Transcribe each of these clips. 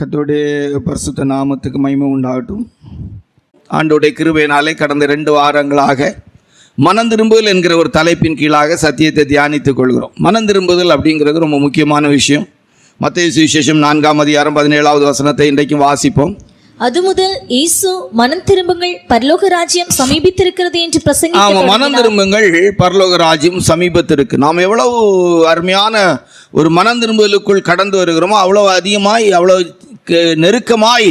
கர்த்தருடைய பரிசுத்த நாமத்துக்கு மகிமை உண்டாகட்டும். ஆண்டவருடைய கிருபையினாலே கடந்த 2 வாரங்களாக மனம் திரும்புதல் என்கிற ஒரு தலைப்பின் கீழாக சத்தியத்தை தியானித்துக் கொள்கிறோம். மனம் திரும்புதல் அப்படிங்கிறது ரொம்ப முக்கியமான விஷயம். மத்தேயு சுவிசேஷம் 4ஆம் அதிகாரம் 17வது வசனத்தை இன்றைக்கும் வாசிப்போம். அது முதல் இயேசு மனம் திரும்புங்கள் பரலோக ராஜ்யம் சமீபித்திருக்கிறது என்று பிரசங்கித்தார். மனம் திரும்புங்கள் பரலோக ராஜ்யம் சமீபத்திருக்கு. நாம் எவ்வளவு அருமையான ஒரு மனம் திரும்புதலுக்குள் கடந்து வருகிறோமோ அவ்வளவு அதிகமாய் அவ்வளவு நெருக்கமாய்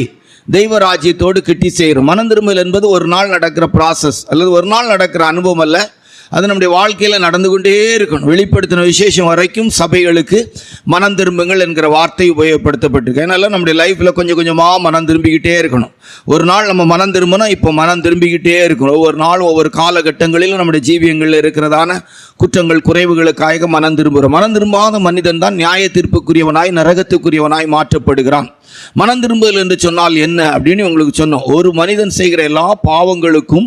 தெய்வ ராஜ்யத்தோடு கிட்டி செய்கிறோம். மனம் திரும்புதல் என்பது ஒரு நாள் நடக்கிற ப்ராசஸ் அல்லது ஒரு நாள் நடக்கிற அனுபவம் அல்ல. அது நம்முடைய வாழ்க்கையில் நடந்து கொண்டே இருக்கணும். வெளிப்படுத்தின விசேஷம் வரைக்கும் சபைகளுக்கு மனம் திரும்புங்கள் என்கிற வார்த்தை உபயோகப்படுத்தப்பட்டிருக்கு. அதனால நம்முடைய லைஃப்பில் கொஞ்சம் கொஞ்சமாக மனம் திரும்பிக்கிட்டே இருக்கணும். ஒரு நாள் நம்ம மனம் திரும்பணும், இப்போ மனம் திரும்பிக்கிட்டே இருக்கணும். ஒவ்வொரு நாள் ஒவ்வொரு காலகட்டங்களிலும் நம்முடைய ஜீவியங்களில் இருக்கிறதான குற்றங்கள் குறைவுகளுக்காக மனம் திரும்புகிறோம். மனம் திரும்பாத மனிதன் தான் நியாய தீர்ப்புக்குரியவனாய் நரகத்துக்குரியவனாய் மாற்றப்படுகிறான். மனம் திரும்புதல் என்று சொன்னால் என்ன அப்படின்னு உங்களுக்கு சொன்னோம். ஒரு மனிதன் செய்கிற எல்லா பாவங்களுக்கும்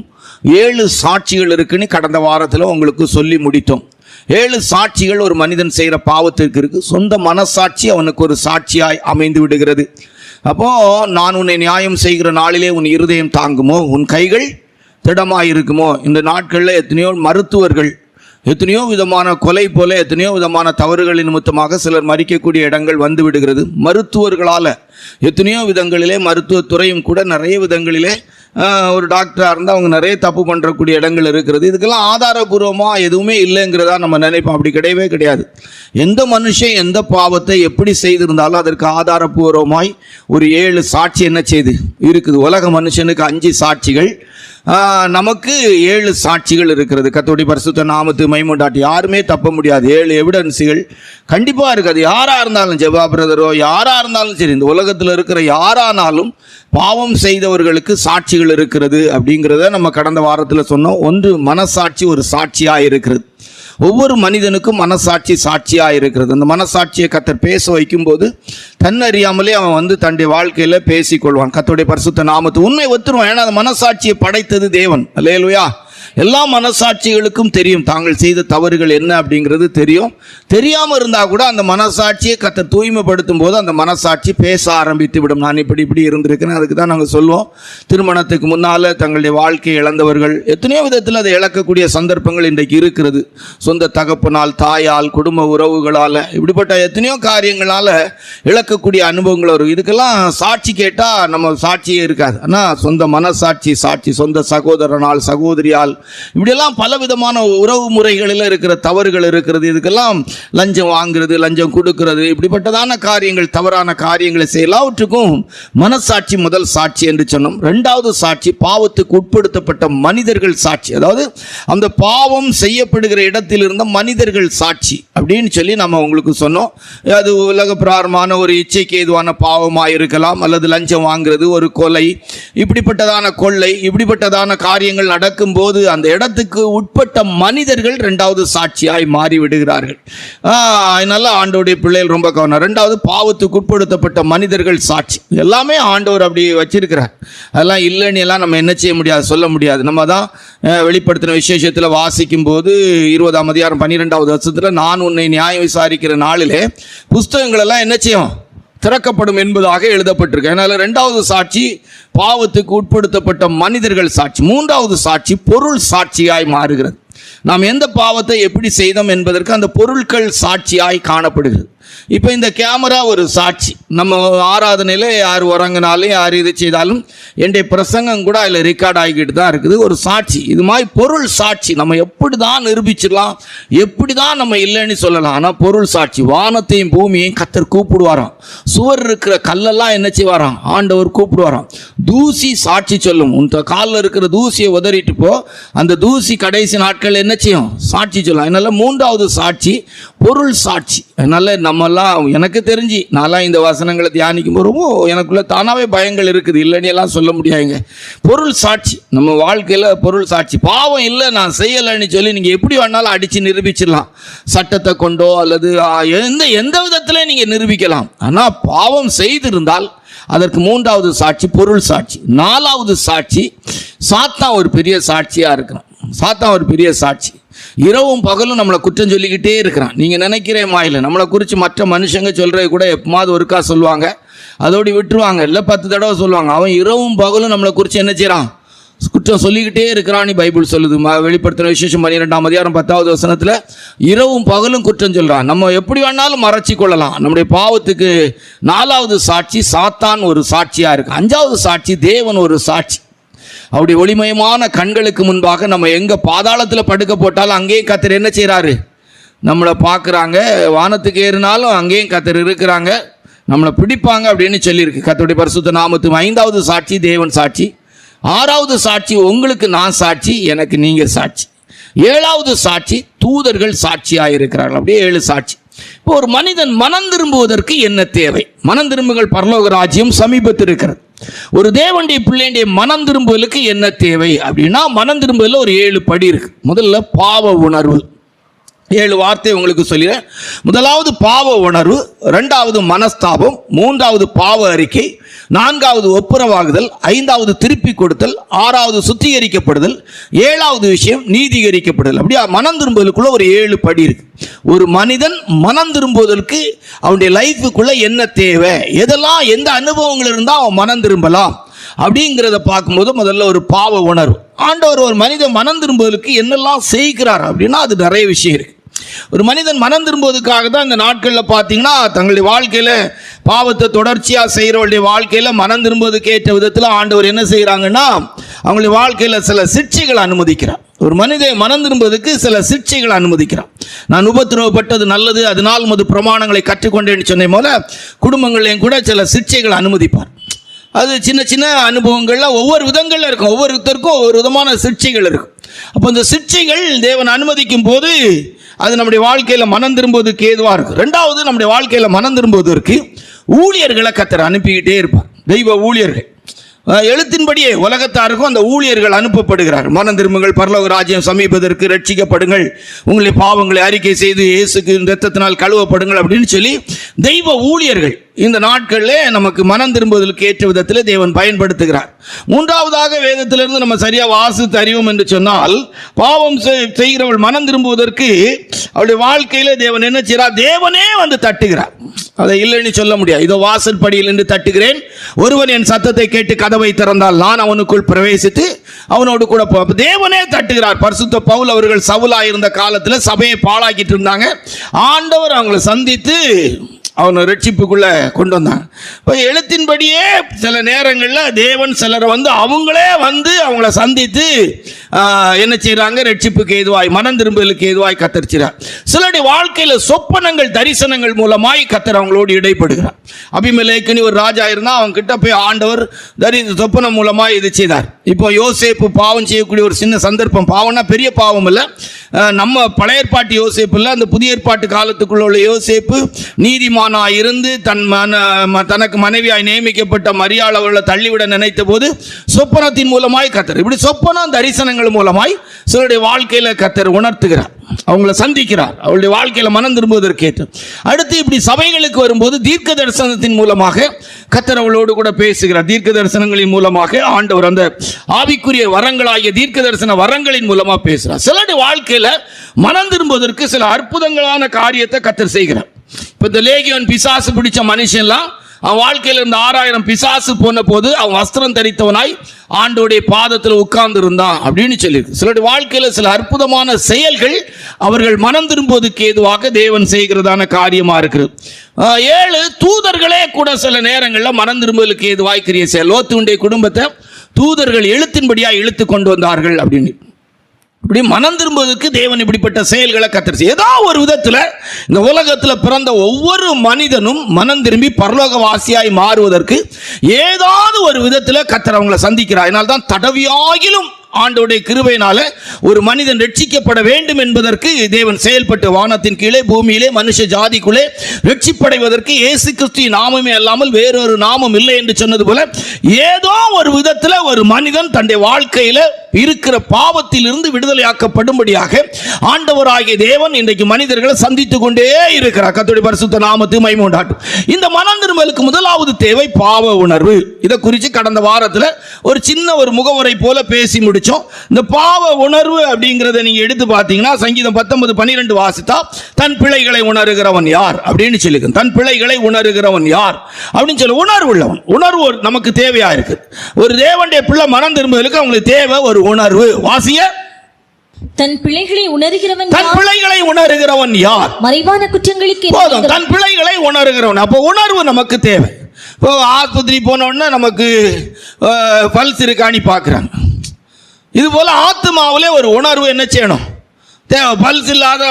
7 சாட்சிகள் இருக்குன்னு கடந்த வாரத்தில் உங்களுக்கு சொல்லி முடித்தோம். 7 சாட்சிகள் ஒரு மனிதன் செய்கிற பாவத்திற்கு இருக்குது. சொந்த மனசாட்சி அவனுக்கு ஒரு சாட்சியாய் அமைந்து விடுகிறது. அப்போது நான் உன்னை நியாயம் செய்கிற நாளிலே உன் இருதயம் தாங்குமோ, உன் கைகள் திடமாக இருக்குமோ. இந்த நாட்களில் எத்தனையோ மருத்துவர்கள் எத்தனையோ விதமான கொலை போல எத்தனையோ விதமான தவறுகளின் நிமித்தமாக சிலர் மறிக்கக்கூடிய இடங்கள் வந்து விடுகிறது. மருத்துவர்களால் எத்தனையோ விதங்களிலே மருத்துவத்துறையும் கூட நிறைய விதங்களிலே ஒரு டாக்டராக இருந்தால் அவங்க நிறைய தப்பு பண்ணுறக்கூடிய இடங்கள் இருக்கிறது. இதுக்கெல்லாம் ஆதாரபூர்வமாக எதுவுமே இல்லைங்கிறதா நம்ம நினைப்போம். அப்படி கிடையவே கிடையாது. எந்த மனுஷன் எந்த பாவத்தை எப்படி செய்திருந்தாலும் அதற்கு ஆதாரபூர்வமாய் ஒரு 7 சாட்சி என்ன செய்து இருக்குது. உலக மனுஷனுக்கு 5 சாட்சிகள், நமக்கு 7 சாட்சிகள் இருக்கிறது. கர்த்தருடைய பரிசுத்த நாமத்து மகிமை உண்டாகட்டும். யாருமே தப்ப முடியாது. 7 எவிடன்ஸுகள் கண்டிப்பாக இருக்காது. யாராக இருந்தாலும், ஜெபா பிரதரோ யாராக இருந்தாலும் சரி, இந்த உலகத்தில் இருக்கிற யாரானாலும் பாவம் செய்தவர்களுக்கு சாட்சிகள் இருக்கிறது அப்படிங்கிறத நம்ம கடந்த வாரத்தில் சொன்னோம். ஒன்று மனசாட்சி ஒரு சாட்சியாக இருக்கிறது. ஒவ்வொரு மனிதனுக்கும் மனசாட்சி சாட்சியாக இருக்கிறது. அந்த மனசாட்சியை கர்த்தர் பேச வைக்கும்போது தன்னறியாமலே அவன் தன்னுடைய வாழ்க்கையில் பேசிக்கொள்வான். கர்த்தருடைய பரிசுத்த நாமத்து உண்மை ஒத்துருவான். ஏன்னா அந்த மனசாட்சியை படைத்தது தேவன். அல்லேலூயா. எல்லா மனசாட்சிகளுக்கும் தெரியும் தாங்கள் செய்த தவறுகள் என்ன அப்படிங்கிறது தெரியும். தெரியாமல் இருந்தால் கூட அந்த மனசாட்சியை கர்த்தர் தூய்மைப்படுத்தும் போது அந்த மனசாட்சி பேச ஆரம்பித்து விடும். நான் இப்படி இருந்திருக்கிறேன். அதுக்கு தான் நாங்கள் சொல்லுவோம், திருமணத்துக்கு முன்னால் தங்களுடைய வாழ்க்கையை இழந்தவர்கள் எத்தனையோ விதத்தில் அதை இழக்கக்கூடிய சந்தர்ப்பங்கள் இன்றைக்கு இருக்கிறது. சொந்த தகப்பனால், தாயால், குடும்ப உறவுகளால், இப்படிப்பட்ட எத்தனையோ காரியங்களால் இழக்கக்கூடிய அனுபவங்கள் வரும். இதுக்கெல்லாம் சாட்சி கேட்டால் நம்ம சாட்சியே இருக்காது. ஆனால் சொந்த மனசாட்சி சாட்சி, சொந்த சகோதரனால், சகோதரியால், இப்படியெல்லாம் பல விதமான உறவு முறைகளில் இருக்கிற தவறுகள் இருக்கிறது. இதுக்கெல்லாம் லஞ்சம் வாங்குறது, லஞ்சம் கொடுக்கிறது, இப்படிப்பட்டதான காரியங்கள், தவறான காரியங்களை செய்ய எல்லாவற்றுக்கும் மனசாட்சி முதல் சாட்சி என்று சொன்னோம். 2வது சாட்சி பாவத்துக்கு உட்படுத்தப்பட்ட மனிதர்கள் சாட்சி. அதாவது அந்த பாவம் செய்யப்படுகிற இடத்தில் இருந்த மனிதர்கள் சாட்சி அப்படின்னு சொல்லி நம்ம உங்களுக்கு சொன்னோம். அது உலக பிராரமான ஒரு இச்சைக்கு ஏதுவான பாவமாக இருக்கலாம், அல்லது லஞ்சம் வாங்குறது, ஒரு கொலை, இப்படிப்பட்டதான கொள்ளை, இப்படிப்பட்டதான காரியங்கள் நடக்கும்போது அந்த இடத்துக்கு உட்பட்ட மனிதர்கள் 2வது சாட்சியாய் மாறிவிடுகிறார்கள். அதனால ஆண்டவருடைய பிள்ளைகள் ரொம்ப கவனம். 2வது பாவத்துக்கு உட்படுத்தப்பட்ட மனிதர்கள் சாட்சி. எல்லாமே ஆண்டவர் அப்படி வச்சிருக்கிறார். அதெல்லாம் இல்லைன்னு எல்லாம் நம்ம என்ன செய்ய முடியாது, சொல்ல முடியாது. நம்ம தான் வெளிப்படுத்தின விசேஷத்தில் வாசிக்கும் போது 20ஆம் அதிகாரம் 12வது வசனத்தில் நான் உன்னை நியாயம் விசாரிக்கிற நாளிலே புஸ்தகங்கள் எல்லாம் என்ன செய்யும், திறக்கப்படும் என்பதாக எழுதப்பட்டிருக்கு. அதனால 2வது சாட்சி பாவத்துக்கு உட்படுத்தப்பட்ட மனிதர்கள் சாட்சி. 3வது சாட்சி பொருள் சாட்சியாய் மாறுகிறது. நாம் எந்த பாவத்தை எப்படி செய்தோம் என்பதற்கு அந்த பொருட்கள் சாட்சியாய் காணப்படுகிறது. இப்போ இந்த கேமரா ஒரு சாட்சி. நம்ம ஆராதனையில் யார் உறங்கினாலும் யார் இது செய்தாலும் என்னுடைய பிரசங்கம் கூட அதில் ரெக்கார்ட் ஆகிக்கிட்டு தான் இருக்குது. ஒரு சாட்சி. இது மாதிரி பொருள் சாட்சி. நம்ம எப்படி தான் நிரூபிச்சிடலாம், எப்படி தான் நம்ம இல்லைன்னு சொல்லலாம். ஆனால் பொருள் சாட்சி. வானத்தையும் பூமியையும் கர்த்தர் கூப்பிடுவாராம். சுவர் இருக்கிற கல்லெல்லாம் என்ன செய்வாராம், ஆண்டவர் கூப்பிடுவாராம். தூசி சாட்சி சொல்லும். உன் காலில் இருக்கிற தூசியை உதறிட்டு போ, அந்த தூசி கடைசி நாட்கள் என்ன செய்யும், சாட்சி சொல்லும். அதனால 3வது சாட்சி பொருள் சாட்சி. அதனால நம்மெல்லாம், எனக்கு தெரிஞ்சு நான்லாம் இந்த வசனங்களை தியானிக்கும் போது எனக்குள்ள தானாகவே பயங்கள் இருக்குது. இல்லைன்னு எல்லாம் சொல்ல முடியாதுங்க. பொருள் சாட்சி நம்ம வாழ்க்கையில் பொருள் சாட்சி. பாவம் இல்லை நான் செய்யலைன்னு சொல்லி நீங்கள் எப்படி வேணாலும் அடித்து நிரூபிச்சிடலாம். சட்டத்தை கொண்டோ அல்லது எந்த விதத்தில் நீங்கள் நிரூபிக்கலாம். ஆனால் பாவம் செய்திருந்தால் அதற்கு 3வது சாட்சி பொருள் சாட்சி. 4வது சாட்சி சாத்தான் ஒரு பெரிய சாட்சியாக இருக்கிறான். சாத்தான் ஒரு பெரிய சாட்சி. இரவும் பகலும் நம்மளை குற்றம் சொல்லிக்கிட்டே இருக்கிறான். நீங்கள் நினைக்கிறே மாயில நம்மளை குறித்து மற்ற மனுஷங்க சொல்கிறது கூட எப்போது ஒருக்கா சொல்லுவாங்க. அதோடு விட்டுருவாங்க. இல்லை 10 தடவை சொல்லுவாங்க. அவன் இரவும் பகலும் நம்மளை குறித்து என்ன செய்கிறான்? குற்றம் சொல்லிக்கிட்டே இருக்கிறான்னு பைபிள் சொல்லுது. வெளிப்படுத்தின விசேஷம் 12ஆம் அதிகாரம் 10வது வசனத்தில் இரவும் பகலும் குற்றம் சொல்கிறான். நம்ம எப்படி வேணாலும் மறைச்சி கொள்ளலாம். நம்முடைய பாவத்துக்கு 4வது சாட்சி சாத்தான் ஒரு சாட்சியாக இருக்குது. 5வது சாட்சி தேவன் ஒரு சாட்சி. அவருடைய ஒளிமயமான கண்களுக்கு முன்பாக நம்ம எங்கே பாதாளத்தில் படுக்க போட்டாலும் அங்கேயும் கர்த்தர் என்ன செய்கிறாரு? நம்மளை பார்க்குறாங்க. வானத்துக்கு ஏறினாலும் அங்கேயும் கர்த்தர் இருக்கிறாங்க, நம்மளை பிடிப்பாங்க அப்படின்னு சொல்லியிருக்கு கர்த்தருடைய பரிசுத்த நாமத்துக்கு. 5வது சாட்சி தேவன் சாட்சி. 6வது சாட்சி உங்களுக்கு நான் சாட்சி, எனக்கு நீங்கள் சாட்சி. 7வது சாட்சி தூதர்கள் சாட்சியாக இருக்கிறார்கள். அப்படியே 7 சாட்சி. இப்போ ஒரு மனிதன் மனம் திரும்புவதற்கு என்ன தேவை? மனம் திரும்புங்கள், பரலோக ராஜ்யம் சமீபத்தில் இருக்கிறது. ஒரு தேவனுடைய பிள்ளையுடைய மனம் திரும்புதலுக்கு என்ன தேவை அப்படின்னா, மனம் திரும்புதலில் ஒரு 7 படி இருக்கு. முதல்ல பாவ உணர்வு. 7 வார்த்தை உங்களுக்கு சொல்லிடுறேன். முதலாவது பாவ உணர்வு, 2வது மனஸ்தாபம், 3வது பாவ அறிக்கை, 4வது ஒப்புரவாகுதல், 5வது திருப்பி கொடுத்தல், 6வது சுத்திகரிக்கப்படுதல், 7வது விஷயம் நீதிகரிக்கப்படுதல். அப்படியே மனம் திரும்புவதற்குள்ள ஒரு 7 படி இருக்கு. ஒரு மனிதன் மனம் திரும்புவதற்கு அவனுடைய லைஃபுக்குள்ள என்ன தேவை, எதெல்லாம் எந்த அனுபவங்கள் இருந்தால் அவன் மனம் திரும்பலாம் அப்படிங்கிறத பார்க்கும்போது முதல்ல ஒரு பாவ உணர்வு. ஆண்டவர் ஒரு மனிதன் மனம் திரும்புவதற்கு என்னெல்லாம் செய்கிறார் அப்படின்னா அது நிறைய விஷயம் இருக்கு. ஒரு மனிதன் மனம் திரும்புவதற்காக தான் இந்த நாட்களில் பார்த்தீங்கன்னா தங்களுடைய வாழ்க்கையில் பாவத்தை தொடர்ச்சியாக செய்கிறவங்களுடைய வாழ்க்கையில் மனம் திரும்புவதற்கு ஏற்ற விதத்தில் ஆண்டவர் என்ன செய்கிறாங்கன்னா அவங்களுடைய வாழ்க்கையில் சில சிக்ஷைகளை அனுமதிக்கிறார். ஒரு மனிதன் மனம் திரும்புவதற்கு சில சிக்ஷைகளை அனுமதிக்கிறான். நான் உபத்திரவப்பட்டது நல்லது, அதனால் உமது பிரமாணங்களை கற்றுக்கொண்டேன்னு சொன்ன போல குடும்பங்களையும் கூட சில சிக்ஷைகளை அனுமதிப்பார். அது சின்ன சின்ன அனுபவங்களில் ஒவ்வொரு விதங்களில் இருக்கும். ஒவ்வொருத்தருக்கும் ஒவ்வொரு விதமான சிக்ஷைகள் இருக்கும். அப்போ இந்த சிக்ஷைகள் தேவன் அனுமதிக்கும் போது அது நம்முடைய வாழ்க்கையில் மனம் திரும்புவதற்கு ஏதுவாக இருக்கும். 2வது நம்முடைய வாழ்க்கையில் மனம் திரும்புவதற்கு ஊழியர்களை கர்த்தர் அனுப்பிக்கிட்டே இருப்பார். தெய்வ ஊழியர்கள் எழுத்தின்படியே உலகத்தாருக்கும் அந்த ஊழியர்கள் அனுப்பப்படுகிறார். மனம் திரும்புங்கள், பரலோக ராஜ்யம் சமீபத்திற்கு, ரட்சிக்கப்படுங்கள், உங்களுடைய பாவங்களை அறிக்கை செய்து இயேசுக்கு இரத்தத்தினால் கழுவப்படுங்கள் அப்படின்னு சொல்லி தெய்வ ஊழியர்கள் இந்த நாட்களில் நமக்கு மனம் திரும்புவதற்கு ஏற்ற விதத்தில் தேவன் பயன்படுத்துகிறார். 3வதாக வேதத்திலிருந்து நம்ம சரியாக வாசித்து அறிவோம் என்று சொன்னால், பாவம் செய்கிறவள் மனம் திரும்புவதற்கு அவளுடைய வாழ்க்கையில் தேவன் என்ன செய்கிறார்? தேவனே வந்து தட்டுகிறார். அதை இல்லைன்னு சொல்ல முடியாது. இதோ வாசல் படியில் என்று தட்டுகிறேன், ஒருவன் என் சத்தத்தை கேட்டு கதவை திறந்தால் நான் அவனுக்குள் பிரவேசித்து அவனோடு கூட தேவனே தட்டுகிறார். பரிசுத்த பவுல் அவர்கள் சவுலா இருந்த காலத்தில் சபையை பாழாக்கிட்டு இருந்தாங்க. ஆண்டவர் அவங்களை சந்தித்து அவனை ரட்சிப்புக்குள்ள கொண்டு வந்தாங்க. இப்போ எழுத்தின்படியே சில நேரங்களில் தேவன் சிலரை வந்து அவங்களே வந்து அவங்கள சந்தித்து என்ன செய்கிறாங்க? ரட்சிப்புக்கு ஏதுவாய், மனம் திரும்பலுக்கு ஏதுவாய் கத்தரிச்சிறார். சிலருடைய வாழ்க்கையில் சொப்பனங்கள் தரிசனங்கள் மூலமாய் கத்தர் அவங்களோடு இடைப்படுகிறார். அபிமெலேக்குன்னு ஒரு ராஜா இருந்தால் அவங்க கிட்ட போய் ஆண்டவர் சொப்பனம் மூலமாய் இது செய்தார். இப்போ யோசேப்பு பாவம் செய்யக்கூடிய ஒரு சின்ன சந்தர்ப்பம், பாவம்னா பெரிய பாவம் இல்லை, நம்ம பழைய ஏற்பாட்டு யோசேப்பு இல்லை, அந்த புதிய ஏற்பாட்டு காலத்துக்குள்ள உள்ள யோசேப்பு நீதிமானாய் இருந்து தனக்கு மனைவியாய் நியமிக்கப்பட்ட மரியாள் அவர்களை தள்ளிவிட நினைத்த போது சொப்பனத்தின் மூலமாய் கத்தர் இப்படி சொப்பனம் தரிசனங்கள் மூலமாய் சிலருடைய வாழ்க்கையில் கத்தர் உணர்த்துகிறார், அவங்களை சந்திக்கிறார், அவளுடைய வாழ்க்கையில் மனம் திரும்புவதற்கேற்று. அடுத்து இப்படி சபைகளுக்கு வரும்போது தீர்க்க தரிசனத்தின் மூலமாக கத்தர் அவளோடு கூட பேசுகிறார். தீர்க்க தரிசனங்களின் மூலமாக ஆண்டவர் அந்த ஆவிக்குரிய வரங்களாகிய தீர்க்க தரிசன வரங்களின் மூலமாக பேசுகிறார். சிலருடைய வாழ்க்கையில் மனம் திரும்புவதற்கு சில அற்புதங்களான காரியத்தை கத்தர் செய்கிறார். இப்போ இந்த லேகியோன் பிசாசு பிடிச்ச மனுஷன்லாம் அவன் வாழ்க்கையில் இருந்த 6000 பிசாசு போன போது அவன் வஸ்திரம் தரித்தவனாய் ஆண்டோடைய பாதத்தில் உட்கார்ந்து இருந்தான் அப்படின்னு சொல்லியிருக்கு. சிலருடைய வாழ்க்கையில் சில அற்புதமான செயல்கள் அவர்கள் மனம் திரும்புவதற்கு ஏதுவாக தேவன் செய்கிறதான காரியமா இருக்கிறது. 7 தூதர்களே கூட சில நேரங்களில் மனம் திரும்புவதற்கு ஏதுவாய் கிரியை செய்ய. லோத்துடைய குடும்பத்தை தூதர்கள் எழுத்தின்படியாக இழுத்து கொண்டு வந்தார்கள் அப்படின்னு. இப்படி மனம் திரும்புவதற்கு தேவன் இப்படிப்பட்ட செயல்களை கத்தரிச்சு ஏதோ ஒரு விதத்தில் இந்த உலகத்தில் பிறந்த ஒவ்வொரு மனிதனும் மனம் திரும்பி பரலோகவாசியாய் மாறுவதற்கு ஏதாவது ஒரு விதத்தில் கத்தர் அவங்களை சந்திக்கிறார். அதனால தான் தடவியாகிலும் ஆண்டோடைய கிருபையினால ஒரு மனிதன் ரட்சிக்கப்பட வேண்டும் என்பதற்கு தேவன் செயல்பட்டு வானத்தின் கீழே பூமியிலே மனுஷ ஜாதிக்குள்ளே ரட்சிப்படைவதற்கு இயேசு கிறிஸ்து நாமமே அல்லாமல் வேறொரு நாமம் இல்லை என்று சொன்னது போல ஏதோ ஒரு விதத்தில் ஒரு மனிதன் தன்னுடைய வாழ்க்கையில் இருக்கிற பாவத்திலிருந்து விடுதலையாக்கப்படும்படியாக ஆண்டவராகிய தேவன் இன்றைக்கு மனிதர்களை சந்தித்துக் கொண்டே இருக்கிறார். கர்த்தருடைய பரிசுத்த நாமத்துக்கு மகிமை உண்டாகட்டும். இந்த மனம் திரும்பலுக்கு முதலாவது தேவை பாவ உணர்வு. இதை குறித்து கடந்த வாரத்தில் ஒரு சின்ன ஒரு முகவரை போல பேசி முடிச்சோம். இந்த பாவ உணர்வு அப்படிங்கிறத நீங்க எடுத்து பார்த்தீங்கன்னா சங்கீதம் 19:12 வாசித்தா தன் பிழைகளை உணர்கிறவன் யார் அப்படின்னு சொல்லிருக்கு. தன் பிழைகளை உணர்கிறவன் யார் அப்படின்னு சொல்லி உணர்வு உள்ளவன். உணர்வு நமக்கு தேவையா இருக்கு. ஒரு தேவனுடைய பிள்ளை மனம் திரும்புவதற்கு அவங்களுக்கு தேவை ஒரு உணர்வு. வாசிய தன் பிழைகளை உணர்கிறவன் தன் பிழைகளை உணர்கிறவன் யார்? மறைவான குற்றங்களுக்கு போதும், தன் பிழைகளை உணர்கிறவன். அப்போ உணர்வு நமக்கு தேவை. இப்போ ஆஸ்பத்திரி போன உடனே நமக்கு பல்ஸ் இருக்கான்னு பார்க்குறாங்க. இது போல ஆத்மாவிலே ஒரு உணர்வு என்ன செய்யணும் தேவை. பல்ஸ் இல்லாத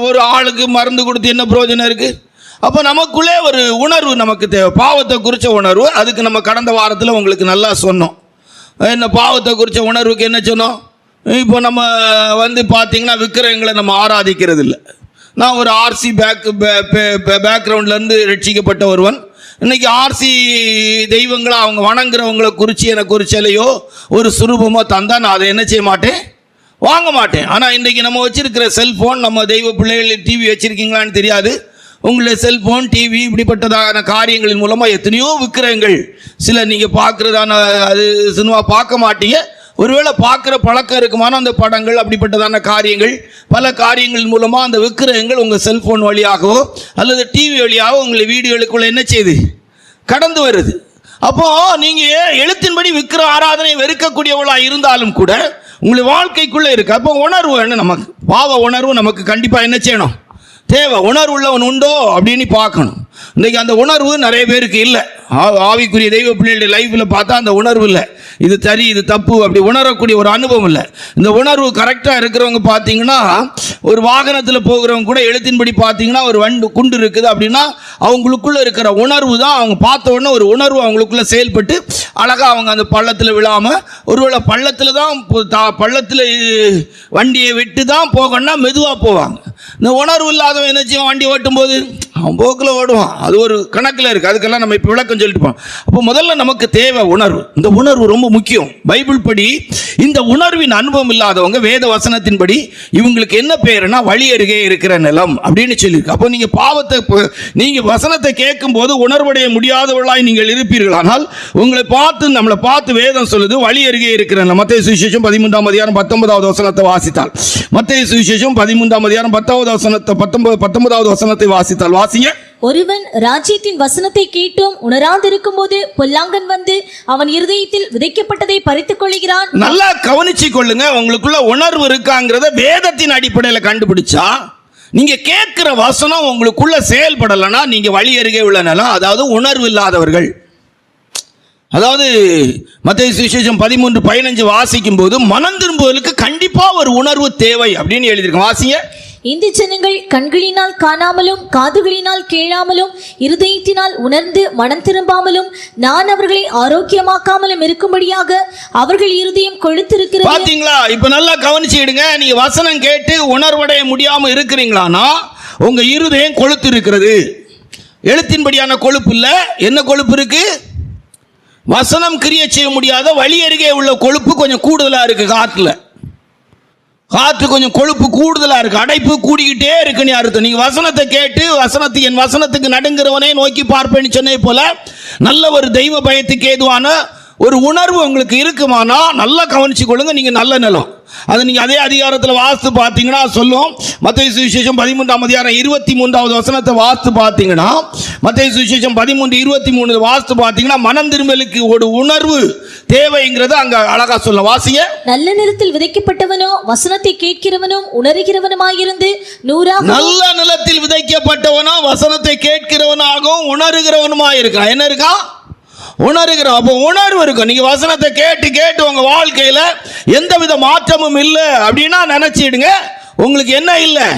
ஒரு ஆளுக்கு மருந்து கொடுத்து என்ன பிரயோஜனம் இருக்கு? அப்போ நமக்குள்ளே ஒரு உணர்வு நமக்கு தேவை. பாவத்தை குறித்த உணர்வு. அதுக்கு நம்ம கடந்த வாரத்தில் உங்களுக்கு நல்லா சொன்னோம். என்ன பாவத்தை குறித்த உணர்வுக்கு என்ன சொன்னோம்? இப்போ நம்ம பார்த்தீங்கன்னா விக்கிரகங்களை நம்ம ஆராதிக்கிறது இல்லை. நான் ஒரு ஆர்சி பேக்ரவுண்ட்லேருந்து ரட்சிக்கப்பட்ட ஒருவன். இன்னைக்கு ஆர்சி தெய்வங்களை அவங்க வணங்குறவங்களை குறித்து எனக்கு ஒரு சிலையோ ஒரு சுரூபமோ தந்தால் நான் அதை என்ன செய்ய மாட்டேன், வாங்க மாட்டேன். ஆனால் இன்றைக்கி நம்ம வச்சிருக்கிற செல்ஃபோன், நம்ம தெய்வ பிள்ளைகள் டிவி வச்சுருக்கீங்களான்னு தெரியாது. உங்களுடைய செல்ஃபோன் டிவி இப்படிப்பட்டதான காரியங்களின் மூலமாக எத்தனையோ விக்கிரகங்கள், சில நீங்கள் பார்க்குறதான அது சினிமா பார்க்க மாட்டீங்க, ஒருவேளை பார்க்குற பழக்கம் இருக்குமான அந்த படங்கள் அப்படிப்பட்டதான காரியங்கள், பல காரியங்கள் மூலமாக அந்த விக்கிரகங்கள் உங்கள் செல்ஃபோன் வழியாகவோ அல்லது டிவி வழியாகவோ உங்களை வீடுகளுக்குள்ள என்ன செய்யுது, கடந்து வருது. அப்போது நீங்கள் எழுத்தின்படி விக்கிர ஆராதனை வெறுக்கக்கூடியவளாக இருந்தாலும் கூட உங்களுடைய வாழ்க்கைக்குள்ளே இருக்குது. அப்போ உணர்வு என்ன, நமக்கு பாவ உணர்வு நமக்கு கண்டிப்பாக என்ன செய்யணும் தேவை. உணர்வு உள்ளவன் உண்டோ அப்படின்னு பார்க்கணும். இன்றைக்கி அந்த உணர்வு நிறைய பேருக்கு இல்லை. ஆவிக்குரிய தெய்வ பிள்ளைகளுடைய லைஃப்பில் பார்த்தா அந்த உணர்வு இல்லை. இது சரி இது தப்பு அப்படி உணரக்கூடிய ஒரு அனுபவம் இல்லை. இந்த உணர்வு கரெக்டாக இருக்கிறவங்க பார்த்தீங்கன்னா ஒரு வாகனத்தில் போகிறவங்க கூட எழுத்தின்படி பார்த்தீங்கன்னா ஒரு குண்டு இருக்குது அப்படின்னா அவங்களுக்குள்ளே இருக்கிற உணர்வு தான், அவங்க பார்த்த உடனே ஒரு உணர்வு அவங்களுக்குள்ளே செயல்பட்டு அழகாக அவங்க அந்த பள்ளத்தில் விழாமல், ஒருவேளை பள்ளத்தில் தான் பள்ளத்தில் வண்டியை விட்டு தான் போகணும்னா மெதுவாக போவாங்க. இந்த உணர்வு இல்லாதவன் என்ன செய்வான், வண்டி ஓட்டும் போது அவன் போக்கில் ஓடுவான். அது ஒரு கணக்கில் இருக்குது. அதுக்கெல்லாம் நம்ம இப்போ விளக்கம் சொல்லிட்டு போவோம். அப்போ முதல்ல நமக்கு தேவை உணர்வு. இந்த உணர்வு ரொம்ப முக்கியம். பைபிள் படி இந்த உணர்வின் அனுபவம் இல்லாதவங்க வேத வசனத்தின்படி இவங்களுக்கு என்ன பேருனா வழி அருகே இருக்கிற நிலம் அப்படின்னு சொல்லியிருக்கு. அப்போ நீங்கள் பாவத்தை நீங்கள் வசனத்தை கேட்கும் போது உணர்வடைய முடியாதவர்களாய் நீங்கள் இருப்பீர்களானால் உங்களை நம்மளை பார்த்து வேதம் சொல்லுது வழி அருகே இருக்கிற நிலம். மத்தேயு சுவிசேஷம் 13:19 வசனத்தை வாசித்தால், மத்தேயு சுவிசேஷம் 13:19 வசனத்தை வாசித்தால் வாசிங்க. ஒருவன் ராஜ்யத்தின் வசனத்தை கேட்டும் உணராதிருக்கும் போது பொல்லாங்கன் வந்து அவன் இருதயத்தில் விதைக்கப்பட்டதை பறித்துக் கொள்கிறான். நல்லா கவனிச்சு கொள்ளுங்க. உங்களுக்குள்ள உணர்வு இருக்காங்கிறத வேதத்தின் அடிப்படையில் கண்டுபிடிச்சா, நீங்க கேட்கிற வசனம் உங்களுக்குள்ள செயல்படலைன்னா நீங்க வழி அருகே உள்ள நிலம், அதாவது உணர்வு இல்லாதவர்கள். அதாவது மத்தேயு சுவிசேஷம் 13:15 வாசிக்கும் போது மனம் திரும்புவதற்கு கண்டிப்பா ஒரு உணர்வு தேவை அப்படின்னு எழுதியிருக்கோம். வாசிங்க. இந்த ஜனங்கள் கண்களினால் காணாமலும் காதுகளினால் கேளாமலும் இருதயத்தினால் உணர்ந்து மனம் திரும்பாமலும் நான் அவர்களை ஆரோக்கியமாக்காமலும் இருக்கும்படியாக அவர்கள் இருதயம் கொழுத்திருக்கிறது. பாத்தீங்களா? இப்ப நல்லா கவனிச்சுடுங்க. நீங்க வசனம் கேட்டு உணர்வடைய முடியாம இருக்கிறீங்களானா உங்க இருதயம் கொழுத்து இருக்கிறது. எழுத்தின்படியான கொழுப்பு இல்ல. என்ன கொழுப்பு இருக்கு? வசனம் கிரியை செய்ய முடியாத வழி அருகே உள்ள கொழுப்பு கொஞ்சம் கூடுதலா இருக்கு. காற்று கொஞ்சம் கொழுப்பு கூடுதலா இருக்கு. அடைப்பு கூடிக்கிட்டே இருக்குன்னு அர்த்தம். நீங்க வசனத்தை கேட்டு என் வசனத்துக்கு நடுங்கிறவனே நோக்கி பார்ப்பேன்னு சொன்னே போல நல்ல ஒரு தெய்வ பயத்துக்கு ஏதுவான ஒரு உணர்வு உங்களுக்கு இருக்குமானா நல்லா கவனிச்சு கொள்ளுங்க. நீங்க நல்ல நிலம். அது நீங்க அதே அதிகாரத்தில் வாசித்து பார்த்தீங்கன்னா சொல்லும். மத்தேயு சுவிசேஷம் 13:23 வசனத்தை வாசித்து பார்த்தீங்கன்னா, மத்தேயு சுவிசேஷம் 13:23 வாசித்து பார்த்தீங்கன்னா மனம் திரும்பலுக்கு ஒரு உணர்வு தேவைங்கிறது அங்க அழகா சொல்ல. வாசிங்க. நல்ல நிலத்தில் விதைக்கப்பட்டவனோ வசனத்தை கேட்கிறவனும் உணர்கிறவனுமாயிருந்து 100 நல்ல நிலத்தில் விதைக்கப்பட்டவனோ வசனத்தை கேட்கிறவனாகவும் உணர்கிறவனுமாயிருக்கான். என்ன இருக்கா? உணர்கிறோம். அப்போ உணர்வு இருக்கும். நீங்க வசனத்தை கேட்டு கேட்டு உங்க வாழ்க்கையில எந்தவித மாற்றமும் இல்லை அப்படின்னா நினைச்சிடுங்க, உங்களுக்கு என்ன இல்லை?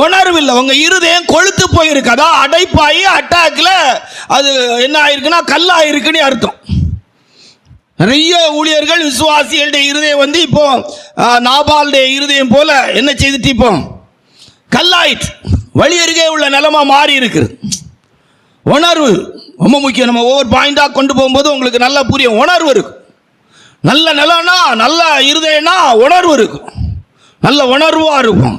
உணர்வு இல்லை. உங்க இருதயம் கொழுத்து போயிருக்கு. அதான் அடைப்பாயி அட்டாக்ல அது என்ன ஆயிருக்குன்னா கல்லாயிருக்குன்னு அர்த்தம். நிறைய ஊழியர்கள் விசுவாசிகளுடைய இருதயம் இப்போ நாபாலுடைய இருதயம் போல என்ன செய்துட்டு இப்போ கல்லாயிற்று. வழி அருகே உள்ள நிலமா மாறி இருக்குது. உணர்வு ரொம்ப முக்கியம். நம்ம ஒவ்வொரு பாயிண்டாக கொண்டு போகும்போது உங்களுக்கு நல்லா புரியும். உணர்வு இருக்கும். நல்ல நிலம்னா நல்ல இருதயம்னா உணர்வு இருக்கும், நல்ல உணர்வா இருக்கும்.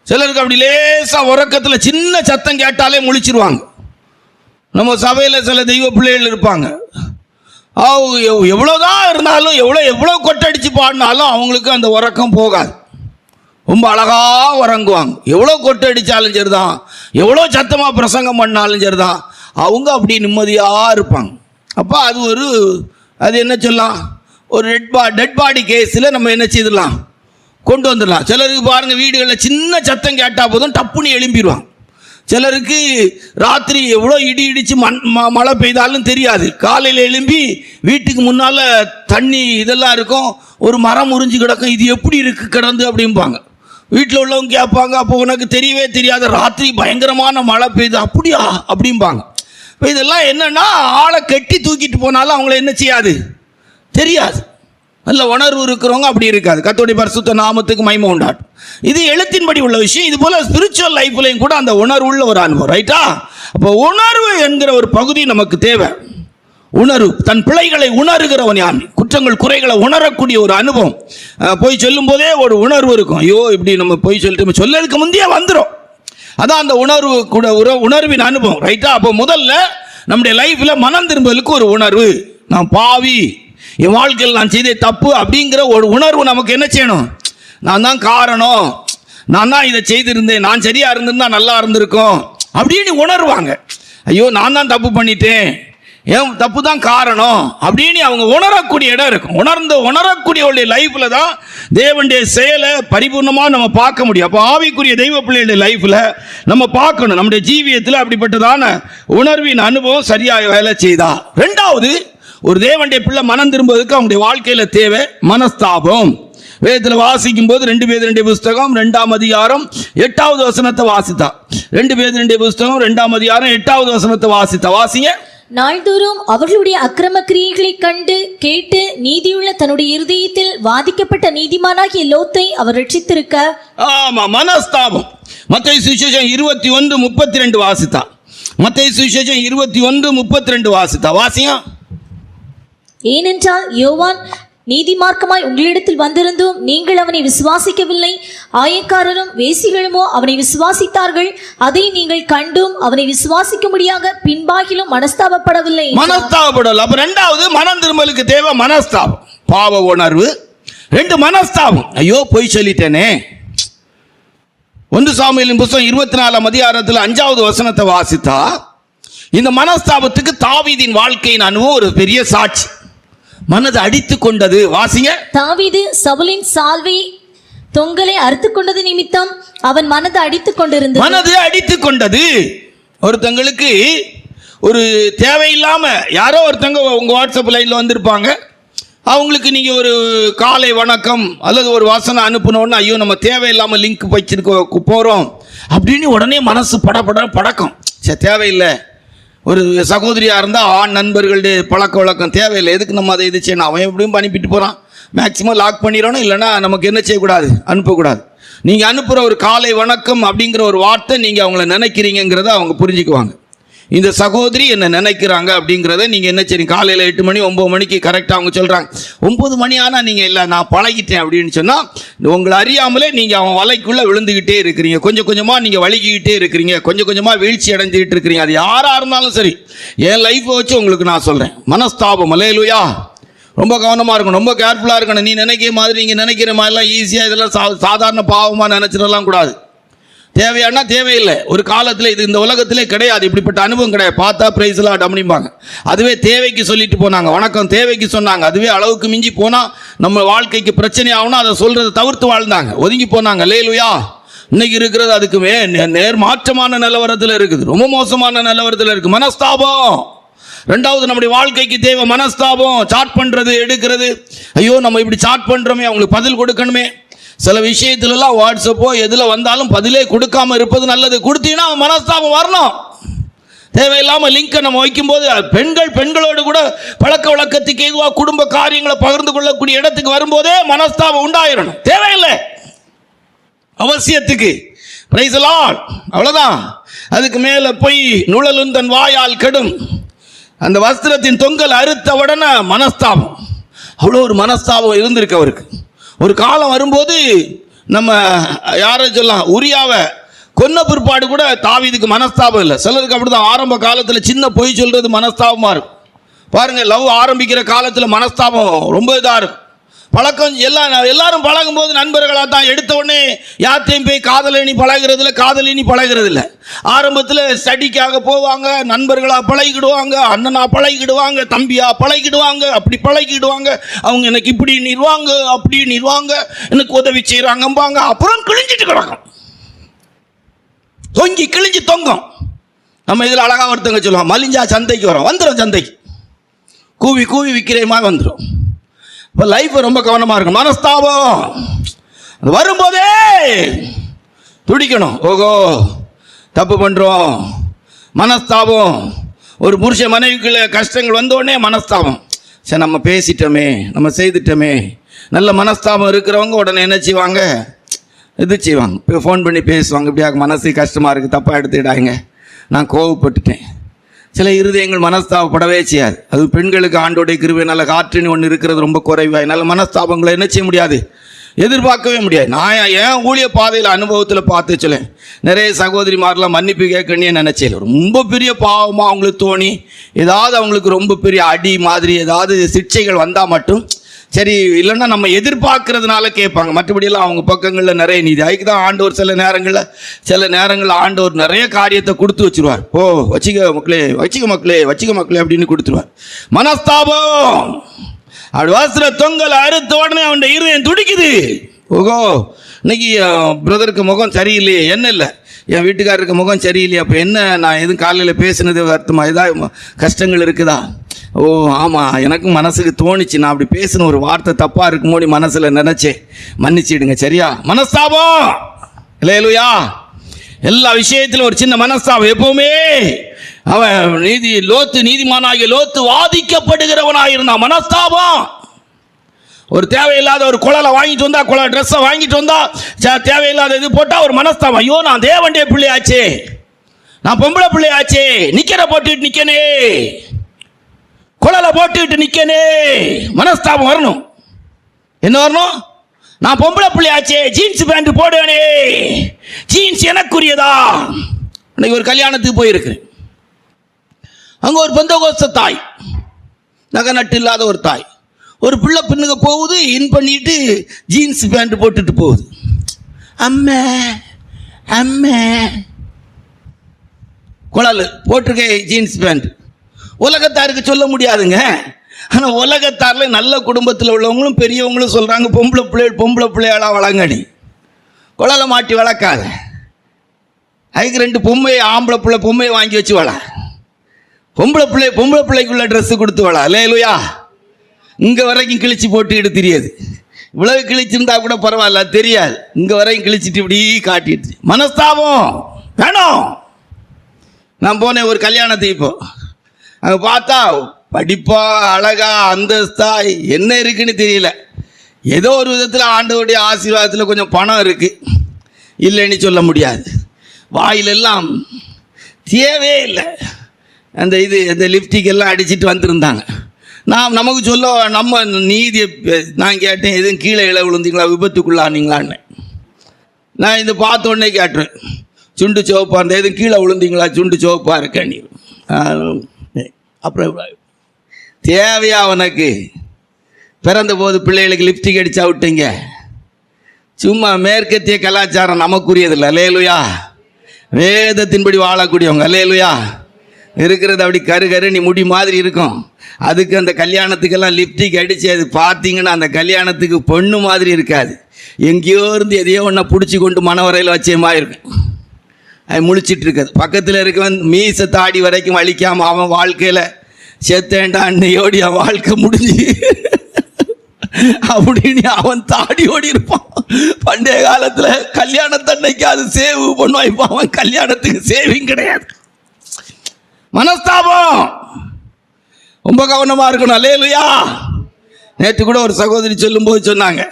சிலருக்கு அப்படி லேசா உறக்கத்தில் சின்ன சத்தம் கேட்டாலே முழிச்சிருவாங்க. நம்ம சபையில் சில தெய்வ பிள்ளைகள் இருப்பாங்க, எவ்வளோதான் இருந்தாலும் எவ்வளோ கொட்டடிச்சு பாடினாலும் அவங்களுக்கு அந்த உறக்கம் போகாது. ரொம்ப அழகாக உறங்குவாங்க. எவ்வளோ கொட்டடிச்சாலும் சரிதான், எவ்வளோ சத்தமாக பிரசங்கம் பண்ணாலும் சரிதான், அவங்க அப்படி நிம்மதியாக இருப்பாங்க. அப்போ அது என்ன சொல்லலாம், ஒரு டெட் பாடி கேஸில் நம்ம என்ன செய்திடலாம், கொண்டு வந்துடலாம். சிலருக்கு பாருங்கள், வீடுகளில் சின்ன சத்தம் கேட்டால் போதும் டப்புன்னு எழும்பிடுவாங்க. சிலருக்கு ராத்திரி எவ்வளோ இடி இடித்து மழை பெய்தாலும் தெரியாது, காலையில் எழும்பி வீட்டுக்கு முன்னால் தண்ணி இதெல்லாம் இருக்கும், ஒரு மரம் முறிஞ்சு கிடக்கும், இது எப்படி இருக்கு கிடந்து அப்படிம்பாங்க. வீட்டில் உள்ளவங்க கேட்பாங்க, அப்போ உனக்கு தெரியவே தெரியாது, ராத்திரி பயங்கரமான மழை பெய்யுது அப்படியா அப்படிம்பாங்க. இப்போ இதெல்லாம் என்னென்னா, ஆளை கட்டி தூக்கிட்டு போனாலும் அவங்கள என்ன செய்யாது, தெரியாது. நல்ல உணர்வு இருக்கிறவங்க அப்படி இருக்காது. கர்த்தருடைய பரிசுத்த நாமத்துக்கு மகிமை உண்டாட்டும். இது எழுத்தின்படி உள்ள விஷயம். இது போல ஸ்பிரிச்சுவல் லைஃப்லையும் கூட அந்த உணர்வு உள்ள ஒரு அனுபவம், ரைட்டா? அப்போ உணர்வு என்கிற ஒரு பகுதி நமக்கு தேவை. உணர்வு, தன் பிழைகளை உணர்கிறவன் யார், குற்றங்கள் குறைகளை உணரக்கூடிய ஒரு அனுபவம். போய் சொல்லும் போதே ஒரு உணர்வு இருக்கும், ஐயோ இப்படி நம்ம போய் சொல்லிட்டு சொல்லதுக்கு முந்தையே வந்துடும். அதான் அந்த உணர்வு கூட உணர்வின் அனுபவம், ரைட்டா? அப்போ முதல்ல நம்முடைய லைஃப்ல மனம் திரும்பலுக்கு ஒரு உணர்வு, நான் பாவி, என் வாழ்க்கையில் நான் செய்த தப்பு அப்படிங்கிற ஒரு உணர்வு நமக்கு என்ன செய்யணும், நான் தான் காரணம், நான் தான் இதை செய்திருந்தேன், நான் சரியா இருந்திருந்தா நல்லா இருந்திருக்கும் அப்படின்னு உணர்வாங்க. ஐயோ நான் தான் தப்பு பண்ணிட்டேன், ஏன் தப்பு தான் காரணம் அப்படின்னு அவங்க உணரக்கூடிய இடம் இருக்கும். உணரக்கூடிய லைஃப்ல தான் தேவனுடைய செயலை பரிபூர்ணமாக நம்ம பார்க்க முடியும். அப்போ ஆவிக்குரிய தெய்வ பிள்ளைகளுடைய லைஃப்ல நம்ம பார்க்கணும், நம்முடைய ஜீவியத்தில் அப்படிப்பட்டதான உணர்வின் அனுபவம் சரியாக வேலை செய்தா. ரெண்டாவது, ஒரு தேவனுடைய பிள்ளை மனம் திரும்புவதற்கு அவங்களுடைய வாழ்க்கையில் தேவை மனஸ்தாபம். வேதத்தில் வாசிக்கும் போது 2 பேதுருடைய புஸ்தகம் 2ஆம் அதிகாரம் 8வது வசனத்தை வாசித்தா. 2 பேதுருடைய புஸ்தகம் 2ஆம் அதிகாரம் 8வது வசனத்தை வாசிங்க. நாள்தோறும் அவர்களுடைய அக்கிரம கிரியைகளை கண்டு கேட்டு நீதியுள்ள தன்னுடைய இருதயத்தில் வாதிக்கப்பட்ட நீதிமானாகிய லோத்தை அவர் ரட்சித்திருக்க. ஆமா, மனஸ்தாபம். மத்தேயு சுவிசேஷம் 21:32 வாசித்தா. மத்தேயு சுவிசேஷம் 21:32 வாசிங்க. ஏனென்றால் யோவான் நீதிமார்க்கமாய் உங்களிடத்தில் வந்திருந்தும் நீங்கள் அவனை விசுவாசிக்கவில்லை, ஆயக்காரரும் வேசிகளுமோ அவனை விசுவாசித்தார்கள், அதை நீங்கள் கண்டும் அவனை விசுவாசிக்கும்படியாக பின்பாகிலும் மனஸ்தாபப்படவில்லை. மனஸ்தாபப்படல. அப்ப ரெண்டாவது மனம் திரும்பலுக்கு தேவை மனஸ்தாபம், பாவ உணர்வு. 2 மனஸ்தாபம், ஐயோ பொய் சொல்லிட்டேனே. 1 சாமுவேலின் புஸ்தகம் 24ஆம் அதிகாரத்தில் 5வது வசனத்தை வாசித்தா, இந்த மனஸ்தாபத்துக்கு தாவீதின் வாழ்க்கையின் அனுபவம் ஒரு பெரிய சாட்சி. மனது அடித்து கொண்டது, வாசிங்க. தாவீது சவுலின் சால்வை தொங்கலை அறுத்து கொண்டது நிமித்தம் அவன் மனது அடித்து கொண்டிருந்தது. மனது அடித்து கொண்டது. ஒருத்தங்களுக்கு ஒரு தேவையில்லாம யாரோ ஒருத்தங்க உங்க வாட்ஸ்அப் லைன்ல வந்திருப்பாங்க, அவங்களுக்கு நீங்க ஒரு காலை வணக்கம் அல்லது ஒரு வாசனை அனுப்பினோன்னு, ஐயோ நம்ம தேவையில்லாம லிங்க் வச்சிருக்க போறோம் அப்படின்னு உடனே மனசு படக்கம். தேவையில்லை. ஒரு சகோதரியாக இருந்தால் ஆண் நண்பர்களுடைய பழக்க வழக்கம் தேவையில்லை, எதுக்கு நம்ம அதை இது செய்யணும், அவன் எப்படியும் அனுப்பிட்டு போகிறான், மேக்சிமம் லாக் பண்ணிடணும், இல்லைனா நமக்கு என்ன செய்யக்கூடாது, அனுப்பக்கூடாது. நீங்கள் அனுப்புகிற ஒரு காலை வணக்கம் அப்படிங்கிற ஒரு வார்த்தை நீங்கள் அவங்கள நினைக்கிறீங்கிறத அவங்க புரிஞ்சுக்குவாங்க. இந்த சகோதரி என்ன நினைக்கிறாங்க அப்படிங்கிறத நீங்கள் என்ன செய்றீங்க, காலையில் 8 மணி 9 மணிக்கு கரெக்டாக அவங்க சொல்கிறாங்க, 9 மணி ஆனால் நீங்கள் இல்லை நான் பழகிட்டேன் அப்படின்னு சொன்னால், உங்களை அறியாமலே நீங்கள் அவன் வலைக்குள்ளே விழுந்துக்கிட்டே இருக்கிறீங்க, கொஞ்சம் கொஞ்சமாக நீங்கள் வலிக்கிட்டே இருக்கிறீங்க, கொஞ்சம் கொஞ்சமாக வீழ்ச்சி அடைஞ்சிக்கிட்டு இருக்கிறீங்க. அது யாராக இருந்தாலும் சரி, என் லைஃப்பை வச்சு உங்களுக்கு நான் சொல்கிறேன், மனஸ்தாபம். அல்லேலூயா. ரொம்ப கவனமாக இருக்கணும், ரொம்ப கேர்ஃபுல்லாக இருக்கணும். நீ நினைக்கிற மாதிரி, நீங்கள் நினைக்கிற மாதிரிலாம் ஈஸியாக இதெல்லாம் சாதாரண பாவமாக நினச்சிடலாம் கூடாது. தேவையானா தேவையில்லை. ஒரு காலத்தில் இது இந்த உலகத்திலே கிடையாது, இப்படிப்பட்ட அனுபவம் கிடையாது. பார்த்தா பிரைஸ்லாம் டம்னிம்பாங்க, அதுவே தேவைக்கு சொல்லிட்டு போனாங்க, வணக்கம் தேவைக்கு சொன்னாங்க, அதுவே அளவுக்கு மிஞ்சி போனால் நம்ம வாழ்க்கைக்கு பிரச்சனை ஆகும்னா அதை சொல்றதை தவிர்த்து வாழ்ந்தாங்க, ஒதுங்கி போனாங்க. அல்லேலூயா. இன்னைக்கு இருக்கிறது அதுக்குமே நேர்மாற்றமான நிலவரத்தில் இருக்குது, ரொம்ப மோசமான நிலவரத்தில் இருக்கு. மனஸ்தாபம். ரெண்டாவது, நம்முடைய வாழ்க்கைக்கு தேவை மனஸ்தாபம். சாட் பண்றது, எடுக்கிறது, ஐயோ நம்ம இப்படி சாட் பண்றோமே, அவங்களுக்கு பதில் கொடுக்கணுமே. சில விஷயத்துலலாம் வாட்ஸ்அப்போ எதில் வந்தாலும் பதிலே கொடுக்காம இருப்பது நல்லது. கொடுத்தீங்கன்னா மனஸ்தாபம் வரணும். தேவையில்லாமல் லிங்கை நம்ம வைக்கும்போது பெண்களோடு கூட பழக்க வழக்கத்துக்கு எதுவாக குடும்ப காரியங்களை பகிர்ந்து கொள்ளக்கூடிய இடத்துக்கு வரும்போதே மனஸ்தாபம் உண்டாயிரணும். தேவையில்லை, அவசியத்துக்கு. Praise the Lord. அவ்வளோதான். அதுக்கு மேலே போய் நுழலும் தன் வாயால் கெடும், அந்த வஸ்திரத்தின் தொங்கல் அறுத்த உடனே மனஸ்தாபம். அவ்வளோ ஒரு மனஸ்தாபம் இருந்திருக்கு அவருக்கு. ஒரு காலம் வரும்போது நம்ம யாரை சொல்லலாம், உரியாவை கொன்ன பிற்பாடு கூட தாவீதுக்கு மனஸ்தாபம் இல்லை. சிலருக்கு அப்படிதான் ஆரம்ப காலத்தில் சின்ன பொய் சொல்றது மனஸ்தாபமாக இருக்கும். பாருங்க, லவ் ஆரம்பிக்கிற காலத்தில் மனஸ்தாபம் ரொம்ப இதாக இருக்கும். பழக்கம் எல்லாரும் பழகும் போது நண்பர்களாக தான். எடுத்த உடனே யார்த்தையும் போய் காதலினி பழகிறது இல்லை. ஆரம்பத்தில் ஸ்டடிக்காக போவாங்க, நண்பர்களாக பழகிடுவாங்க, அண்ணனா பழகிடுவாங்க, தம்பியா பழகிடுவாங்க, அப்படி பழகிடுவாங்க. அவங்க எனக்கு இப்படி நிறுவாங்க, அப்படி நிறுவாங்க, எனக்கு உதவி செய்கிறாங்கம்பாங்க. அப்புறம் கிழிஞ்சிட்டு கிடக்கும், கிழிஞ்சு தொங்கும். நம்ம இதில் அழகாக ஒருத்தங்க சொல்லுவோம், மலிஞ்சா சந்தைக்கு வரும், வந்துடும் சந்தைக்கு கூவி கூவி விற்கிறேமா வந்துடும். இப்போ லைஃப் ரொம்ப கவனமாக இருக்கும். மனஸ்தாபம் அது வரும்போதே துடிக்கணும். ஓகோ தப்பு பண்ணுறோம். மனஸ்தாபம், ஒரு புருஷ மனைவிக்குள்ள கஷ்டங்கள் வந்தோடனே மனஸ்தாபம். சரி, நம்ம பேசிட்டோமே, நம்ம செய்துட்டோமே. நல்ல மனஸ்தாபம் இருக்கிறவங்க உடனே என்ன செய்வாங்க, இது செய்வாங்க, இப்போ ஃபோன் பண்ணி பேசுவாங்க. இப்படியாக மனசு கஷ்டமாக இருக்குது, தப்பாக எடுத்துக்கிட்டாங்க, நான் கோவப்பட்டுட்டேன். சில இருதயங்கள் மனஸ்தாபப்படவே செய்யாது. அது பெண்களுக்கு ஆண்டோடைய கிருபை நல்ல காற்றுன்னு ஒன்று இருக்கிறது ரொம்ப குறைவாக. நல்ல மனஸ்தாபங்களை என்ன செய்ய முடியாது, எதிர்பார்க்கவே முடியாது. நான் ஏன் ஊழிய பாதையில் அனுபவத்தில் பார்த்து சொல்லேன், நிறைய சகோதரிமாரெலாம் மன்னிப்பு கேட்கணும்னு நினச்சேன். ரொம்ப பெரிய பாவமாக அவங்களுக்கு தோணி, ஏதாவது அவங்களுக்கு ரொம்ப பெரிய அடி மாதிரி ஏதாவது சிக்ஷைகள் வந்தால் மட்டும் சரி, இல்லைன்னா நம்ம எதிர்பார்க்கறதுனால கேட்பாங்க. மற்றபடியெல்லாம் அவங்க பக்கங்களில் நிறைய நீதி. அதுக்கு தான் ஆண்டவர் சில நேரங்களில் ஆண்டவர் நிறைய காரியத்தை கொடுத்து வச்சிருவார். ஓ வச்சிக்க மக்களே அப்படின்னு கொடுத்துருவார். மனஸ்தாபம் அப்படி வஸ்திர தொங்கல் அறுத்த உடனே அவன் இருதயம் துடிக்குது. ஓகோ இன்னைக்கு பிரதருக்கு முகம் சரியில்லையே, என்ன இல்லை என் வீட்டுக்காரருக்கு முகம் சரியில்லையே, அப்போ என்ன நான் எதுவும் காலையில் பேசுனது அர்த்தமா, ஏதாவது கஷ்டங்கள் இருக்குதா? ஓ ஆமாம், எனக்கும் மனசுக்கு தோணிச்சு, நான் அப்படி பேசின ஒரு வார்த்தை தப்பாக இருக்குமோடி மனசில் நினச்சேன், மன்னிச்சிடுங்க. சரியா? மனஸ்தாபம் இல்லையா? எல்லா விஷயத்திலும் ஒரு சின்ன மனஸ்தாபம். எப்பவுமே அவன் நீதிமானாகிய லோத்து வாதிக்கப்படுகிறவனாயிருந்தான். மனஸ்தாபம். ஒரு தேவையில்லாத ஒரு குழலை வாங்கிட்டு வந்தா, ட்ரெஸ்ஸை வாங்கிட்டு வந்தா, தேவையில்லாத இது போட்டா ஒரு மனஸ்தாபம். ஐயோ நான் தேவண்டே பிள்ளையாச்சே, நான் பொம்பளை பிள்ளையாச்சே, நிக்கிற போட்டுட்டு நிக்கனே, குழலை போட்டுட்டு நிக்கனே. மனஸ்தாபம் வரணும். என்ன வரணும்? நான் பொம்பளை பிள்ளையாச்சே, ஜீன்ஸ் பேண்ட் போடுவேனே, ஜீன்ஸ் எனக்குரியதா. இன்னைக்கு ஒரு கல்யாணத்துக்கு போயிருக்கு, அங்க ஒரு பெந்தகோஸ்த தாய், நகை நட்டு இல்லாத ஒரு தாய், ஒரு பிள்ளை பின்னுக்கு போகுது, இன் பண்ணிட்டு ஜீன்ஸ் பேண்ட் போட்டுட்டு போகுது. அம்மே அம்மே குழல் போட்டிருக்கே ஜீன்ஸ் பேண்ட். உலகத்தாருக்கு சொல்ல முடியாதுங்க. ஆனால் உலகத்தாரில் நல்ல குடும்பத்தில் உள்ளவங்களும் பெரியவங்களும் சொல்கிறாங்க, பொம்பளை பிள்ளையாளாக வளங்கடி, குழலை மாட்டி வளர்க்காத. அதுக்கு 2 ஆம்பளை பொம்மையை வாங்கி வச்சு வள. பொம்பளை பிள்ளைக்குள்ள ட்ரெஸ்ஸு கொடுத்து வள. அல்லேலூயா. இங்கே வரைக்கும் கிழிச்சு போட்டுக்கிட்டு தெரியாது. இவ்வளவு கிழிச்சிருந்தா கூட பரவாயில்ல, தெரியாது. இங்கே வரைக்கும் கிழிச்சிட்டு இப்படி காட்டிட்டு மனஸ்தாபம் வேணும். நான் போனேன் ஒரு கல்யாணத்துக்கு, இப்போ அங்கே பார்த்தா படிப்பா அழகா அந்தஸ்தா என்ன இருக்குன்னு தெரியல. ஏதோ ஒரு விதத்தில் ஆண்டவருடைய ஆசீர்வாதத்தில் கொஞ்சம் பணம் இருக்கு, இல்லைன்னு சொல்ல முடியாது. வாயிலெல்லாம் தேவையே இல்லை, அந்த லிப்டிக் எல்லாம் அடிச்சுட்டு வந்திருந்தாங்க. நமக்கு சொல்ல நம்ம நீதியை நான் கேட்டேன், எதுவும் கீழே விழுந்தீங்களா, விபத்துக்குள்ளானீங்களான்னு. நான் இந்த பார்த்த உடனே கேட்டுருவேன், சுண்டு சிவப்பா இருந்த எதுவும் கீழே விழுந்தீங்களா, சுண்டு சிவப்பா இருக்க நீ. அப்புறம் தேவையா உனக்கு? பிறந்த போது பிள்ளைகளுக்கு லிப்ஸ்டிக் அடிச்சா விட்டீங்க. சும்மா மேற்கத்திய கலாச்சாரம் நமக்குரியதில்லை. அல்லேலூயா. வேதத்தின்படி வாழக்கூடியவங்க. அல்லேலூயா. இருக்கிறது அப்படி கரு நீ முடி மாதிரி இருக்கும். அதுக்கு அந்த கல்யாணத்துக்கெல்லாம் லிப்ஸ்டிக் அடித்து அது பார்த்தீங்கன்னா அந்த கல்யாணத்துக்கு பொண்ணு மாதிரி இருக்காது. எங்கேயோ இருந்து எதையோ ஒன்றை பிடிச்சி கொண்டு மனவரையில் வச்சேமா இருக்கும். அது முழிச்சிட்டு இருக்காது. பக்கத்தில் இருக்கவன் மீச தாடி வரைக்கும் அழிக்காமல் அவன் வாழ்க்கையில் செத்தேண்டா அன்னையோடி அவன் வாழ்க்கை முடிஞ்சு அப்படின்னு அவன் தாடியோடி இருப்பான். பண்டைய காலத்தில் கல்யாணத்தன்னைக்கு அது சேவு பண்ணுவான். இப்போ அவன் கல்யாணத்துக்கு சேவிங் கிடையாது. மனஸ்தாபம் ரொம்ப கவனமாக இருக்கணும். அல்லேலூயா. நேற்று கூட ஒரு சகோதரி சொல்லும்போது சொன்னாங்க,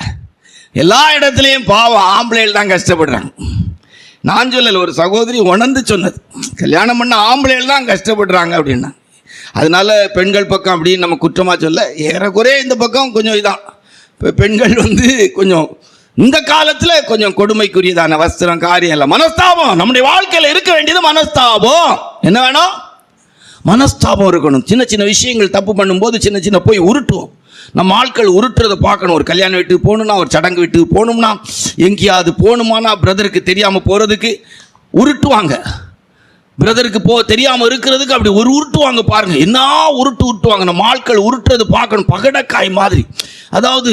எல்லா இடத்துலையும் பாவம் ஆம்பளைகள் தான் கஷ்டப்படுறாங்க. நான் சொல்லலை, ஒரு சகோதரி உணர்ந்து சொன்னது, கல்யாணம் பண்ண ஆம்பளைகள் தான் கஷ்டப்படுறாங்க அப்படின்னா. அதனால பெண்கள் பக்கம் அப்படின்னு நம்ம குற்றமாக சொல்ல, ஏறக்குறைய இந்த பக்கம் கொஞ்சம் இதான். இப்போ பெண்கள் கொஞ்சம் இந்த காலத்தில் கொஞ்சம் கொடுமைக்குரியதான வஸ்திரம் காரியம் இல்லை. மனஸ்தாபம் நம்முடைய வாழ்க்கையில் இருக்க வேண்டியது மனஸ்தாபம். என்ன வேணும்? மனஸ்தாபம் இருக்கணும். சின்ன சின்ன விஷயங்கள் தப்பு பண்ணும்போது சின்ன போய் உருட்டுவோம். நம்ம ஆட்கள் உருட்டுறதை பார்க்கணும். ஒரு கல்யாண வீட்டுக்கு போகணும்னா, ஒரு சடங்கு வீட்டுக்கு போகணும்னா, எங்கேயாவது போகணுமானா பிரதருக்கு தெரியாமல் போகிறதுக்கு உருட்டுவாங்க. பிரதருக்கு தெரியாமல் இருக்கிறதுக்கு அப்படி உருட்டுவாங்க. பாருங்க, என்ன உருட்டுவாங்க. நம்ம ஆட்கள் உருட்டுறது பார்க்கணும். பகடக்காய் மாதிரி, அதாவது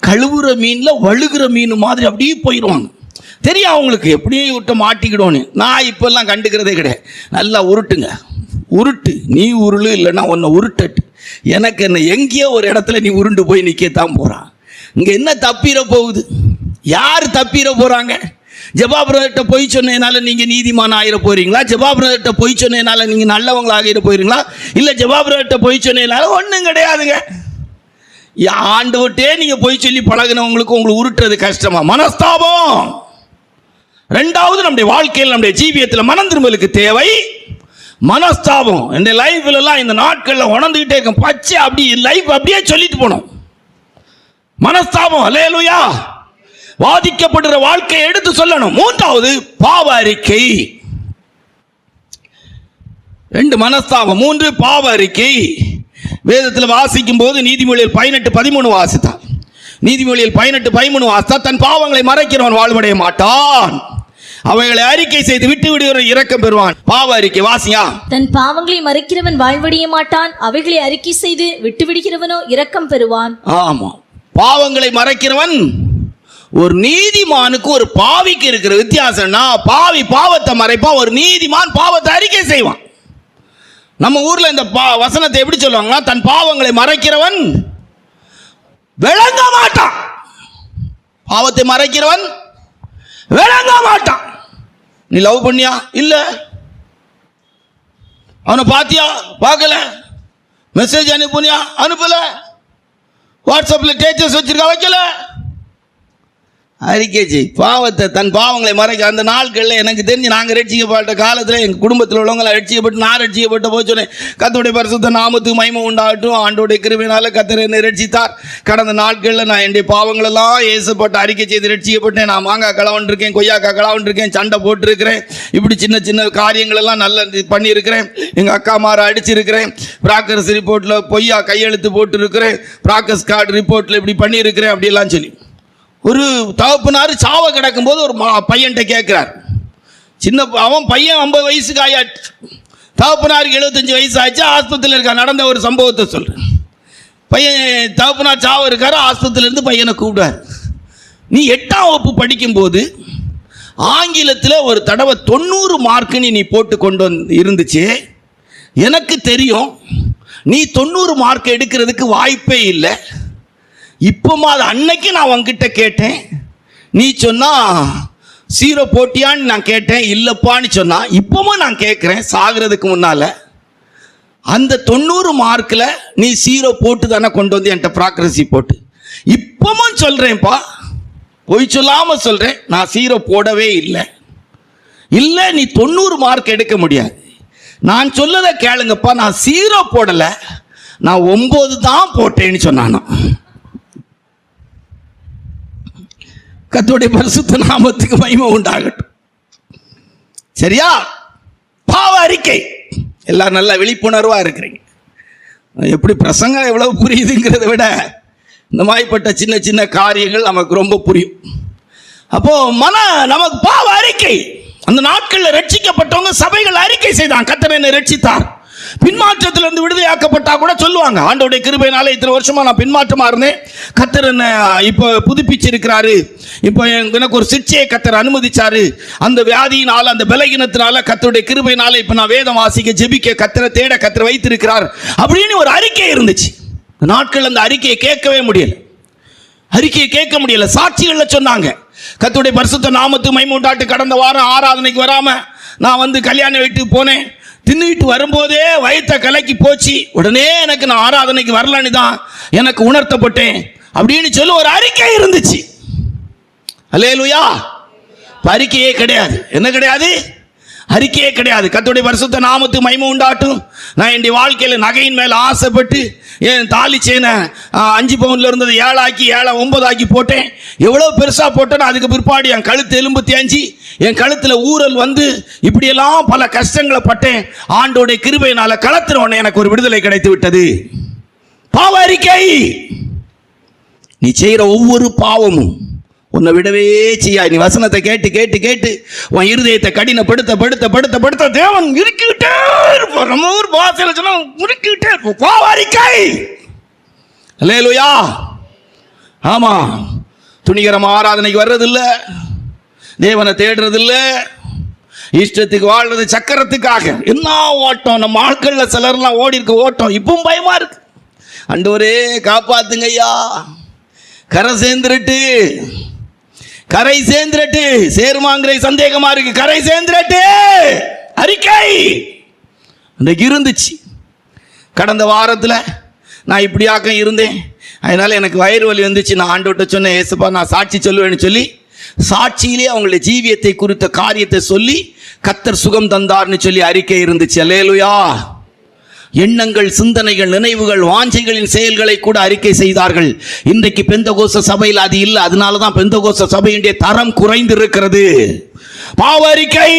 கழுவுற மீனில் வழுகிற மீன் மாதிரி அப்படியே போயிடுவாங்க. தெரியும் அவங்களுக்கு எப்படியும் விட்ட மாட்டிக்கிடுவோன்னு. நான் இப்பெல்லாம் கண்டுக்கிறதே கிடையாது. நல்லா உருட்டுங்க, உருட்டு. நீ உருளு, இல்லைன்னா உன்னை உருட்டட்டு. எனக்கு என்ன, எங்கேயோ ஒரு இடத்துல நீ உருண்டு போய் நிற்கத்தான் போகிறான். இங்கே என்ன தப்பிட போகுது? யார் தப்பிட போகிறாங்க? ஜெபாபிரதர்கிட்ட பொய் சொன்னதுனால நீங்கள் நீதிமான ஆகிட போகிறீங்களா? ஜெபாபிரதர்கிட்ட பொய் சொன்னதுனால நீங்கள் நல்லவங்களா ஆகிட போகிறீங்களா? இல்லை ஜெபாபிரதர்கிட்ட பொய் சொன்னதுனால ஒன்றும் கிடையாதுங்க. ஆண்டு விட்டே நீங்கள் பொய் சொல்லி பழகினவங்களுக்கு உங்களுக்கு உருட்டுறது கஷ்டமா? மனஸ்தாபம். ரெண்டாவது, நம்முடைய வாழ்க்கையில் நம்முடைய ஜீவியத்தில் மனம் திரும்பலுக்கு தேவை மனஸ்தாபம். இந்த லைஃப்ல எல்லாம் இந்த நாட்களில் உணர்ந்துகிட்டே இருக்கும். பச்சை அப்படி லைஃப் அப்படியே சொல்லிட்டு போனோம். மனஸ்தாபம். அல்லேலூயா. வாதிக்கப்படுகிற வாழ்க்கையை எடுத்து சொல்லணும். மூன்றாவது, பாவ அறிக்கை. 2 மனஸ்தாபம், 3 பாவ அறிக்கை. வேதத்தில் வாசிக்கும் போது நீதிமொழியில் 18:13 வாசித்தார். நீதிமொழியில் 18:13 வாசித்தார். தன் பாவங்களை மறைக்கிறவன் வாழ்வடைய மாட்டான், அவைகளை அறிக்கை செய்து விட்டு விடுகிற இரக்கம் பெறுவான். பாவ அறிக்கை வாசியா. தன் பாவங்களை மறைக்கிறவன் வாழ்வடைய மாட்டான், அவைகளை அறிக்கை செய்து விட்டு விடுகிறவனோ இரக்கம் பெறுவான். ஆமா, பாவங்களை மறைக்கிறவன். ஒரு நீதிமானுக்கு ஒரு பாவிக்கு இருக்கிற வித்தியாசம்னா, பாவி பாவத்தை மறைப்பான், ஒரு நீதிமான் பாவத்தை அறிக்கை செய்வான். நம்ம ஊர்ல இந்த வசனத்தை எப்படி சொல்லுவாங்கன்னா, தன் பாவங்களை மறைக்கிறவன் விளங்க மாட்டான். பாவத்தை மறைக்கிறவன் விளங்க மாட்டான். நீ லவ் பண்ணியா? இல்ல. அவனை பாத்தியா? பார்க்கல. மெசேஜ் அனுப்புனியா? அனுப்பல. வாட்ஸ்அப்ல ஸ்டேட்டஸ் வச்சிருக்கா? வைக்கல. அறிக்கை செய். பாவத்தை, தன் பாவங்களை மறைக்க. அந்த நாட்களில் எனக்கு தெரிஞ்சு நாங்கள் ரட்சிக்கப்பட்ட காலத்தில் எங்கள் குடும்பத்தில் உள்ளவங்களை ரட்சிக்கப்பட்டு, நான் ரட்சிக்கப்பட்ட போய் சொன்னேன், கர்த்தருடைய பரிசுத்த நாமத்துக்கு மகிமை உண்டாகட்டும், ஆண்டோடைய கிருபையினால கர்த்தர் என்னை ரட்சித்தார். கடந்த நாட்களில் நான் என்னுடைய பாவங்களெல்லாம் இயேசுப்பட்டு அறிக்கை செய்து ரட்சிக்கப்பட்டேன். நான் மாங்காய் களவன் இருக்கேன், கொய்யாக்காய் களவன் இருக்கேன், சண்டை போட்டிருக்கிறேன், இப்படி சின்ன சின்ன காரியங்களெல்லாம் நல்ல பண்ணியிருக்கிறேன். எங்கள் அக்கா மாரை அடிச்சிருக்கிறேன், ப்ராக்ரஸ் ரிப்போர்ட்டில் பொய்யா கையெழுத்து போட்டிருக்கிறேன், ப்ராக்ரஸ் கார்டு ரிப்போர்ட்டில் இப்படி பண்ணியிருக்கிறேன் அப்படியெல்லாம் சொல்லி. ஒரு தகப்பனார் சாவ கிடக்கும் போது ஒரு பையன்கிட்ட கேட்கிறார். அவன் பையன் 50 வயசுக்கு ஆயாச்சு, தகப்பனாருக்கு 75 வயசு ஆச்சு, ஆஸ்பத்திரியில் இருக்கா. நடந்த ஒரு சம்பவத்தை சொல்றேன். பையன் தகப்பனார் சாவ இருக்காரு, ஆஸ்பத்திரியிலேருந்து பையனை கூப்பிடுவார். நீ 8ஆம் வகுப்பு படிக்கும்போது ஆங்கிலத்தில் ஒரு தடவை 90 மார்க்குன்னு நீ போட்டு கொண்டு இருந்துச்சு. எனக்கு தெரியும் நீ 90 மார்க் எடுக்கிறதுக்கு வாய்ப்பே இல்லை. இப்போமா அது அன்னைக்கு நான் உங்ககிட்ட கேட்டேன், நீ சொன்னா 0 போட்டியான்னு நான் கேட்டேன், இல்லைப்பான்னு சொன்னா. இப்போவும் நான் கேட்குறேன், சாகிறதுக்கு முன்னால் அந்த 90 மார்க்கில் நீ 0 போட்டு தானே கொண்டு வந்து என்கிட்ட ப்ராக்ரஸி போட்டு. இப்போவும் சொல்கிறேன்ப்பா, பொய் சொல்லாமல் சொல்கிறேன், நான் 0 போடவே இல்லை. இல்லை, நீ 90 மார்க் எடுக்க முடியாது. நான் சொல்லதை கேளுங்கப்பா, நான் 0 போடலை, நான் 9 தான் போட்டேன்னு சொன்னானோ. கர்த்தருடைய பரிசுத்த நாமத்துக்கு மகிமை உண்டாகட்டும். சரியா? பாவ அறிக்கை. எல்லாரும் நல்ல விழிப்புணர்வா இருக்கிறீங்க. எப்படி பிரசங்கம் எவ்வளவு புரியுதுங்கிறத விட இந்த மாதிரிப்பட்ட சின்ன சின்ன காரியங்கள் நமக்கு ரொம்ப புரியும். அப்போ நமக்கு பாவ அறிக்கை. அந்த நாட்களில் ரட்சிக்கப்பட்டவங்க சபைகள் அறிக்கை செய்தான், கர்த்தர் என்னை ரட்சித்தார். பின்மாற்றத்திலிருந்து விடுதலையாக்கப்பட்டா கூட சொல்லுவாங்க, ஆண்டவருடைய கிருபையினால இத்தனை வருஷமா நான் பின்மாற்றமா இருந்தேன், கர்த்தர் என்ன இப்போ புதுப்பிச்சிருக்கிறாரு, இப்போ எனக்கு ஒரு சிக்ஷையை கர்த்தர் அனுமதிச்சாரு, அந்த வியாதியினால, அந்த பலகீனத்தினால, கர்த்தருடைய கிருபையினால இப்போ நான் வேதம் வாசிக்க, ஜெபிக்க, கர்த்தரை தேட கர்த்தர் வைத்திருக்கிறார் அப்படின்னு ஒரு அறிக்கை இருந்துச்சு. நாட்கள் அந்த அறிக்கையை கேட்கவே முடியல. அறிக்கையை கேட்க முடியல. சாட்சிகள்ல சொன்னாங்க, கர்த்தருடைய பரிசுத்த நாமத்துக்கு மகிமை உண்டாகட்டும். கடந்த வாரம் ஆராதனைக்கு வராம நான் கல்யாண வீட்டுக்கு போனேன். தின்னுட்டு வரும்போதே வயிற்ற கலக்கி போச்சு. உடனே எனக்கு நான் ஆராதனைக்கு வரலன்னு தான் எனக்கு உணர்த்தப்பட்டேன் அப்படின்னு சொல்லி ஒரு அறிக்கை இருந்துச்சு. அல்லேலூயா. அறிக்கையே கிடையாது. என்ன கிடையாது? அறிக்கையே கிடையாது. கர்த்தருடைய பரிசுத்த நாமத்துக்கு மகிமை உண்டாட்டும். நான் என்னுடைய வாழ்க்கையில் நகையின் மேலே ஆசைப்பட்டு என் தாலி செயினை 5 பவுன்ல இருந்தது 7 ஆக்கி 7 9 ஆக்கி போட்டேன். எவ்வளோ பெருசாக போட்டேன்னு அதுக்கு பிற்பாடு என் கழுத்து எலும்பு தேஞ்சி என் கழுத்தில் ஊரல் வந்து இப்படியெல்லாம் பல கஷ்டங்களை பட்டேன். ஆண்டோடைய கிருபையினால களத்தினோடனே எனக்கு ஒரு விடுதலை கிடைத்து விட்டது. பாவ அறிக்கை. நீ செய்கிற ஒவ்வொரு பாவமும் உன்னை விடவே செய்யா. நீ வசனத்தை கேட்டு கேட்டு கேட்டு உன் இருதயத்தை கடினப்படுத்த படுத்த படுத்த படுத்த தேவன் இருக்கிட்டே இருப்பார். நம்ம ஊர் பாசையில் சொன்னா இருக்கிட்டே இருப்போம். பாவ அறிக்கை. அல்லேலூயா. ஆமா, துணிகரமா ஆராதனைக்கு வர்றதில்ல, தேவனை தேடுறதில்ல, இஷ்டத்துக்கு வாழ்றது சக்கரத்துக்காக. என்ன ஓட்டம் நம்ம ஆட்கள்ல சிலர்லாம் ஓடி இருக்க ஓட்டம் இப்பவும் பயமா இருக்கு. ஆண்டவரே காப்பாத்துங்க ஐயா. கரை சேர்ந்துருட்டு, கரை சேர்ந்துட்டு, சேருமாங்கிற சந்தேகமா இருக்கு. கரை சேர்ந்துட்டு அறிக்கை அன்றைக்கு இருந்துச்சு. கடந்த வாரத்தில் நான் இப்படியாக்க இருந்தேன், அதனால எனக்கு வயிறு வலி வந்துச்சு. நான் ஆண்டவர்கிட்ட சொன்னேன், ஏசப்பா நான் சாட்சி சொல்லுவேன்னு சொல்லி சாட்சியிலே அவங்களுடைய ஜீவியத்தை குறித்த காரியத்தை சொல்லி கர்த்தர் சுகம் தந்தார்னு சொல்லி அறிக்கை இருந்துச்சு. அல்லேலூயா. எண்ணங்கள், சிந்தனைகள், நினைவுகள், வாஞ்சைகளின் செயல்களை கூட அறிக்கை செய்தார்கள். இன்றைக்கு பெந்தகோஸ்த சபையில் அது இல்லை. அதனால தான் பெந்தகோஸ்த சபையுடைய தரம் குறைந்து இருக்கிறது. பாவ அறிக்கை.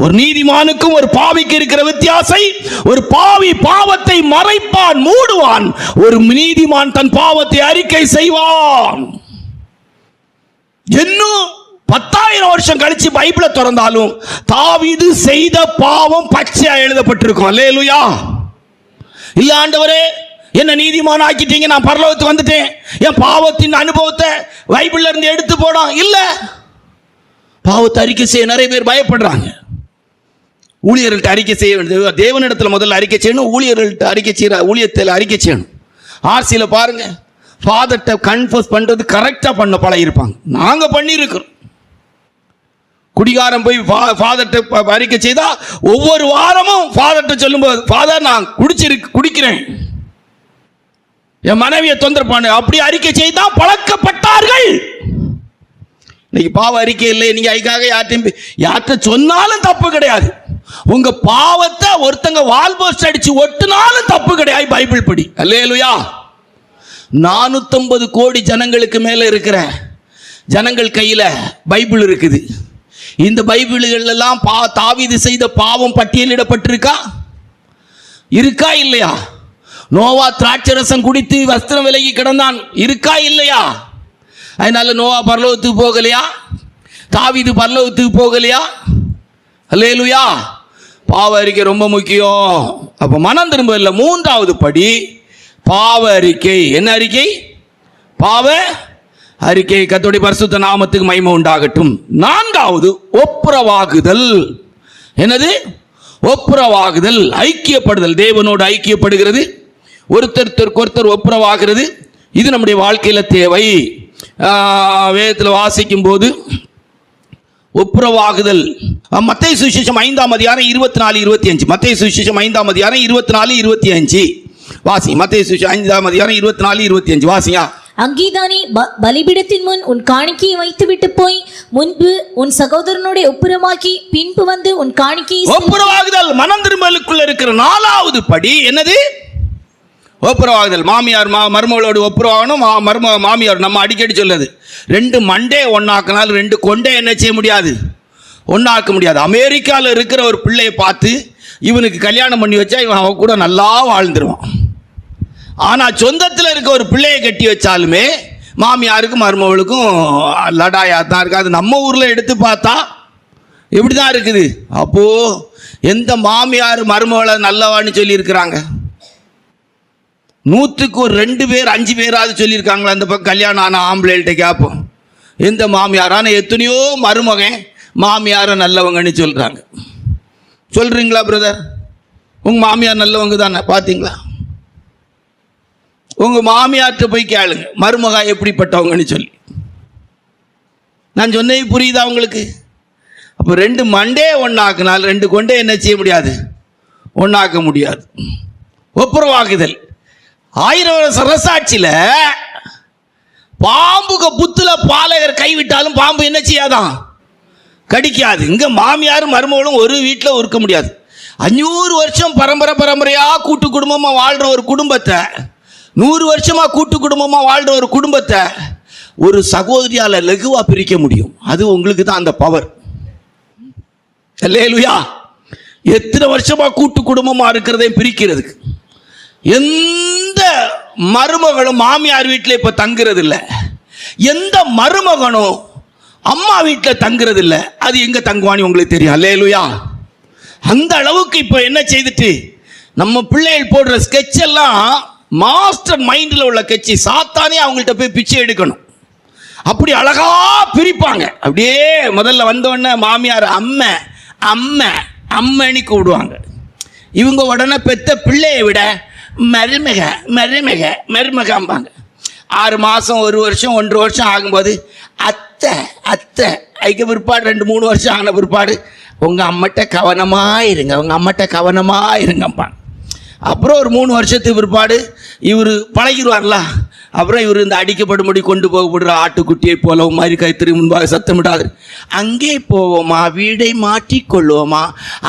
ஒரு நீதிமானுக்கும் ஒரு பாவிக்கு இருக்கிற வித்தியாசம், ஒரு பாவி பாவத்தை மறைப்பான், மூடுவான். ஒரு நீதிமான் தன் பாவத்தை அறிக்கை செய்வான். இன்னும் 10,000 வருஷம் கழிச்சு பைபிளை திறந்தாலும் தாவீது செய்த பாவம் பச்சையா எழுதப்பட்டிருக்கும். அல்லேலூயா. இல்ல ஆண்டவரே என்ன நீதிமான் ஆக்கிட்டீங்க, நான் பரலோகத்துக்கு வந்துட்டேன், என் பாவத்தின் அனுபவத்தை பைபிள்ல இருந்து எடுத்து போடும். இல்ல, பாவத்தை அறிக்கை செய்ய நிறைய பேர் பயப்படுறாங்க. ஊழியர்கள்ட்ட அறிக்கை செய்ய வேண்டியது, தேவனிடத்துல முதல்ல அறிக்கை செய்யணும். ஊழியர்கள்ட்ட அறிக்கை செய்யற ஊழியத்தில் அறிக்கை செய்யணும். ஆர்சியில பாருங்க, ஃபாதர்ட்ட கன்ஃபஸ் பண்றது கரெக்டா பண்ண பழகி இருப்பாங்க. நாங்க பண்ணியிருக்கிறோம். குடிகாரம் போய் ஃபாதர்ட்ட அறிக்கை செய்தா ஒவ்வொரு வாரமும் ஃபாதர்ட்ட சொல்லும்போது, ஃபாதர் நான் குடிக்கிறேன், என் மனைவியை தொந்தரவு பண்ண, அப்படி அறிக்கை செய்தா பழக்கப்பட்டார்கள். இன்னைக்கு பாவ அறிக்கை இல்லை. நீங்க அதுக்காக யார்கிட்ட சொன்னாலும் தப்பு கிடையாது. உங்க பாவத்தை ஒருத்தங்க வால் போஸ்ட் அடிச்சு ஒட்டுனாலும் தப்பு கிடையாது பைபிள் படி. அல்லேலூயா. 450 கோடி ஜனங்களுக்கு மேல இருக்கிற ஜனங்கள் கையில பைபிள் இருக்குது. இந்த பைபிள்கள் எல்லாம் தாவீது செய்த பாவம் பட்டியலிடப்பட்டிருக்கா? இருக்கா இல்லையா? நோவா திராட்சரசம் குடித்து வஸ்திரம் விலகி கிடந்தான், இருக்கா இல்லையா? அதனால நோவா பரலோகத்துக்கு போகலையா? தாவீது பரலோகத்துக்கு போகலையா? அல்லேலூயா. பாவ அறிக்கை ரொம்ப முக்கியம். அப்ப மனம் திரும்ப இல்லை. 3வது படி பாவ அறிக்கை. என்ன அறிக்கை? பாவ அறிக்கை. கர்த்தருடைய பரிசுத்த நாமத்துக்கு மகிமை உண்டாகட்டும். 4வது ஒப்புரவாகுதல். என்னது? ஒப்புரவாகுதல், ஐக்கியப்படுதல். தேவனோடு ஐக்கியப்படுகிறது, ஒருத்தர் ஒப்புரவாகிறது. இது நம்முடைய வாழ்க்கையில தேவை. வேதத்தில் வாசிக்கும் போது ஒப்புரவாகுதல். மத்தேயு சுவிசேஷம் 5ஆம் அதிகாரம் 24 25. மத்தேயு சுவிசேஷம் 5ஆம் அதிகாரம் 24 25 வாசி. மத்தேயு சுவிசேஷம் 5ஆம் அதிகாரம் 24 25 வாசியா. அங்கேதானே பலிபீடத்தின் முன் உன் காணிக்கையை வைத்துவிட்டு போய் முன்பு உன் சகோதரனோட ஒப்புரமாக்கி பின்பு வந்து உன் காணிக்கையை. ஒப்புரவாகுதல் மனம் திரும்பலுக்குள்ள இருக்கிற 4வது படி என்னது? ஒப்புரவாகுதல். மாமியார் மருமகளோடு ஒப்புரவாகணும். மாமியார் நம்ம அடிக்கடி சொல்லுது, 2 மண்டே ஒன்னாக்கினால் 2 கொண்டே என்ன செய்ய முடியாது? ஒன்னாக்க முடியாது. அமெரிக்காவில் இருக்கிற ஒரு பிள்ளையை பார்த்து இவனுக்கு கல்யாணம் பண்ணி வச்சா இவன் அவன் கூட நல்லா வாழ்ந்துருவான். ஆனால் சொந்தத்தில் இருக்க ஒரு பிள்ளையை கட்டி வச்சாலுமே மாமியாருக்கும் மருமகளுக்கும் லடாயா தான் இருக்குது. அது நம்ம ஊரில் எடுத்து பார்த்தா எப்படி தான் இருக்குது. அப்போது எந்த மாமியார் மருமகளை நல்லவான்னு சொல்லியிருக்கிறாங்க? 100க்கு ஒரு 2 பேர் 5 பேராவது சொல்லியிருக்காங்களா? அந்த பக்கம் கல்யாணம் ஆன ஆம்பளைகிட்ட கேட்போம், எந்த மாமியார்? ஆனால் எத்தனையோ மருமகன் மாமியாரை நல்லவங்கன்னு சொல்கிறாங்க. சொல்கிறீங்களா பிரதர்? உங்கள் மாமியார் நல்லவங்க தானே? பார்த்தீங்களா? உங்கள் மாமியார்கிட்ட போய் கேளுங்க மருமகா எப்படிப்பட்டவங்கன்னு சொல்லி. நான் சொன்னது புரியுதா உங்களுக்கு? அப்போ 2 மண்டே ஒன்றாக்குனால் 2 கொண்டே என்ன செய்ய முடியாது? ஒன்றாக்க முடியாது. ஒப்புரவாக்குதல். 1000 வருஷ அரசாட்சியில் பாம்புக்கு புத்துல பாலகர் கைவிட்டாலும் பாம்பு என்ன செய்யாதான்? கடிக்காது. இங்கே மாமியாரும் மருமகளும் ஒரு வீட்டில் இருக்க முடியாது. 500 வருஷம் பரம்பரையாக கூட்டு குடும்பமாக வாழ்கிற ஒரு குடும்பத்தை, 100 வருஷமாக கூட்டு குடும்பமாக வாழ்கிற ஒரு குடும்பத்தை ஒரு சகோதரியால் லகுவாக பிரிக்க முடியும். அது உங்களுக்கு தான் அந்த பவர். அல்லேலூயா. எத்தனை வருஷமாக கூட்டு குடும்பமாக இருக்கிறதையும் பிரிக்கிறதுக்கு. எந்த மருமகளும் மாமியார் வீட்டில் இப்போ தங்குறது இல்லை. எந்த மருமகனும் அம்மா வீட்டில் தங்குறது இல்லை. அது எங்கே தங்குவான்னு உங்களுக்கு தெரியும். அல்லேலூயா. அந்த அளவுக்கு இப்போ என்ன செய்துட்டு நம்ம பிள்ளைகள் போடுற ஸ்கெட்ச் எல்லாம் மாஸ்டர் மைண்டில் உள்ள கட்சி. சாத்தானே அவங்கள்ட்ட போய் பிச்சை எடுக்கணும். அப்படி அழகா பிரிப்பாங்க. அப்படியே முதல்ல வந்தோடனே மாமியார் அம்மை அம்மை அம்மனி கூடுவாங்க. இவங்க உடனே பெத்த பிள்ளையை விட மருமக மருமக மருமகாம்பாங்க. 6 மாதம் 1 வருஷம் 1.5 வருஷம் ஆகும்போது அத்தை அத்தை ஐக்க பிற்பாடு 2-3 வருஷம் ஆன பிற்பாடு உங்கள் அம்மட்ட கவனமாக இருங்க, உங்கள் அம்மட்ட கவனமாக இருங்கம்பாங்க. அப்புறம் ஒரு 3 வருஷத்துக்கு பிற்பாடு இவர் பழகிடுவார்ல. அப்புறம் இவர் இந்த அடிக்கப்படும்படி கொண்டு போகப்படுற ஆட்டுக்குட்டியை போல மாதிரி கைத்திரி முன்பாக சத்தமிடாது. அங்கே போவோமா, வீடை மாற்றிக்கொள்வோமா,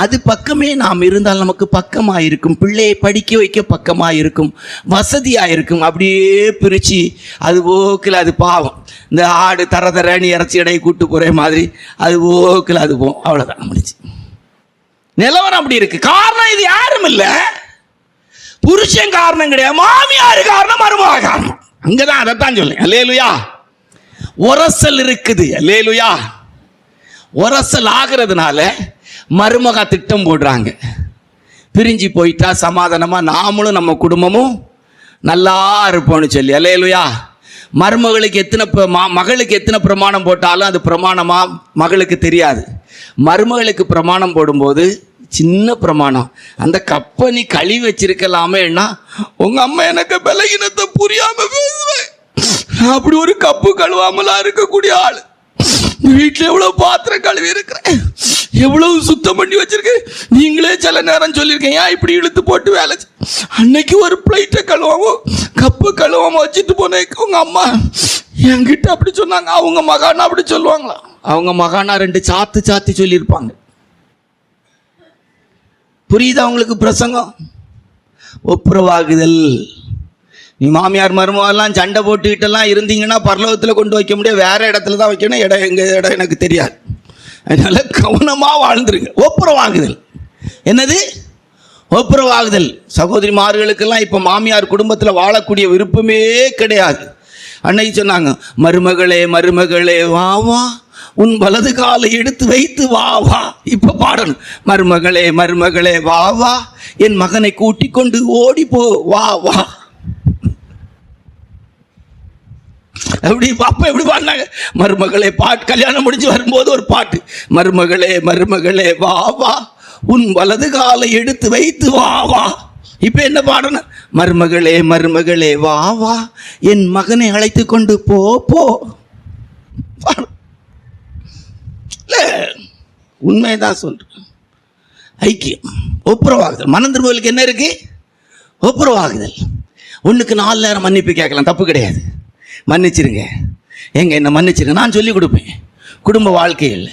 அது பக்கமே நாம் இருந்தால் நமக்கு பக்கமாக இருக்கும், பிள்ளையை படிக்க வைக்க பக்கமாக இருக்கும், வசதியாக இருக்கும். அப்படியே பிரித்து அது போக்கில் அது பாவம். இந்த ஆடு தரன்னு இறச்சி இடையை கூட்டு போகிற மாதிரி அது போக்கில் அது போகும். அவ்வளோதான் முடிச்சு. நிலவரம் அப்படி இருக்கு. காரணம் இது யாரும் இல்லை, புருஷன் காரணம் கிடையாது, மாமியார் காரணம், மருமக காரணம். அங்கதான் அதைத்தான் சொல்லேன். அல்லேலூயா. உரசல் இருக்குது. அல்லேலூயா. உரசல் ஆகிறதுனால மருமக திட்டம் போடுறாங்க. பிரிஞ்சு போயிட்டா சமாதானமா நாமளும் நம்ம குடும்பமும் நல்லா இருப்போம்னு சொல்லி. அல்லேலூயா. மருமகளுக்கு மகளுக்கு எத்தனை பிரமாணம் போட்டாலும் அது பிரமாணமா மகளுக்கு தெரியாது. மருமகளுக்கு பிரமாணம் போடும்போது சின்ன பிரமாணம். அந்த கப்பை நீ கழுவி வச்சிருக்கலாமேன்னா உங்க அம்மா எனக்கு பலகீனத்தை புரியாம பேசுவேன். அப்படி ஒரு கப்பு கழுவாமலா இருக்கக்கூடிய ஆளு. வீட்டில் எவ்வளவு பாத்திரம் கழுவி இருக்கிறேன், எவ்வளவு சுத்தம் பண்ணி வச்சிருக்கேன். நீங்களே சில நேரம் சொல்லியிருக்கேன், ஏன் இப்படி இழுத்து போட்டு வேலை. அன்னைக்கு ஒரு பிளேட்டை கழுவாமோ கப்பு கழுவாம வச்சுட்டு போனேன். உங்க அம்மா என்கிட்ட அப்படி சொன்னாங்க. அவங்க மகானா அப்படி சொல்லுவாங்களா? அவங்க மகானா 2 சாத்தி சொல்லியிருப்பாங்க. புரியுதா உங்களுக்கு பிரசங்கம்? ஒப்புரவாகுதல். நீ மாமியார் மருமகெல்லாம் சண்டை போட்டுக்கிட்டெல்லாம் இருந்தீங்கன்னா பரலோகத்தில் கொண்டு வைக்க முடியாது, வேற இடத்துல தான் வைக்கணும். இடம் எங்கள் இடம் எனக்கு தெரியாது. அதனால கவனமாக வாழ்ந்துருங்க. ஒப்புரவாகுதல் என்னது? ஒப்புரவாகுதல். சகோதரிமார்களுக்கெல்லாம் இப்போ மாமியார் குடும்பத்தில் வாழக்கூடிய விருப்பமே கிடையாது. அன்னைக்கு சொன்னாங்க, மருமகளே மருமகளே வா வா, உன் வலது காலை எடுத்து வைத்து வா வா. இப்ப பாடணும், மருமகளே மருமகளே வா வா, என் மகனை கூட்டிக் கொண்டு ஓடி போ வா வா. அப்படி அப்ப எப்படி பாடினாங்க? மருமகளே பாட்டு கல்யாணம் முடிஞ்சு வரும்போது ஒரு பாட்டு, மருமகளே மருமகளே வா வா, உன் வலது காலை எடுத்து வைத்து வா வா. இப்ப என்ன பாடணும்? மருமகளே மருமகளே வா வா, என் மகனை அழைத்து கொண்டு போ போ. உண்மைதான் சொல்றேன். ஐக்கியம், ஒப்புரவாகுதல். மனம் திரும்புதலுக்கு என்ன இருக்கு? ஒப்புரவாகுதல். 1க்கு 4 நேரம் மன்னிப்பு கேட்கலாம், தப்பு கிடையாது. மன்னிச்சிருங்க, எங்க என்ன மன்னிச்சிருங்க, நான் சொல்லி கொடுப்பேன். குடும்ப வாழ்க்கையில்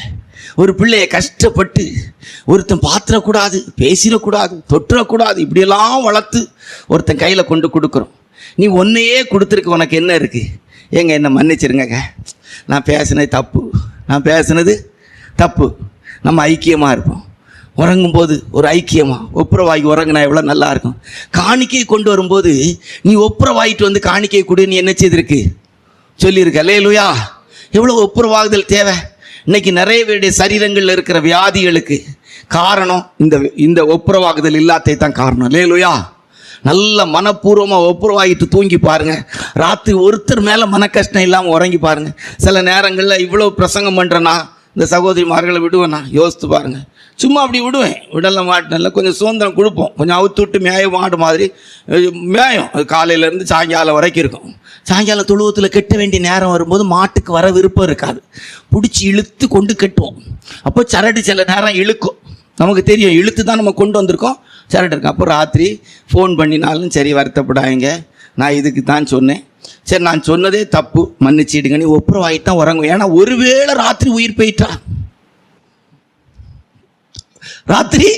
ஒரு பிள்ளையை கஷ்டப்பட்டு ஒருத்தன் பாத்திரக்கூடாது, பேசிடக்கூடாது, தொட்டுறக்கூடாது, இப்படியெல்லாம் வளர்த்து ஒருத்தன் கையில் கொண்டு கொடுக்குறோம். நீ ஒன்றையே கொடுத்துருக்கு, உனக்கு என்ன இருக்கு? எங்க என்ன மன்னிச்சிருங்க, நான் பேசினது தப்பு, நான் பேசினது தப்பு. நம்ம ஐக்கியமாக இருப்போம். உறங்கும்போது ஒரு ஐக்கியமாக ஒப்புரவாகி உறங்கினா எவ்வளோ நல்லா இருக்கும். காணிக்கை கொண்டு வரும்போது நீ ஒப்புரவாயிட்டு வந்து காணிக்கை கொடு, நீ என்ன செய்திருக்கு சொல்லியிருக்க. அல்லேலூயா. எவ்வளோ ஒப்புரவாகுதல் தேவை. இன்னைக்கு நிறைய பேருடைய சரீரங்களில் இருக்கிற வியாதிகளுக்கு காரணம் இந்த ஒப்புரவாகுதல் இல்லாதே தான் காரணம். அல்லேலூயா. நல்ல மனப்பூர்வமாக ஒப்புரவாகிட்டு தூங்கி பாருங்க. ராத்திரி ஒருத்தர் மேலே மன கஷ்டம் இல்லாமல் உறங்கி பாருங்க. சில நேரங்களில் இவ்வளோ பிரசங்கம் பண்ணுறேன்னா இந்த சகோதரிமார்களை விடுவேண்ணா, யோசித்து பாருங்கள். சும்மா அப்படி விடுவேன், விடல மாட்டினல கொஞ்சம் சுதந்திரம் கொடுப்போம். கொஞ்சம் அவுத்து விட்டு மேய மாடு மாதிரி மேயம். அது காலையிலேருந்து சாயங்காலம் வரைக்கும் இருக்கும். சாயங்காலம் தொழுவத்தில் கெட்ட வேண்டிய நேரம் வரும்போது மாட்டுக்கு வர விருப்பம் இருக்காது, பிடிச்சி இழுத்து கொண்டு கட்டுவோம். அப்போ சரடு சில நேரம் இழுக்கும், நமக்கு தெரியும் இழுத்து தான் நம்ம கொண்டு வந்திருக்கோம், சரடு இருக்கும். அப்போ ராத்திரி ஃபோன் பண்ணினாலும் சரி வருத்தப்படாதீங்க, நான் இதுக்கு தான் சொன்னேன், சரி நான் சொன்னதே தப்பு, மன்னிச்சிடுங்க, நீ ஒப்புரவாகிட்டான் உறங்கும். ஏன்னா ஒருவேளை ராத்திரி உயிர் போயிட்டா ராத்திரி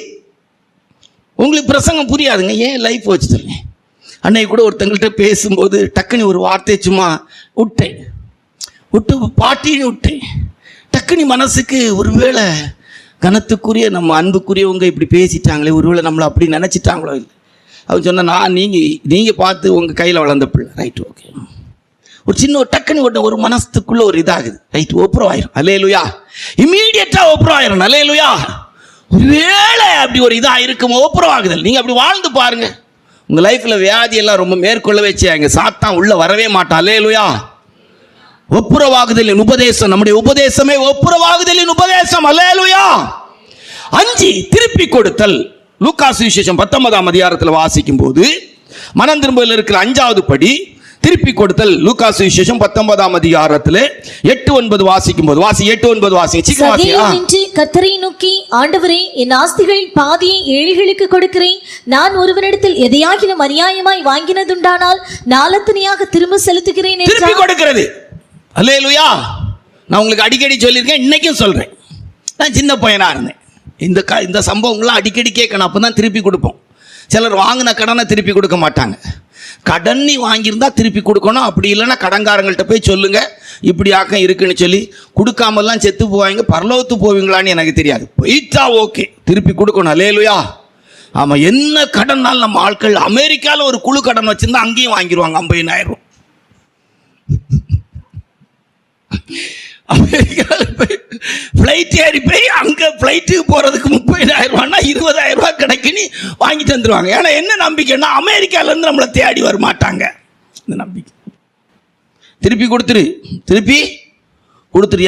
உங்களுக்கு பிரசங்கம் புரியாதுங்க, ஏன் லைஃப் வச்சு சொல்லுங்க. அன்னைக்கு கூட ஒருத்தங்கள்ட்ட பேசும்போது டக்குனு ஒரு வார்த்தையை சும்மா விட்டு பாட்டின்னு விட்டேன். டக்குனு மனசுக்கு ஒருவேளை கனத்துக்குரிய நம்ம அன்புக்குரியவங்க இப்படி பேசிட்டாங்களே, ஒருவேளை நம்மளை அப்படி நினச்சிட்டாங்களோ இல்லை. அவங்க சொன்னால் நான் நீங்கள் பார்த்து உங்கள் கையில் வளர்ந்த பிள்ளை, ரைட், ஓகே. ஒரு சின்ன டக்குன்னு ஒரு மனசுக்குள்ளே ஒரு இதாகுது, ரைட், ஒப்புரம் ஆயிரும். அல்லேலூயா. இம்மீடியட்டாக ஒப்புரம் ஆயிரும். அல்லேலூயா. ஒருவேளை அப்படி ஒரு இதாக இருக்கும் ஒப்புரம் ஆகுதல். நீங்கள் அப்படி வாழ்ந்து பாருங்க, உங்கள் லைஃப்பில் வியாதியெல்லாம் ரொம்ப மேற்கொள்ளவே செய்யாங்க, சாத்தான் உள்ளே வரவே மாட்டான். அல்லேலூயா. ஒப்புரவாகுதலின் உபதேசம், நம்முடைய உபதேசமே ஒப்புரவாகுதலின் உபதேசம். அல்லேலூயா. 5 திருப்பி கொடுத்தல். லூக்கா சுவிசேஷம் 19ஆம் அதிகாரத்தில் வாசிக்கும் போது மனம் திரும்புதல் இருக்கிற 5வது படி திருப்பி கொடுத்தல். லூக்கா சுவிசேஷம் 19ஆம் அதிகாரத்தில் 8-9 வாசிக்கும் போது 8-9 வாசிங்க. கர்த்தரை நோக்கி, ஆண்டவரே, என் ஆஸ்திகளில் பாதியை ஏழைகளுக்கு கொடுக்கிறேன். நான் ஒருவனிடத்தில் எதையாகிலும் அநியாயமாய் வாங்கினதுண்டானால் நாலத்தனையாக திரும்ப செலுத்துகிறேன். திருப்பி கொடுக்கிறது. அல்லேலூயா. நான் உங்களுக்கு அடிக்கடி சொல்லியிருக்கேன், இன்னைக்கும் சொல்றேன். நான் சின்ன பையனா இருந்தேன், இந்த சம்பவங்கள்லாம் அடிக்கடி கேட்கணும், அப்போ தான் திருப்பி கொடுப்போம். சிலர் வாங்கின கடனை திருப்பி கொடுக்க மாட்டாங்க. கடன் நீ வாங்கியிருந்தா திருப்பி கொடுக்கணும், அப்படி இல்லைன்னா கடன்காரங்கள்ட்ட போய் சொல்லுங்க இப்படி ஆக்கம் இருக்குன்னு சொல்லி. கொடுக்காமலாம் செத்து போவாங்க, பரலோகத்து போவீங்களான்னு எனக்கு தெரியாது. போயிட்டா ஓகே, திருப்பி கொடுக்கணும். அல்லேலூயா. ஆமாம், என்ன கடன்னாலும் நம்ம ஆட்கள் அமெரிக்காவில் ஒரு குழு கடன் வச்சுருந்தா அங்கேயும் வாங்கிடுவாங்க 50,000. அமெரிக்காவில் போய் ஃப்ளைட் ஏறி போய் அங்கே ஃப்ளைட்டுக்கு போகிறதுக்கு 30,000 20,000 கிடைக்குன்னு வாங்கிட்டு வந்துடுவாங்க. ஏன்னா என்ன நம்பிக்கைன்னா அமெரிக்காவிலேருந்து நம்மளை தேடி வர மாட்டாங்க, இந்த நம்பிக்கை. திருப்பி கொடுத்துரு.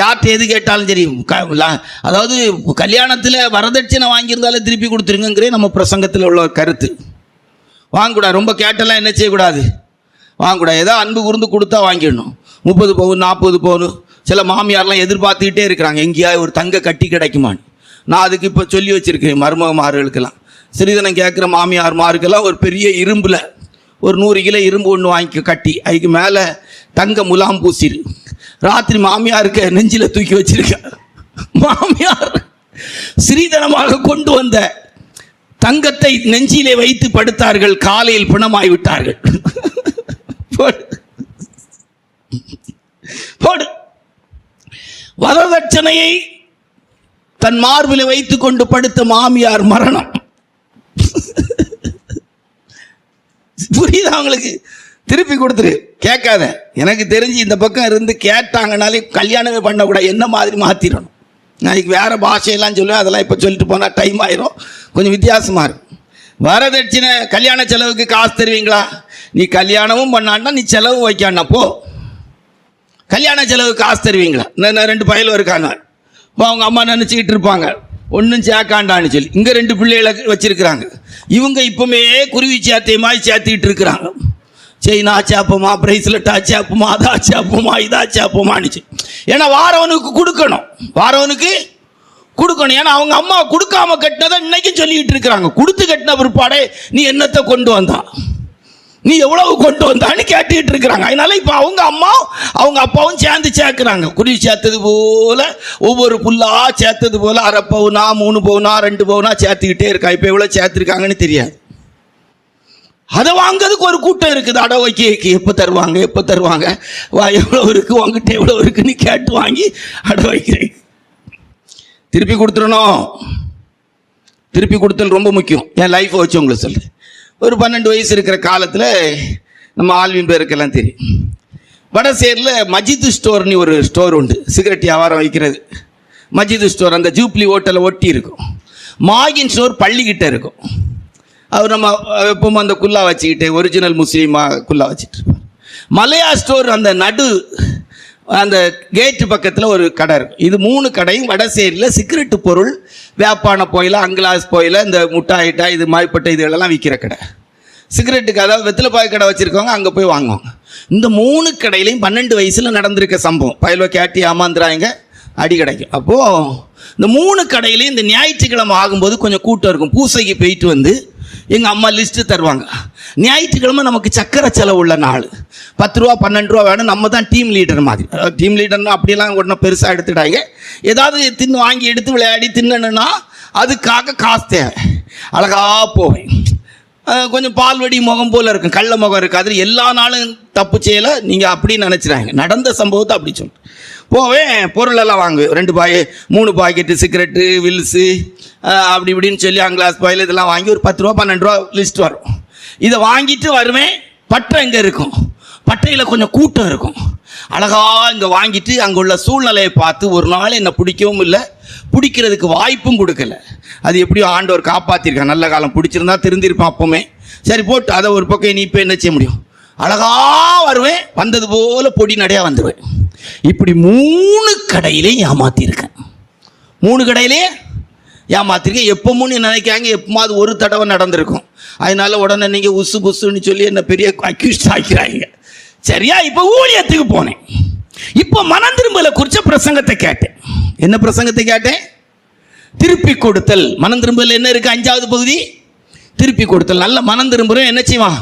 யார்கிட்ட எது கேட்டாலும் சரி. அதாவது கல்யாணத்தில் வரதட்சணை வாங்கியிருந்தாலும் திருப்பி கொடுத்துருங்கிறே நம்ம பிரசங்கத்தில் உள்ள கருத்து. வாங்கக்கூடாது, ரொம்ப கேட்டெல்லாம் என்ன செய்யக்கூடாது, வாங்கக்கூடாது. ஏதோ அன்பு கூர்ந்து கொடுத்தா வாங்கிடணும். 30 பவுன் 40 பவுன். சில மாமியார்லாம் எதிர்பார்த்துக்கிட்டே இருக்கிறாங்க, எங்கேயாவது ஒரு தங்க கட்டி கிடைக்குமான்னு. நான் அதுக்கு இப்போ சொல்லி வச்சுருக்கேன் மருமகமார்களுக்கெல்லாம். சிறிதனம் கேட்குற மாமியார்மாருக்கெல்லாம் ஒரு பெரிய இரும்பில் ஒரு 100 கிலோ இரும்பு ஒன்று வாங்கி கட்டி அதுக்கு மேலே தங்க முலாம் பூசிரு. ராத்திரி மாமியாருக்கு நெஞ்சில் தூக்கி வச்சிருக்க. மாமியார் சிறிதனமாக கொண்டு வந்த தங்கத்தை நெஞ்சிலே வைத்து படுத்தார்கள், காலையில் பிணமாய் விட்டார்கள். போடு. வரதட்சணையை தன் மார்பில் வைத்துக் கொண்டு படுத்த மாமியார் மரணம். புரியுதா உங்களுக்கு? திருப்பி கொடுத்துரு, கேட்காத. எனக்கு தெரிஞ்சு இந்த பக்கம் இருந்து கேட்டாங்கனாலே கல்யாணமே பண்ணக்கூடாது, என்ன மாதிரி மாற்றிடணும். நாளைக்கு வேறு பாஷையெல்லாம் சொல்லுவேன், அதெல்லாம் இப்போ சொல்லிட்டு போனால் டைம் ஆயிரும், கொஞ்சம் வித்தியாசமாக இருக்கும். வரதட்சணை கல்யாண செலவுக்கு காசு தருவீங்களா? நீ கல்யாணமும் பண்ணான்னா நீ செலவும் வைக்காண்டா போ. கல்யாண செலவுக்கு காசு தருவீங்களா? இன்னும் 2 பயலும் இருக்காங்க, இப்போ அவங்க அம்மா நினச்சிக்கிட்டு இருப்பாங்க ஒன்றும் சேர்க்காண்டான்னு சொல்லி. இங்கே 2 பிள்ளைகளை வச்சிருக்கிறாங்க. இவங்க இப்போமே குருவி சேர்த்தையுமாய் சேர்த்துக்கிட்டு இருக்கிறாங்க. செயினா சேப்போமா, பிரைஸ்லெட்டா சேப்போமா, அதா சேப்போமா, இதா சேப்போமான்னு. ஏன்னா வாரவனுக்கு கொடுக்கணும், ஏன்னா அவங்க அம்மா கொடுக்காம கட்டினதை இன்னைக்கு சொல்லிக்கிட்டு இருக்கிறாங்க. கொடுத்து கட்டின பிற்பாடே நீ என்னத்தை கொண்டு வந்தா, நீ எவ்வளவு கொண்டு வந்தான்னு கேட்டுக்கிட்டு இருக்கிறாங்க. அதனால இப்போ அவங்க அம்மா அவங்க அப்பாவும் சேர்ந்து சேர்க்குறாங்க. குருவி சேர்த்தது போல ஒவ்வொரு புல்லா சேர்த்தது போல 1/2 பவுனா 3 பவுனா 2 பவுனா சேர்த்துக்கிட்டே இருக்கா. இப்போ எவ்வளோ சேர்த்துருக்காங்கன்னு தெரியாது. அதை வாங்கிறதுக்கு ஒரு கூட்டம் இருக்குது. அடை வைக்க எப்போ தருவாங்க, வா எவ்வளோ இருக்குது உங்ககிட்ட எவ்வளோ இருக்குன்னு கேட்டு வாங்கி அடை வைக்கிறேன். திருப்பி கொடுத்துடணும். திருப்பி கொடுத்தல் ரொம்ப முக்கியம். என் லைஃப்பை வச்சு உங்களுக்கு சொல்கிறேன். ஒரு 12 வயசு இருக்கிற காலத்தில் நம்ம ஆல்வின் பேருக்கெல்லாம் தெரியும், வடசேரில் மஜித் ஸ்டோர்னு ஒரு ஸ்டோர் உண்டு, சிகரெட் வியாபாரம் வைக்கிறது. மஜித் ஸ்டோர் அந்த ஜூப்ளி ஹோட்டலை ஒட்டி இருக்கும். மாகின் ஸ்டோர் பள்ளிக்கிட்ட இருக்கும். அவர் நம்ம எப்பவும் அந்த குல்லா வச்சுக்கிட்டு ஒரிஜினல் முஸ்லீமாக குல்லா வச்சுட்டு இருப்பார். மலையா ஸ்டோர் அந்த அந்த கேட்டு பக்கத்தில் ஒரு கடை இருக்கும். இது 3 கடையும் வடசேரியில் சிகரெட்டு பொருள் வேப்பான போயில, அங்கிலாஸ் போயில, இந்த முட்டாயிட்டா இது மாதிரிப்பட்ட இதுகளெல்லாம் விற்கிற கடை. சிகரெட்டுக்கு அதாவது வெத்திலப்பாய் கடை வச்சுருக்கவங்க அங்கே போய் வாங்குவாங்க. இந்த 3 கடையிலையும் 12 வயசில் நடந்திருக்க சம்பவம். பயலோ கேட்டி ஏமாந்துறாங்க, அடி கிடைக்கும். அப்போது இந்த 3 கடையிலையும் இந்த ஞாயிற்றுக்கிழமை ஆகும்போது கொஞ்சம் கூட்டம் இருக்கும். பூசைக்கு போயிட்டு வந்து எங்கள் அம்மா லிஸ்ட்டு தருவாங்க. ஞாயிற்றுக்கிழமை நமக்கு சக்கரை செலவு உள்ள நாள், 10 ரூபா 12 ரூபா வேணும். நம்ம தான் டீம் லீடர் மாதிரி. டீம் லீடர்னா அப்படியெல்லாம் ஒன்றும் பெருசாக எடுத்துட்டாங்க. ஏதாவது வாங்கி எடுத்து விளையாடி தின்னணுன்னா அதுக்காக காசு தேவை. அழகா போவேன். கொஞ்சம் பால்வடி முகம் போல் இருக்கும், கள்ள முகம் இருக்குது. அதில் எல்லா நாளும் தப்பு செய்யலை நீங்கள் அப்படின்னு நினச்சிடாங்க. நடந்த சம்பவத்தை அப்படி சொல்லிட்டு போவேன். பொருளெல்லாம் வாங்குவேன். 3 பாக்கெட்டு சிகரெட்டு, வில்ஸு, அப்படி இப்படின்னு சொல்லி அங்கிளாஸ் பாயில் இதெல்லாம் வாங்கி ஒரு 10 ரூபா 12 ரூபா லிஸ்ட் வரும். இதை வாங்கிட்டு வருவேன். பட்டை எங்கே இருக்கும், பட்டையில் கொஞ்சம் கூட்டம் இருக்கும். அழகா இங்கே வாங்கிட்டு அங்கே உள்ள சூழ்நிலையை பார்த்து ஒரு நாள் என்னை பிடிக்கவும் இல்லை, பிடிக்கிறதுக்கு வாய்ப்பும் கொடுக்கல. அது எப்படியோ ஆண்டவர் காப்பாற்றிருக்கான். நல்ல காலம் பிடிச்சிருந்தா திருந்திருப்பான் அப்போவுமே. சரி போட்டு அதை ஒரு பக்கம் நீ இப்போ என்ன செய்ய முடியும். அழகா வருவேன், வந்தது போல் பொடி நடையாக வந்துடுவேன். இப்படி 3 கடையிலே ஏமாற்றிருக்கேன். 3 கடையிலே ஏமாற்றிருக்கேன். எப்போவும் நினைக்காங்க எப்போமாவது ஒரு தடவை நடந்திருக்கும். அதனால உடனே நீங்கள் உசு புசுன்னு சொல்லி என்ன பெரிய அக்யூஸ்ட் ஆக்கிறாங்க. சரியா? இப்போ ஊழியத்துக்கு போனேன். இப்போ மனம் திரும்பலை குறித்த பிரசங்கத்தை கேட்டேன். என்ன பிரசங்கத்தை கேட்டேன்? திருப்பி கொடுத்தல். மனம் திரும்பல என்ன இருக்கு? 5வது பகுதி திருப்பி கொடுத்தல். நல்ல மனம் திரும்புறேன். என்ன செய்வான்?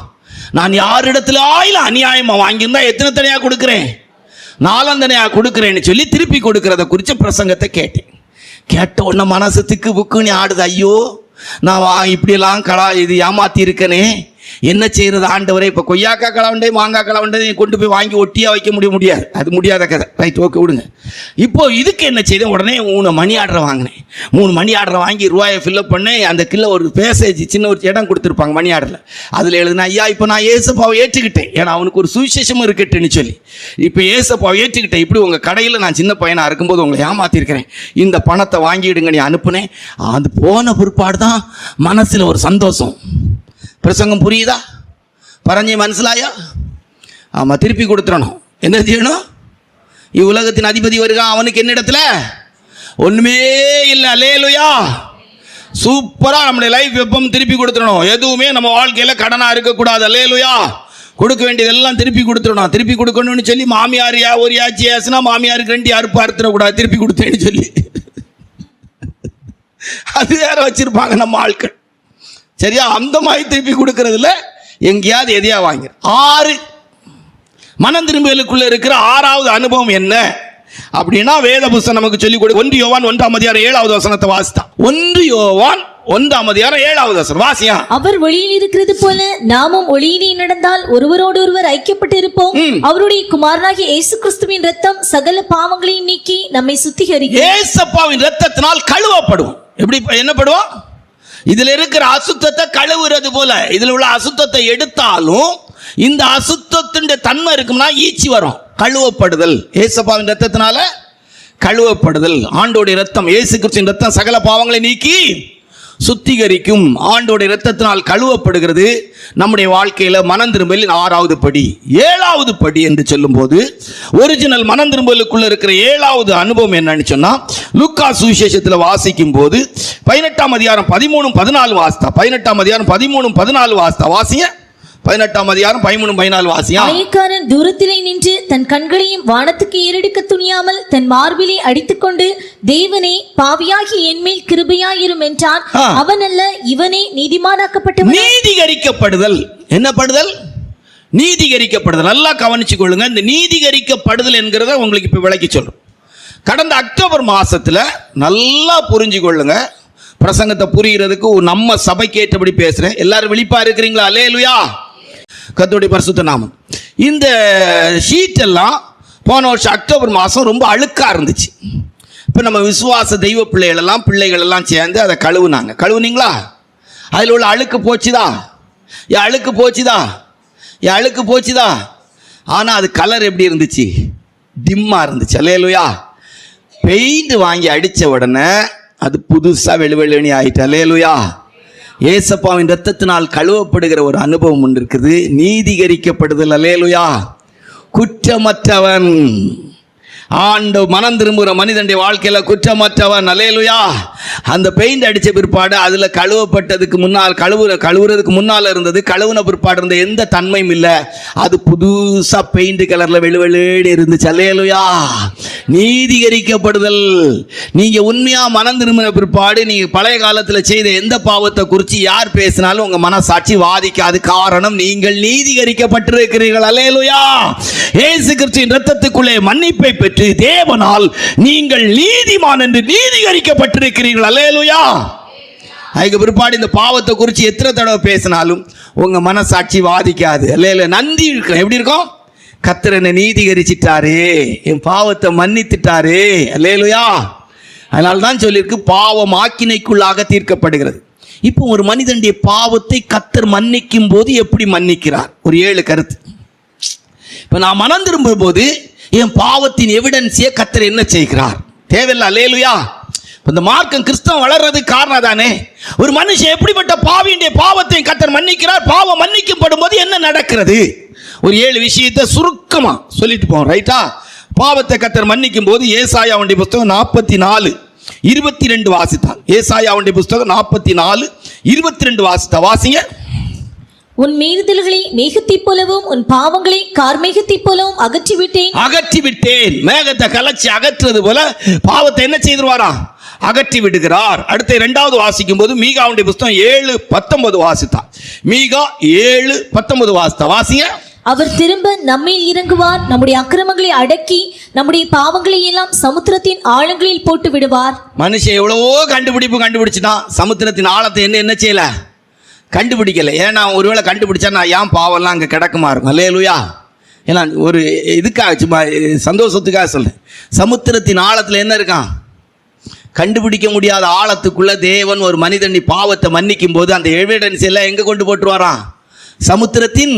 நான் யாரிடத்துல அநியாயமாக வாங்கியிருந்தா எத்தனை தனியாக கொடுக்குறேன்? 4 தனியாக கொடுக்குறேன்னு சொல்லி திருப்பி கொடுக்கறத குறித்த பிரசங்கத்தை கேட்டேன். கேட்ட உடனே மனசு திக்கு புக்குன்னு ஆடுது. ஐயோ, நான் இப்படியெல்லாம் இது ஏமாற்றி இருக்கனே, என்ன செய்கிறது ஆண்டவரே? இப்போ கொய்யாக்காய் கலவண்டே மாங்காய் கலவண்டே கொண்டு போய் வாங்கி ஒட்டியாக வைக்க முடியாது. அது முடியாத கதை. ரைட், ஓகே, விடுங்க. இப்போ இதுக்கு என்ன செய்தேன்? உடனே 3 மணி ஆர்டரை வாங்கினேன். 3 மணி ஆர்டரை வாங்கி ரூபாயை ஃபில்லப் பண்ணேன். அந்த கிலோ ஒரு பேசேஜ் சின்ன ஒரு இடம் கொடுத்துருப்பாங்க மணி ஆர்டரில். அதில் எழுதுனா, ஐயா இப்போ நான் ஏசப்பாவை ஏற்றுக்கிட்டேன், ஏன்னா அவனுக்கு ஒரு சுவிசேஷமும் இருக்கட்டுன்னு சொல்லி இப்போ ஏசப்பாவை ஏற்றுக்கிட்டேன். இப்படி உங்கள் கடையில் நான் சின்ன பையனாக இருக்கும்போது உங்களை ஏமாற்றிருக்கிறேன், இந்த பணத்தை வாங்கிடுங்க நீ அனுப்புனேன். அது போன பிற்பாடு தான் மனசில் ஒரு சந்தோஷம். பிரசங்கம் புரியுதா? பரஞ்சை மனசிலாயா? ஆமாம், திருப்பி கொடுத்துடணும். என்ன செய்யணும்? இவ்வுலகத்தின் அதிபதி வருகிறான், அவனுக்கு என்ன இடத்துல ஒன்றுமே இல்லை. அல்லேலூயா. சூப்பராக நம்முடைய லைஃப் எப்பவும் திருப்பி கொடுத்துடணும். எதுவுமே நம்ம வாழ்க்கையில் கடனாக இருக்கக்கூடாது. அல்லேலூயா. கொடுக்க வேண்டியதெல்லாம் திருப்பி கொடுத்துடணும். திருப்பி கொடுக்கணும்னு சொல்லி மாமியார் ஒரு யாச்சி ஆச்சுன்னா மாமியாருக்கு 2 யாருப்பு அறுத்துடக்கூடாது, திருப்பி கொடுத்தேன்னு சொல்லி. அது வேற வச்சிருப்பாங்க நம்ம ஆட்கள். சரியா? அந்த மாதிரி திருப்பி கொடுக்கறதுல எங்கேயாவது எதையா வாங்கி. 6 மனம் திரும்பலுக்குள்ள இருக்கிற 6வது அனுபவம் என்ன அப்படின்னா, வேத புஸ்தகம் நமக்கு சொல்லிக் கொடு. 1 யோவான் 1ஆம் அதிகாரம் 7வது வசனத்தை வாசித்தான். 1 யோவான் 1ஆம் அதிகாரம் 7வது வசனம் வாசியா. அவர் ஒளியில் இருக்கிறது போல நாமும் ஒளியிலே நடந்தால் ஒருவரோடு ஒருவர் ஐக்கியப்பட்டு இருப்போம். அவருடைய குமாரனாகிய இயேசு கிறிஸ்துவின் இரத்தம் சகல பாவங்களையும் நீக்கி நம்மை சுத்திகரிக்கும். இயேசுவின் இரத்தத்தினால் கழுவப்படுவோம். எப்படி என்னப்படுவோம்? இதில் இருக்கிற அசுத்தத்தை கழுவுறது போல இதில் உள்ள அசுத்தத்தை எடுத்தாலும் இந்த அசுத்தத்தின் தன்மை இருக்கும்னா ஈச்சி வரும். கழுவப்படுதல், இயேசுவின் இரத்தத்தினால கழுவப்படுதல். ஆண்டோடைய இரத்தம், இயேசு கிறிஸ்துவின் இரத்தம் சகல பாவங்களை நீக்கி சுத்திகரிக்கும். ஆண்டோடைய இரத்தத்தினால் கழுவப்படுகிறது. நம்முடைய வாழ்க்கையில் மனம் திரும்பலின் 6வது படி. 7வது படி என்று சொல்லும்போது, ஒரிஜினல் மனம் திரும்பலுக்குள்ள இருக்கிற 7வது அனுபவம் என்னன்னு சொன்னா, லூக்கா சுவிசேஷத்தில் வாசிக்கும் போது 18ஆம் அதிகாரம் 13 14 வாசித்தா. 18ஆம் அதிகாரம் 13 14 வாசித்தா. வாசிங்க. 18ஆம் அதிகாரம் 13 14 வாசியா. ஆயக்காரன் தூரத்திலே நின்று தன் கண்களையும் வானத்துக்கு ஏறெடுக்க துணியாமல் தன் மார்பிலே அடித்துக்கொண்டு, தேவனே, பாவியாகி என்மேல் கிருபையாயிரும் என்றான். அவன் அல்ல, இவனே நீதிமானாக்கப்பட்டவன். நீதிகரிக்கப்படுதல். என்ன படுதல்? நீதிகரிக்கப்படுதல். நல்லா கவனிச்சு கொள்ளுங்க. இந்த நீதிகரிக்கப்படுதல் என்கிறத உங்களுக்கு இப்ப விளக்கி சொல்றோம். கடந்த அக்டோபர் மாசத்துல நல்லா புரிஞ்சு கொள்ளுங்க. பிரசங்கத்தை புரிகிறதுக்கு நம்ம சபைக்கு ஏற்றபடி பேசுறேன். எல்லாரும் விழிப்பா இருக்கிறீங்களா? அல்லேலூயா. கர்த்தருடைய பரிசுத்த நாமம். இந்த ஷீட் எல்லாம் போன வருஷம் அக்டோபர் மாதம் ரொம்ப அழுக்காக இருந்துச்சு. இப்போ நம்ம விசுவாச தெய்வ பிள்ளைகள் எல்லாம் சேர்ந்து அதை கழுவுனாங்க. கழுவுனீங்களா? அதில் உள்ள அழுக்கு போச்சுதா? அழுக்கு போச்சுதா? ஆனால் அது கலர் எப்படி இருந்துச்சு? டிம்மாக இருந்துச்சு. அல்லேலூயா. பெயிண்ட் வாங்கி அடித்த உடனே அது புதுசாக வெளுவெளுனி ஆயிட்டு. அல்லேலூயா. ஏசப்பாவின் இரத்தத்தினால் கழுவப்படுகிற ஒரு அனுபவம் ஒன்று இருக்குது. நீதிகரிக்கப்படுதல். அல்லேலூயா. குற்றமற்றவன். ஆண்டு மனம் திரும்புகிற மனிதனுடைய வாழ்க்கையில் குற்றமற்றவன். அல்லேலூயா. அந்த பெயிண்ட் அடித்த பிற்பாடு அதில் கழுவப்பட்டதுக்கு முன்னால் கழுவுறதுக்கு முன்னால் இருந்தது, கழுவுன பிற்பாடு இருந்த எந்த தன்மையும் இல்லை. அது புதுசாக பெயிண்ட் கலரில் வெளுவெளுன்னு இருந்துச்சு. அல்லேலூயா. நீதிகரிக்கப்படுதல். நீங்கள் உண்மையாக மனம் திரும்பின பிற்பாடு நீங்கள் பழைய காலத்தில் செய்த எந்த பாவத்தை குறித்து யார் பேசினாலும் உங்கள் மனசாட்சி வாதிக்காது. காரணம், நீங்கள் நீதிகரிக்கப்பட்டிருக்கிறீர்கள். அல்லேலூயா. இயேசு கிறிஸ்துவின் இரத்தத்துக்குள்ளே மன்னிப்பை பெற்று தேவனால் நீங்கள் நீதிமான் என்று நீதிகரிக்கப்பட்டிருக்கிறீர்கள். அல்லேலூயா. அதுக்கு பிற்பாடு இந்த பாவத்தை குறித்து எத்தனை தடவை பேசினாலும் உங்கள் மனசாட்சி வாதிக்காது. இல்லை நன்றி இருக்கும். எப்படி இருக்கும்? கர்த்தர் என்னை நீதிகரிச்சிட்டாரே, என் பாவத்தை மன்னித்துட்டாரே. அல்லேலூயா. அதனால தான் சொல்லியிருக்கு, பாவம் ஆக்கினைக்குள்ளாக தீர்க்கப்படுகிறது. இப்போ ஒரு மனிதனுடைய பாவத்தை கர்த்தர் மன்னிக்கும் போது எப்படி மன்னிக்கிறார்? ஒரு 7 கருத்து. இப்போ நான் மனம் திரும்பும் போது என் பாவத்தின் எவிடன்ஸையே கர்த்தர் என்ன செய்கிறார்? தேவையில்லை. அல்லேலூயா. இந்த மார்க்கம் கிறிஸ்தவம் வளர்றதுக்கு காரணம் தானே. ஒரு மனுஷன் எப்படிப்பட்ட பாவியுடைய பாவத்தை கர்த்தர் மன்னிக்கிறார், பாவம் மன்னிக்கப்படும் போது என்ன நடக்கிறது? ஒரு 7 விஷயத்தை சுருக்கமா சொல்லிட்டு போவோம். ரைட்டா? பாவத்தை கர்த்தர் மன்னிக்கும் போது ஏசாயாவுடைய புஸ்தகம் 44:22 வாசித்தால். ஏசாயாவுடைய புஸ்தகம் 44:22 வாசித்தா. வாசிங்க. உன் மீறுதல்களை மேகத்தைப் போலவும் உன் பாவங்களை கார்மேகத்தைப் போலவும் அகற்றிவிட்டேன். மேகத்தை கலச்சி அகற்றுறது போல பாவத்தை என்ன செய்திருவாரா? அகற்றி விடுகிறார். அடுத்த 2வது வாசிக்கும் போது மீகாவுடைய புஸ்தகம் 7:19 வாசித்தா. மீகா 7:19 வாசித்தா. வாசிங்க. அவர் திரும்ப நம்மில் இறங்குவார், நம்முடைய அக்கிரமங்களை அடக்கி நம்முடைய பாவங்களை எல்லாம் சமுத்திரத்தின் ஆழங்களில் போட்டு விடுவார். மனுஷன் எவ்வளவோ கண்டுபிடிச்சுட்டான், சமுத்திரத்தின் ஆழத்தை என்ன செய்யல? கண்டுபிடிக்கல. ஏன்னா ஒருவேளை கண்டுபிடிச்சா நான் ஏன் பாவம்லாம் அங்கே கிடக்குமா இருக்கும். அல்லேலூயா. ஏன்னா ஒரு இதுக்காக சும்மா சந்தோஷத்துக்காக சொல்றேன். சமுத்திரத்தின் ஆழத்தில் என்ன இருக்கான்? கண்டுபிடிக்க முடியாத ஆழத்துக்குள்ள தேவன் ஒரு மனிதனி பாவத்தை மன்னிக்கும் போது அந்த எவிடன்ஸ் எல்லாம் எங்கே கொண்டு போட்டுருவாராம்? சமுத்திரத்தின்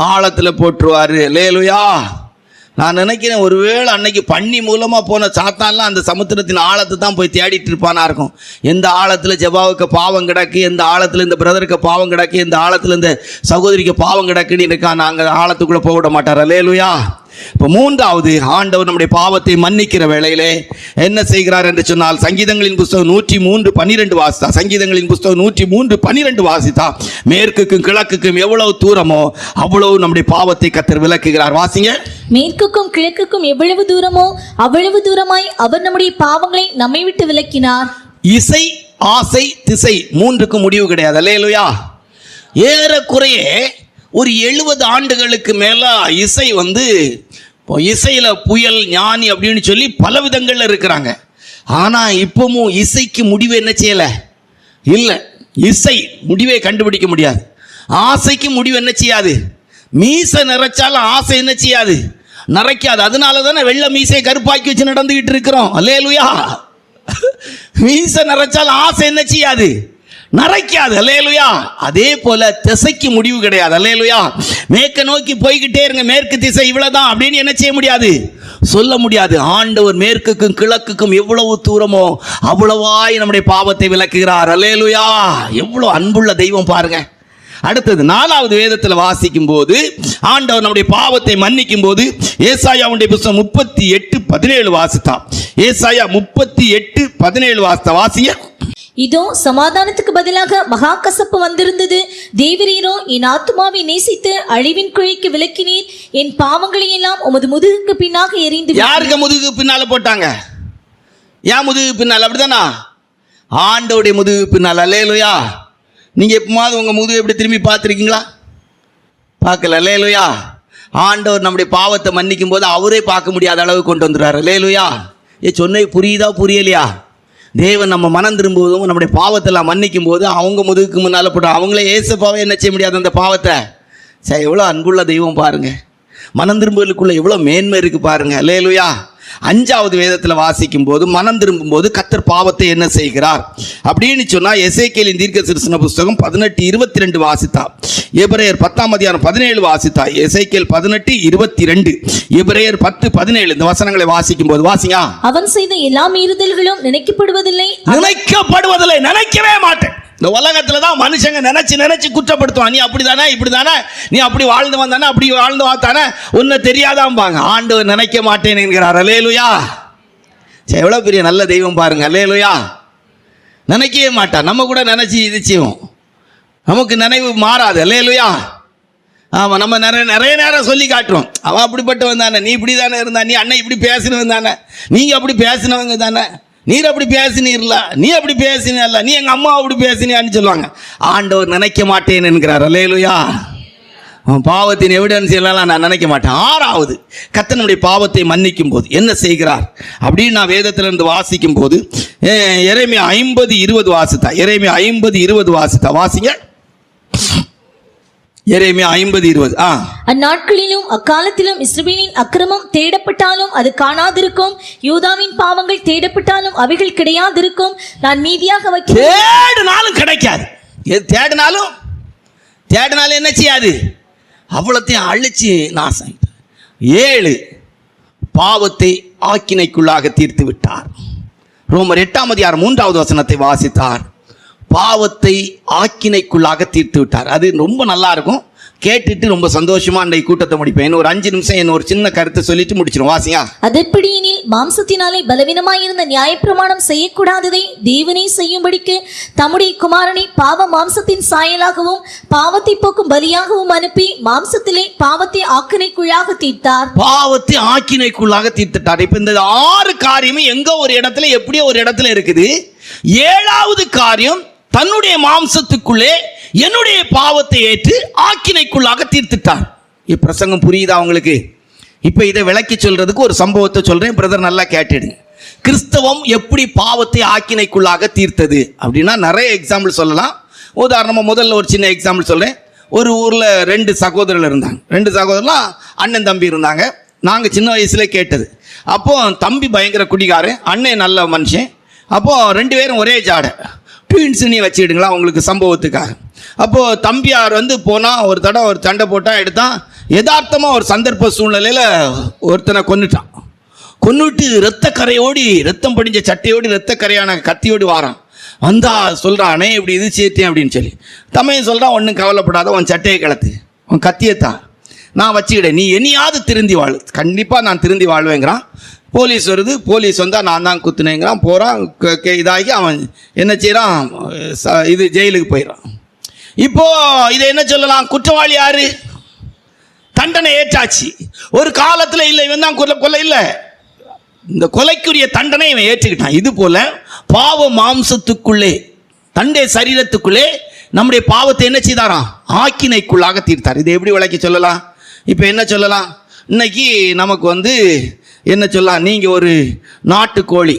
ஆழத்தில் போட்டுருவாரு. அல்லேலூயா. நான் நினைக்கிறேன், ஒருவேளை அன்னைக்கு பன்னி மூலமாக போன சாத்தான்லாம் அந்த சமுத்திரத்தின் ஆழத்தை தான் போய் தேடிட்டு இருப்பானா இருக்கும். எந்த ஆழத்தில் ஜெபாவுக்கு பாவம் கிடக்கு, எந்த ஆழத்தில் இந்த பிரதருக்கு பாவம் கிடக்கு, எந்த ஆழத்தில் இந்த சகோதரிக்கு பாவம் கிடக்குன்னு இருக்கான். நாங்கள் ஆழத்துக்குள்ளே போக விட மாட்டார். அல்லேலூயா. இப்போ 3வது, ஆண்டவர் நம்முடைய பாவத்தை மன்னிக்கிற வேளையிலே என்ன செய்கிறார் என்று சொன்னால், சங்கீதங்களின் புஸ்தகம் 103:12 வாசித்தா. சங்கீதங்களின் புஸ்தகம் 103:12 வாசித்தா. மேற்குக்கும் கிழக்குக்கும் எவ்வளவு தூரமோ அவ்வளவு நம்முடைய பாவத்தை கர்த்தர் விலக்குகிறார். வாசிங்க. மேற்குக்கும் கிழக்குக்கும் எவ்வளவு தூரமோ அவ்வளவு தூரமாய் அவர் நம்முடைய பாவங்களை நம்மை விட்டு விலக்கினார். இசை, ஆசை, திசை 3க்கும் முடிவு கிடையாது. அல்லேலூயா. ஏறக்குறைய ஒரு 70 ஆண்டுகளுக்கு மேல இசை இசையில புயல், ஞானி அப்படின்னு சொல்லி பல விதங்கள்ல இருக்கிறாங்க. ஆனா இப்பவும் இசைக்கு முடிவு என்ன செய்யல? இல்லை. இசை முடிவை கண்டுபிடிக்க முடியாது. ஆசைக்கு முடிவு என்ன செய்யாது? மீசை நிறைச்சாலும் ஆசை என்ன செய்யாது? நிறைக்காது. அதனால தானே வெள்ளை மீசை கருப்பாக்கி வச்சு நடந்துகிட்டு இருக்கிறோம். அல்லேலூயா. மீசை நிறைச்சாலும் ஆசை என்ன செய்யாது? நரைக்காது. அல்லேலூயா. அதே போல திசைக்கு முடிவு கிடையாது. அல்லேலூயா. மேற்க நோக்கி போய்கிட்டே இருங்க, மேற்கு திசை இவ்வளவுதான் அப்படின்னு என்ன செய்ய முடியாது? சொல்ல முடியாது. ஆண்டவர் மேற்குக்கும் கிழக்குக்கும் எவ்வளவு தூரமோ அவ்வளவாய் நம்முடைய பாவத்தை விலக்குகிறார். அல்லேலூயா. எவ்வளவு அன்புள்ள தெய்வம் பாருங்க. அடுத்தது 4வது வேதத்தில் வாசிக்கும் போது ஆண்டவர் நம்முடைய பாவத்தை மன்னிக்கும் போது ஏசாயாவுடைய புத்தகம் 38:17 வாசித்தா. ஏசாயா 38:17 வாசித்தா. வாசிங்க. இதோ சமாதானத்துக்கு பதிலாக மகா கசப்பு வந்திருந்தது. தேவரீரோ என் ஆத்துமாவை நேசித்து அழிவின் குழிக்கு விலக்கினீர். என் பாவங்களை எல்லாம் உமது முதுகுக்கு பின்னாக எறிந்து. யாருக்கு முதுகு பின்னால போட்டாங்க? ஏன் முதுகு பின்னால்? அப்படிதானா? ஆண்டவருடைய முதுகு பின்னால். அல்லேலூயா. நீங்க எப்பமாவது உங்க முதுகு எப்படி திரும்பி பார்த்துருக்கீங்களா? பார்க்கல. அல்லேலூயா. ஆண்டவர் நம்முடைய பாவத்தை மன்னிக்கும் போது அவரே பார்க்க முடியாத அளவு கொண்டு வந்துடுறாரு. அல்லேலூயா. சொன்ன புரியுதா புரியலையா? தேவன் நம்ம மனம் திரும்புவதும் நம்முடைய பாவத்தெல்லாம் மன்னிக்கும் போது அவங்க முதுகுக்கு முன்னால் போட்டு அவங்களே ஏசப்பாவே என்ன செய்ய முடியாது அந்த பாவத்தை. சரி, எவ்வளோ அன்புள்ள தெய்வம் பாருங்க. மனம் திரும்புவதற்குள்ள எவ்வளோ மேன்மை இருக்கு பாருங்க. அல்லேலூயா. 5வது வேதத்தில் வாசிக்கும் போது மனம் திரும்பும் போது கர்த்தர் பாவத்தை என்ன செய்கிறார் அப்படின்னு சொன்னா, எசேக்கியேலின் தீர்க்கதரிசன புஸ்தகம் 18:22 வாசித்தா. எபிரேயர் 10:17 வாசித்தா. எசேக்கியேல் 18:22, எபிரேயர் 10:17 இந்த வசனங்களை வாசிக்கும் போது வாசிங்க. அவன் செய்த எல்லா மீறுதல்களும் நினைக்கப்படுவதில்லை, நினைக்கவே மாட்டேன். இந்த உலகத்துல தான் மனுஷங்க நினைச்சு குற்றப்படுத்துவான். நீ அப்படிதானே, இப்படிதானே, நீ அப்படி வாழ்ந்து வந்தானே, அப்படி வாழ்ந்து வாத்தானே, ஒன்னும் தெரியாதாம்பாங்க. ஆண்டவர் நினைக்க மாட்டேன் என்கிறார். அல்லேலூயா. சரி, எவ்வளவு பெரிய நல்ல தெய்வம் பாருங்க. அல்லேலூயா. நினைக்கவே மாட்டான். நம்ம கூட நினைச்சு இது செய்வோம், நமக்கு நினைவு மாறாது. அல்லேலூயா. ஆமா, நம்ம நிறைய நேரம் சொல்லி காட்டுறோம், அவன் அப்படிப்பட்டவன் தானே, நீ இப்படி தானே இருந்தா, நீ அண்ணன் இப்படி பேசினவன் தானே, நீங்க அப்படி பேசினவங்க தானே, நீர் அப்படி பேசினீர்ல, நீ அப்படி பேசினல்ல, நீ எங்க அம்மா அப்படி பேசினியான்னு சொல்லுவாங்க. ஆண்டவர் நினைக்க மாட்டேன் என்கிறார். அல்லேலூயா. அவன் பாவத்தின் எவிடன்ஸ் எல்லாம் நான் நினைக்க மாட்டேன். 6வது கர்த்தர் நம்முடைய பாவத்தை மன்னிக்கும் போது என்ன செய்கிறார் அப்படின்னு நான் வேதத்திலிருந்து வாசிக்கும் போது எரேமியா 50:20 வாசித்தா. எரேமியா 50:20 வாசித்தா. வாசிங்க. எரேமியா 50:20. அந்நாட்களிலும் அக்காலத்திலும் இஸ்ரவேலின் அக்கிரமம் தேடப்பட்டாலும் அது காணாதிருக்கும், யூதாவின் பாவங்கள் தேடப்பட்டாலும் அவைகள் கிடையாதிருக்கும். நான் மீதியாக தேடினாலும் கிடைக்காது. தேடினாலும் என்ன செய்யாது? அவ்வளோத்தையும் அழிச்சு நாசம். 7 பாவத்தை ஆக்கினைக்குள்ளாக தீர்த்து விட்டார். ரோமர் 8:3 வசனத்தை வாசித்தார். பாவத்தை ஆக்கினைக்குள்ளாக தீர்த்து விட்டார். அது ரொம்ப நல்லா இருக்கும். கேட்டுட்டு ரொம்ப சந்தோஷமா அன்றைய கூட்டத்தை முடிப்பேன். ஒரு 5 நிமிஷம் என்ன ஒரு சின்ன கருத்தை சொல்லிட்டு முடிச்சிடும். வாசியா. அதற்படியெனில் மாம்சத்தினாலே பலவீனமாயிருந்த நியாயப்பிரமாணம் செய்யக்கூடாததை தேவனே செய்யும்படிக்கு தம்முடைய குமாரனை பாவ மாம்சத்தின் சாயலாகவும் பாவத்தை போக்கும் பலியாகவும் அனுப்பி மாம்சத்திலே பாவத்தை ஆக்கினைக்குள்ளாக தீர்த்தார். பாவத்தை ஆக்கினைக்குள்ளாக தீர்த்துட்டார். இப்ப இந்த 6 காரியமும் எங்க ஒரு இடத்துல எப்படியோ ஒரு இடத்துல இருக்குது. 7வது காரியம் தன்னுடைய மாம்சத்துக்குள்ளே என்னுடைய பாவத்தை ஏற்று ஆக்கினைக்குள்ளாக தீர்த்துட்டார். பிரசங்கம் புரியுதா உங்களுக்கு? இப்ப இதை விளக்கி சொல்றதுக்கு ஒரு சம்பவத்தை சொல்றேன். பிரதர் நல்லா கேட்டுடுங்க. கிறிஸ்தவம் எப்படி பாவத்தை ஆக்கினைக்குள்ளாக தீர்த்தது அப்படின்னா நிறைய எக்ஸாம்பிள் சொல்லலாம். உதாரணமா முதல்ல ஒரு சின்ன எக்ஸாம்பிள் சொல்றேன். ஒரு ஊர்ல 2 சகோதரர்கள் இருந்தாங்க. 2 சகோதரர்லாம் அண்ணன் தம்பி இருந்தாங்க. நாங்க சின்ன வயசுல கேட்டது. அப்போ தம்பி பயங்கர குடிகாரன், அண்ணன் நல்ல மனுஷன். அப்போ 2 பேரும் ஒரே ஜாடை, ட்வின்ஸ்னே வச்சுக்கிடுங்களா உங்களுக்கு சம்பவத்துக்காக. அப்போது தம்பியார் போனால் ஒரு தடவை ஒரு சண்டை போட்டால் எடுத்தான். யதார்த்தமாக ஒரு சந்தர்ப்ப சூழ்நிலையில் ஒருத்தனை கொன்னுட்டு ரத்தக்கரையோடி, ரத்தம் படிஞ்ச சட்டையோடு ரத்தக்கரையான கத்தியோடு வாரான். வந்தா சொல்கிறானே இப்படி இது சேர்த்தேன் அப்படின்னு சொல்லி. தமையன் சொல்கிறான், ஒன்றும் கவலைப்படாத, உன் சட்டையை கிளத்து, உன் கத்தியத்தான் நான் வச்சுக்கிட்டேன், நீ என்னையாவது திருந்தி வாழ். கண்டிப்பாக நான் திருந்தி வாழ்வேங்கிறான். போலீஸ் வருது. போலீஸ் வந்தால் நான் தான் குத்துனேங்கிறான். போகிறான். இதாகி அவன் என்ன செய்கிறான்? இது ஜெயிலுக்கு போயிடறான். இப்போ இதை என்ன சொல்லலாம்? குற்றவாளி யாரு? தண்டனை ஏற்றாச்சு. ஒரு காலத்தில் இல்லை இவன் தான் கொலை இல்லை, இந்த கொலைக்குரிய தண்டனை இவன் ஏற்றுக்கிட்டான். இது போல பாவ மாம்சத்துக்குள்ளே தண்டை சரீரத்துக்குள்ளே நம்முடைய பாவத்தை என்ன செய்தாராம்? ஆக்கினைக்குள்ளாக தீர்த்தார். இதை எப்படி விளக்கி சொல்லலாம்? இப்போ என்ன சொல்லலாம்? இன்னைக்கு நமக்கு என்ன சொல்லலாம்? நீங்கள் ஒரு நாட்டுக்கோழி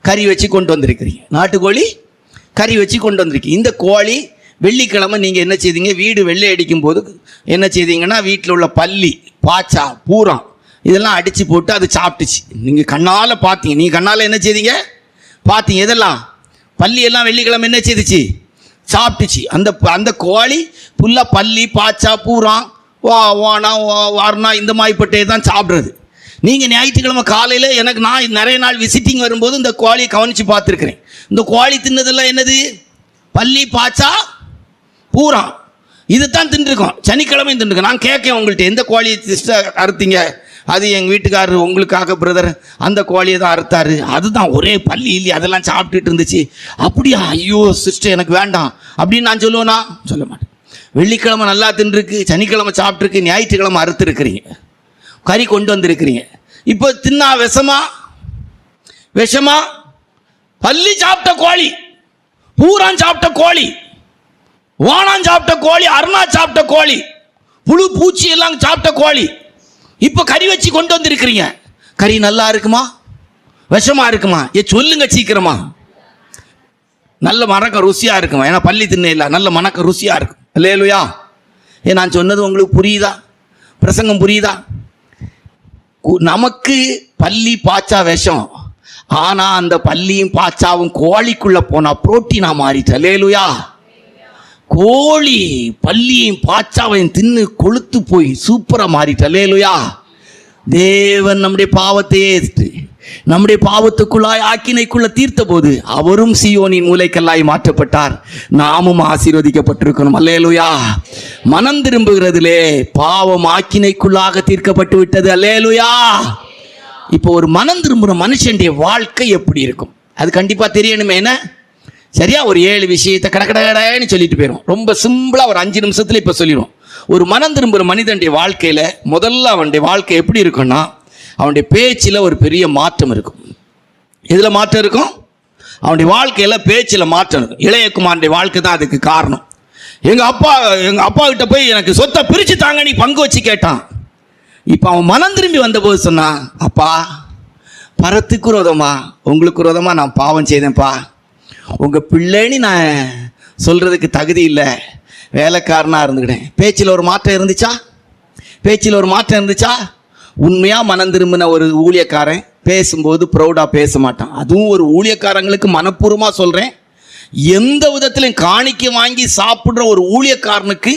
கறி வச்சு கொண்டு வந்திருக்கிறீங்க. நாட்டுக்கோழி கறி வச்சு கொண்டு வந்திருக்கீங்க. இந்த கோழி வெள்ளிக்கிழமை நீங்கள் என்ன செய்தீங்க? வீடு வெள்ளை அடிக்கும் போது என்ன செய்தீங்கன்னா வீட்டில் உள்ள பல்லி, பாச்சா, பூரம் இதெல்லாம் அடித்து போட்டு அது சாப்பிட்டுச்சு. நீங்கள் கண்ணால் பார்த்தீங்க. நீங்கள் கண்ணால் என்ன செய்தீங்க? பார்த்தீங்க. இதெல்லாம் பல்லி எல்லாம் வெள்ளிக்கிழமை என்ன செய்துச்சு? சாப்பிட்டுச்சு. அந்த கோழி ஃபுல்லாக பல்லி, பாச்சா, பூரம், வானா, வார்னா இந்த மாதிரிப்பட்டே தான் சாப்பிட்றது. நீங்கள் ஞாயிற்றுக்கிழமை காலையில் நான் நிறைய நாள் விசிட்டிங் வரும்போது இந்த கோழியை கவனித்து பார்த்துருக்குறேன். இந்த கோழி தின்னதெல்லாம் என்னது? பல்லி, பாச்சா, பூரா இதுதான் தின்றுருக்கோம். சனிக்கிழமை தின்றுருக்கோம். நான் கேட்கேன் உங்கள்கிட்ட, எந்த கோழியை சிஸ்டர் அறுத்தீங்க? அது எங்கள் வீட்டுக்காரர் உங்களுக்காக பிரதர் அந்த கோழியை தான் அறுத்தாரு, அதுதான் ஒரே பல்லி இல்லையா அதெல்லாம் சாப்பிட்டுட்டு இருந்துச்சு. அப்படியா? ஐயோ சிஸ்டர் எனக்கு வேண்டாம் அப்படின்னு நான் சொல்லுவேனா? சொல்ல மாட்டேன். வெள்ளிக்கிழமை நல்லா தின்றுருக்கு, சனிக்கிழமை சாப்பிட்ருக்கு, ஞாயிற்றுக்கிழமை அறுத்துருக்குறீங்க, கறி கொண்டு வந்திருக்கிறீங்க. இப்போ தின்னா விஷமா? பல்லி சாப்பிட்ட கோழி, பூரான் சாப்பிட்ட கோழி, வானான் சாப்பிட்ட கோழி, அருணா சாப்பிட்ட கோழி, புழு பூச்சி எல்லாம் சாப்பிட்ட கோழி இப்போ கறி வச்சு கொண்டு வந்திருக்கிறீங்க. கறி நல்லா இருக்குமா விஷமா இருக்குமா? சொல்லுங்க சீக்கிரமா. நல்ல மணக்க ருசியா இருக்குமா? ஏன்னா பல்லி தின்ன இல்லை, நல்ல மணக்க ருசியா இருக்கும். அல்லேலூயா. நான் சொன்னது உங்களுக்கு புரியுதா? பிரசங்கம் புரியுதா? நமக்கு பல்லி பாச்சா விஷம், ஆனா அந்த பல்லியும் பாச்சாவும் கோழிக்குள்ள போனா புரோட்டீனா மாறிட்டு. அல்லேலூயா. கோழி பல்லியும் பாச்சாவையும் தின்னு கொளுத்து போய் சூப்பரா மாறிட்டு. அல்லேலூயா. தேவன் நம்முடைய பாவத்தை ஏற்று நம்முடைய பாவத்துக்குள்ளாய் ஆக்கினைக்குள்ள தீர்த்த போது அவரும் சீயோனின் மூலைக்கல்லாய் மாற்றப்பட்டார். நாமும் ஆசீர்வதிக்கப்பட்டிருக்கணும். அல்லேலூயா. மனம் திரும்புகிறதிலே பாவம் ஆக்கினைக்குள்ளாக தீர்க்கப்பட்டு விட்டது. அல்லேலூயா. இப்போ ஒரு மனம் திரும்புகிற மனுஷனுடைய வாழ்க்கை எப்படி இருக்கும் அது கண்டிப்பா தெரியணுமே. என்ன சரியா? ஒரு 7 விஷயத்தை கடகடன்னு சொல்லிட்டு போயிடும். ரொம்ப சிம்பிளா ஒரு 5 நிமிஷத்துல இப்ப சொல்லிடுவோம். ஒரு மனம் திரும்புகிற மனிதனுடைய வாழ்க்கையில முதல்ல அவனுடைய வாழ்க்கை எப்படி இருக்குன்னா, அவனுடைய பேச்சில் ஒரு பெரிய மாற்றம் இருக்கும். எதில் மாற்றம் இருக்கும்? அவனுடைய வாழ்க்கையில் பேச்சில் மாற்றம் இருக்கும். இளையகுமாரனுடைய வாழ்க்கை தான் அதுக்கு காரணம். எங்க அப்பா கிட்ட போய் எனக்கு சொத்தை பிரிச்சு தாங்க நீ பங்கு வச்சு கேட்டான். இப்போ அவன் மனம் திரும்பி வந்தபோது சொன்னான், அப்பா பரத்துக்கு விரோதமா உங்களுக்கு விரோதமா நான் பாவம் செய்தேன்ப்பா. உங்கள் பிள்ளைன்னு நான் சொல்கிறதுக்கு தகுதி இல்லை, வேலைக்காரனாக இருந்துக்கிட்டேன். பேச்சில் ஒரு மாற்றம் இருந்துச்சா? உண்மையாக மனம் திரும்பின ஒரு ஊழியக்காரன் பேசும்போது ப்ரௌடாக பேச மாட்டான். அதுவும் ஒரு ஊழியக்காரங்களுக்கு மனப்பூர்வமாக சொல்கிறேன், எந்த விதத்திலும் காணிக்கை வாங்கி சாப்பிட்ற ஒரு ஊழியக்காரனுக்கு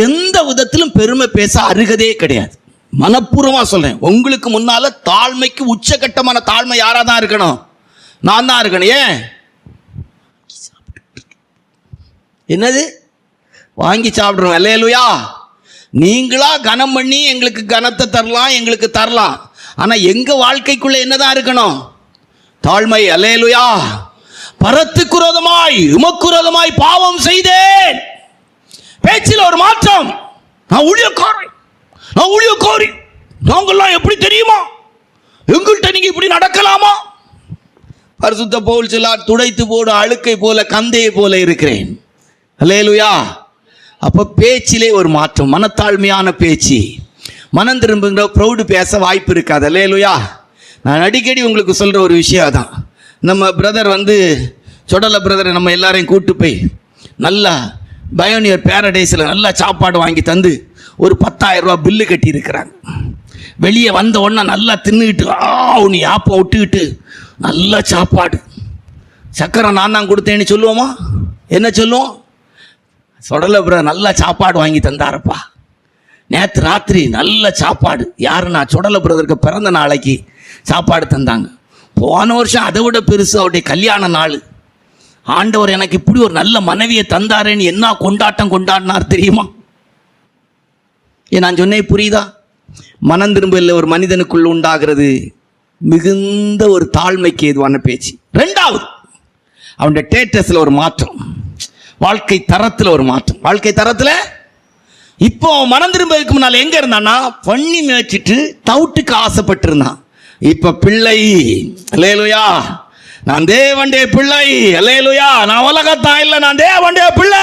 எந்த விதத்திலும் பெருமை பேச அருகதே கிடையாது. மனப்பூர்வமாக சொல்கிறேன். உங்களுக்கு முன்னால் தாழ்மைக்கு உச்சகட்டமான தாழ்மை யாராக தான் இருக்கணும்? நான் தான் இருக்கணும். ஏன்? என்னது வாங்கி சாப்பிட்றோம்? அல்லேலூயா. நீங்களா கனம் பண்ணி எங்களுக்கு கனத்தை தரலாம், எங்களுக்கு தரலாம். ஆனால் எங்கள் வாழ்க்கைக்குள்ளே என்னதான் இருக்கணும்? தாழ்மை. அல்லேலூயா. பரத்துக்கு விரோதமாய் உமக்குரோதமாய் பாவம் செய்தேன். பேச்சில் ஒரு மாற்றம். நான் ஊழியக்காரி, நாங்கள்லாம் எப்படி தெரியுமா? எங்கள்கிட்ட நீங்க இப்படி நடக்கலாமா? பரிசுத்த பவுல் சொல்லார், துடைத்து போடு அழுக்கை போல கந்தையை போல இருக்கிறேன். அல்லேலூயா. அப்போ பேச்சிலே ஒரு மாற்றம், மனத்தாழ்மையான பேச்சு. மனம் திரும்புங்கிற ப்ரௌடு பேச வாய்ப்பு இருக்காது. அல்லேலூயா. நான் அடிக்கடி உங்களுக்கு சொல்கிற ஒரு விஷயம் தான். நம்ம பிரதர் சொடலை பிரதரை நம்ம எல்லாரையும் கூட்டு போய் நல்லா பயோனியர் பேரடைஸில் நல்லா சாப்பாடு வாங்கி தந்து ஒரு 10,000 ரூபா பில்லு கட்டியிருக்கிறாங்க. வெளியே வந்த உடனே நல்லா தின்னுக்கிட்டு நீ ஆப்பம் விட்டுக்கிட்டு நல்ல சாப்பாடு, சக்கரை நான் தான் கொடுத்தேன்னு சொல்லுவோமா? என்ன சொல்லுவோம்? சொடலை பிரதர் நல்லா சாப்பாடு வாங்கி தந்தாரப்பா, நேற்று ராத்திரி நல்ல சாப்பாடு. யாருன்னா சொடலை பிரதருக்கு பிறந்த நாளைக்கு சாப்பாடு தந்தாங்க. போன வருஷம் அதை விட பெருசு அவருடைய கல்யாண நாள். ஆண்டவர் எனக்கு இப்படி ஒரு நல்ல மனைவியை தந்தாரேன்னு என்ன கொண்டாடினார் தெரியுமா? நான் சொன்னேன் புரியுதா? மனம் திரும்பல ஒரு மனிதனுக்குள்ள உண்டாகிறது மிகுந்த ஒரு தாழ்மைக்கு ஏதுவான பேச்சு. ரெண்டாவது, அவனுடைய ஸ்டேட்டஸில் ஒரு மாற்றம், வாழ்க்கை தரத்தில் ஒரு மாற்றம். வாழ்க்கை தரத்தில் இப்போ மனம் திரும்பதுக்கு முன்னால் எங்கே இருந்தான்னா பண்ணி மேய்ச்சிட்டு தவுட்டுக்கு ஆசைப்பட்டு இருந்தான். இப்போ பிள்ளை. அல்லேலூயா. நான் தேவனுடைய பிள்ளை. அல்லேலூயா. நான் உலகத்தான் இல்லை, நான் தேவனுடைய பிள்ளை.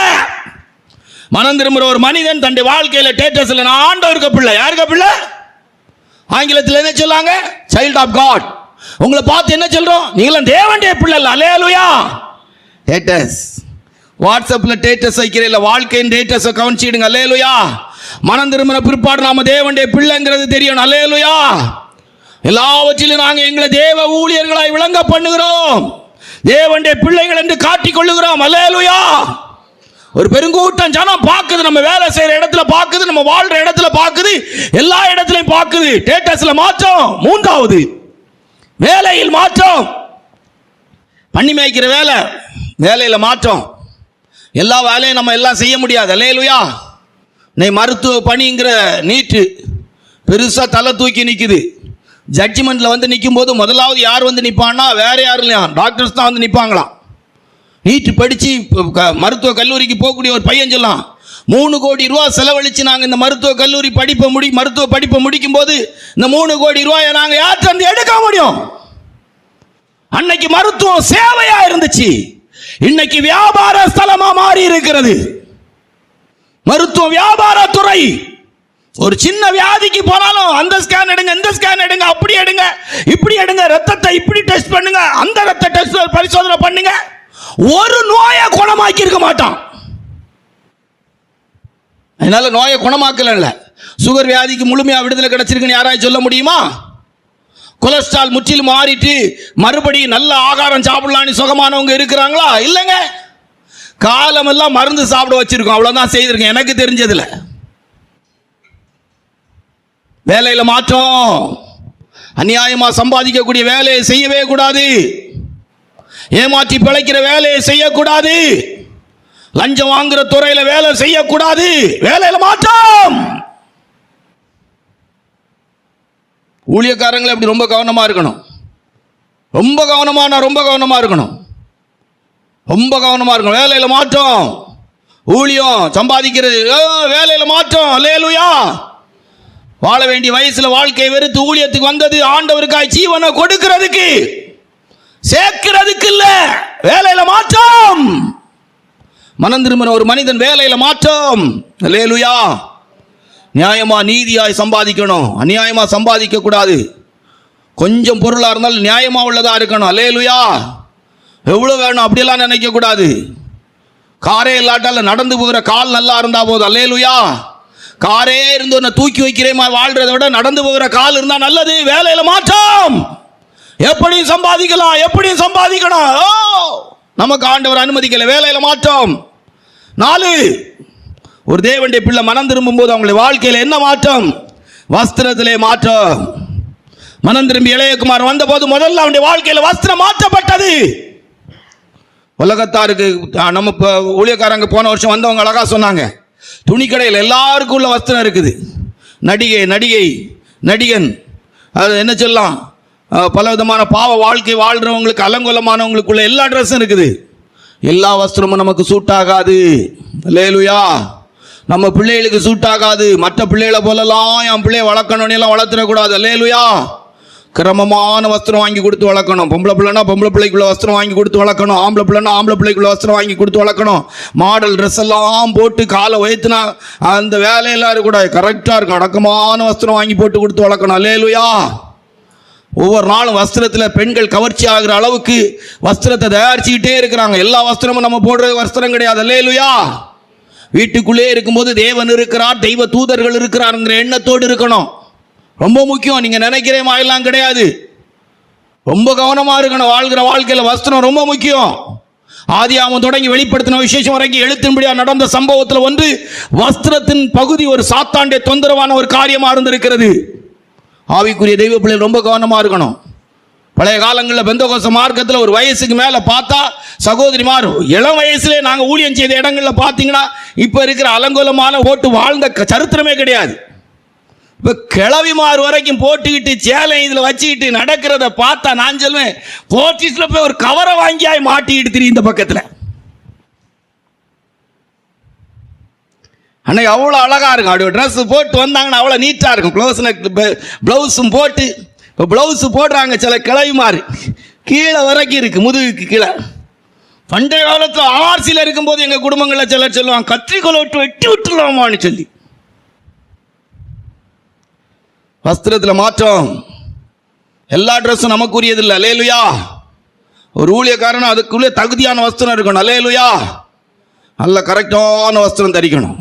மனம் திரும்புகிற ஒரு மனிதன் தன்னுடைய வாழ்க்கையில் ஸ்டேட்டஸில் நான் ஆண்டவருக்கு பிள்ளை. யாருக்கு பிள்ளை? ஆங்கிலத்தில் என்ன சொல்லாங்க? Child of God. உங்களை பார்த்து என்ன சொல்றோம்? நீங்களும் தேவனுடைய பிள்ளை. அல்லேலூயா. ஸ்டேட்டஸ். வாட்ஸ்அப்பில் ஸ்டேட்டஸ் வைக்கிறீங்களா? வாழ்க்கையின் ஸ்டேட்டஸை கவனிச்சிடுங்க. அல்லேலூயா. மனம் திரும்பின பிற்பாடு நாம தேவனுடைய பிள்ளைங்கிறது தெரியணும். அல்லேலூயா. எல்லாவற்றிலும் நாங்கள் எங்களை தேவ ஊழியர்களாய் விளங்க பண்ணுகிறோம், தேவனுடைய பிள்ளைகள் என்று காட்டிக் கொள்ளுகிறோம். அல்லேலூயா. ஒரு பெருங்கூட்டம் ஜனம் பார்க்குது, நம்ம வேலை செய்யற இடத்துல பார்க்குது, நம்ம வாழ்ற இடத்துல பார்க்குது, எல்லா இடத்துலையும் பார்க்குது. ஸ்டேட்டஸ்ல மாற்றம். மூன்றாவது, வேலையில் மாற்றம். பண்ணி மேய்க்கிற வேலையில் மாற்றம். எல்லா வேலையும் நம்ம எல்லாம் செய்ய முடியாது. அல்லேலூயா. நீ மருத்துவ பணிங்கிற நீட்டு பெருசாக தலை தூக்கி நிற்குது. ஜட்ஜ்மெண்ட்டில் நிற்கும் போது முதலாவது யார் நிற்பான்னா வேற யாரும் இல்லையா, டாக்டர்ஸ் தான் நிற்பாங்களாம். நீட்டு படித்து மருத்துவ கல்லூரிக்கு போகக்கூடிய ஒரு பையன் சொல்லலாம், 3 கோடி ரூபா செலவழித்து நாங்கள் இந்த மருத்துவ கல்லூரி மருத்துவ படிப்பை முடிக்கும் போது இந்த 3 கோடி ரூபாயை நாங்கள் யார்கிட்ட எடுக்க முடியும்? அன்னைக்கு மருத்துவம் சேவையா இருந்துச்சு, இன்னைக்கு வியாபார ஸ்தலமா மாறி இருக்கிறது. மருத்துவ வியாபார துறை. ஒரு சின்ன வியாதிக்கு போனாலும் அந்த ஸ்கேன் எடுங்க, இந்த ஸ்கேன் எடுங்க, அப்படி எடுங்க, இப்படி எடுங்க, ரத்தத்தை இப்படி டெஸ்ட் பண்ணுங்க, அந்த ரத்த டெஸ்ட் பரிசோதனை பண்ணுங்க. ஒரு நோயை குணமாக்கி இருக்க மாட்டான். அதனால நோயை குணமாக்கல. சுகர் வியாதிக்கு முழுமையா விடுதலை கிடைச்சிருக்குன்னு யாராவது சொல்ல முடியுமா? கொலஸ்ட்ரால் முற்றிலும் மாறிட்டு மறுபடியும் நல்ல ஆகாரம் சாப்பிடலான்னு சுகமானவங்க இருக்கிறாங்களா? இல்லைங்க. காலமெல்லாம் மருந்து சாப்பிட வச்சிருக்கோம், அவ்வளவுதான் செய்திருக்கேன் எனக்கு தெரிஞ்சதுல. வேலையில மாற்றம். அநியாயமா சம்பாதிக்கக்கூடிய வேலையை செய்யவே கூடாது. ஏமாற்றி பிழைக்கிற வேலையை செய்யக்கூடாது. லஞ்சம் வாங்குற துறையில வேலை செய்யக்கூடாது. வேலையில மாற்றம். ஊழியக்காரங்களை அப்படி ரொம்ப கவனமா இருக்கணும். ரொம்ப கவனமா இருக்கணும். வேலையில மாற்றம். ஊழியம் சம்பாதிக்கிறது, வேலையில மாற்றம். அல்லேலூயா. வாழ வேண்டிய வயசுல வாழ்க்கையை வெறுத்து ஊழியத்துக்கு வந்தது ஆண்டவருக்காய் ஜீவனை கொடுக்கிறதுக்கு, சேர்க்கிறதுக்கு இல்ல. வேலையில மாற்றம். மனம் திரும்பின ஒரு மனிதன் வேலையில மாற்றம். அல்லேலூயா. நியாயமா நீதியாய் சம்பாதிக்கணும், அநியாயமா சம்பாதிக்க கூடாது. கொஞ்சம் பொருளா இருந்தாலும் நியாயமா உள்ளதா இருக்கணும். அல்லேலூயா. எவ்வளவு வேணும் அப்படியெல்லாம் நினைக்க கூடாது. காரே இல்லாட்டால நடந்து போகிற கால் நல்லா இருந்தா போதும். அல்லேலூயா. காரே இருந்து ஒன்று தூக்கி வைக்கிறேமா வாழ்றதை விட நடந்து போகிற கால் இருந்தா நல்லது. வேலையில மாற்றம். எப்படி சம்பாதிக்கலாம், எப்படி சம்பாதிக்கணும், நமக்கு ஆண்டவர் அனுமதிக்கல. வேலையில மாற்றம். 4, ஒரு தேவனுடைய பிள்ளை மனம் திரும்பும் போது அவங்களுடைய வாழ்க்கையில் என்ன மாற்றம்? வஸ்திரத்திலே மாற்றம். மனம் திரும்பி இளையகுமார் வந்த போது முதல்ல அவனுடைய வாழ்க்கையில் வஸ்திரம் மாற்றப்பட்டது. உலகத்தாருக்கு நம்ம ஊழியக்காரங்க போன வருஷம் வந்தவங்க அழகா சொன்னாங்க, துணி கடையில் எல்லாருக்கும் உள்ள வஸ்திரம் இருக்குது. நடிகன் அது என்ன சொல்லலாம், பல விதமான பாவ வாழ்க்கை வாழ்றவங்களுக்கு, அலங்கோலமானவங்களுக்குள்ள எல்லா ட்ரெஸ்ஸும் இருக்குது. எல்லா வஸ்திரமும் நமக்கு சூட் ஆகாது. அல்லேலூயா. நம்ம பிள்ளைகளுக்கு சூட் ஆகாது. மற்ற பிள்ளைகளை போலலாம் என் பிள்ளைய வளர்க்கணும்னு எல்லாம் வளர்த்துடக்கூடாது. அல்லேலூயா. கிரமமான வஸ்திரம் வாங்கி கொடுத்து வளர்க்கணும். பொம்பளை பிள்ளைனா பொம்பளை பிள்ளைக்குள்ள வஸ்திரம் வாங்கி கொடுத்து வளர்க்கணும். ஆம்பளை பிள்ளைனா ஆம்பளை பிள்ளைக்குள்ள வஸ்திரம் வாங்கி கொடுத்து வளர்க்கணும். மாடல் ட்ரெஸ் எல்லாம் போட்டு காலை உயர்த்தினா அந்த வேலையெல்லாம் இருக்கக்கூடாது. கரெக்டாக இருக்கும். அடக்கமான வஸ்திரம் வாங்கி போட்டு கொடுத்து வளர்க்கணும். அல்லேலூயா. ஒவ்வொரு நாளும் வஸ்திரத்தில் பெண்கள் கவர்ச்சி ஆகிற அளவுக்கு வஸ்திரத்தை தயாரிச்சுக்கிட்டே இருக்கிறாங்க. எல்லா வஸ்திரமும் நம்ம போடுறது வஸ்திரம் கிடையாது. அல்லேலூயா. வீட்டுக்குள்ளே இருக்கும்போது தேவன் இருக்கிறார், தெய்வ தூதர்கள் இருக்கிறாருங்கிற எண்ணத்தோடு இருக்கணும். ரொம்ப முக்கியம். நீங்க நினைக்கிற மாதிரிலாம் கிடையாது. ரொம்ப கவனமா இருக்கணும். வாழ்கிற வாழ்க்கையில் வஸ்திரம் ரொம்ப முக்கியம். ஆதியாகமம் தொடங்கி வெளிப்படுத்தின விசேஷம் வரைக்கும் எழுத்தின்படியா நடந்த சம்பவத்தில் ஒன்று வஸ்திரத்தின் பகுதி ஒரு சாத்தாண்டே தொந்தரவான ஒரு காரியமா இருந்திருக்கிறது. ஆவிக்குரிய தெய்வ பிள்ளைகள் ரொம்ப கவனமா இருக்கணும். பழைய காலங்களில் பெந்தகோஸ்த மார்க்கத்தில் ஒரு வயசுக்கு மேலே பார்த்தா சகோதரிமார் இளம் வயசுலேயே நாங்கள் ஊழியம் செய்த இடங்களில் பார்த்தீங்கன்னா இப்போ இருக்கிற அலங்கோலமான போட்டு வாழ்ந்த சரித்திரமே கிடையாது. இப்போ கிளவிமார் வரைக்கும் போட்டுக்கிட்டு சேலை இதில் வச்சுக்கிட்டு நடக்கிறத பார்த்தா நான் சொல்லுவேன், போர்ட்டிஸில் போய் ஒரு கவரை வாங்கியாய் மாட்டிக்கிட்டு திரி இந்த பக்கத்தில். அன்னைக்கு அவ்வளோ அழகாக இருக்கும். அப்படி ஒரு ட்ரெஸ் போட்டு வந்தாங்கன்னா அவ்வளோ நீட்டாக இருக்கும். ப்ளவுஸும் போட்டு, இப்போ ப்ளவுஸு போடுறாங்க சில கிளவிமார், கீழே வரைக்கும் இருக்குது, முதுகுக்கு கீழே. பண்டைய காலத்தில் ஆர்சியில் இருக்கும்போது எங்கள் குடும்பங்களில் சிலர் சொல்லுவாங்க, கத்திரிக்கோலை விட்டு வெட்டி விட்டுலாமான்னு சொல்லி. வஸ்திரத்தில் மாற்றம். எல்லா ட்ரெஸ்ஸும் நமக்குரியதில்லை. அல்லேலூயா. ஒரு ஊழியக்காரன் அதுக்குள்ளே தகுதியான வஸ்திரம் இருக்கணும். அல்லேலூயா. நல்ல கரெக்டான வஸ்திரம் தரிக்கணும்.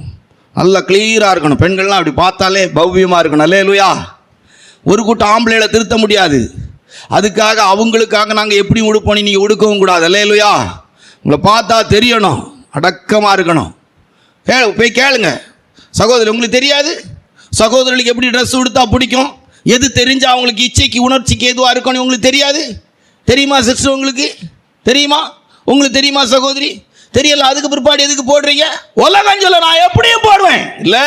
நல்ல கிளியராக இருக்கணும். பெண்கள்லாம் அப்படி பார்த்தாலே பவ்யமாக இருக்கணும். அல்லேலூயா. ஒரு கூட்டம் ஆம்பளைகளை திருத்த முடியாது. அதுக்காக அவங்களுக்காக நாங்கள் எப்படி உடுப்போம் நீங்கள் உடுக்கவும் கூடாது. அல்லேலூயா. உங்களை பார்த்தா தெரியணும், அடக்கமாக இருக்கணும். போய் கேளுங்க சகோதரி, உங்களுக்கு தெரியாது சகோதரர்களுக்கு எப்படி ட்ரெஸ் உடுத்தா பிடிக்கும், எது தெரிஞ்சா அவங்களுக்கு இச்சைக்கு உணர்ச்சிக்கு எதுவாக இருக்கணும் உங்களுக்கு தெரியாது. தெரியுமா சிஸ்டர்? உங்களுக்கு தெரியுமா? உங்களுக்கு தெரியுமா சகோதரி? தெரியல. அதுக்கு பிற்பாடு எதுக்கு போடுறீங்க? உலகம் சொல்ல நான் எப்படியும் போடுவேன். இல்லை,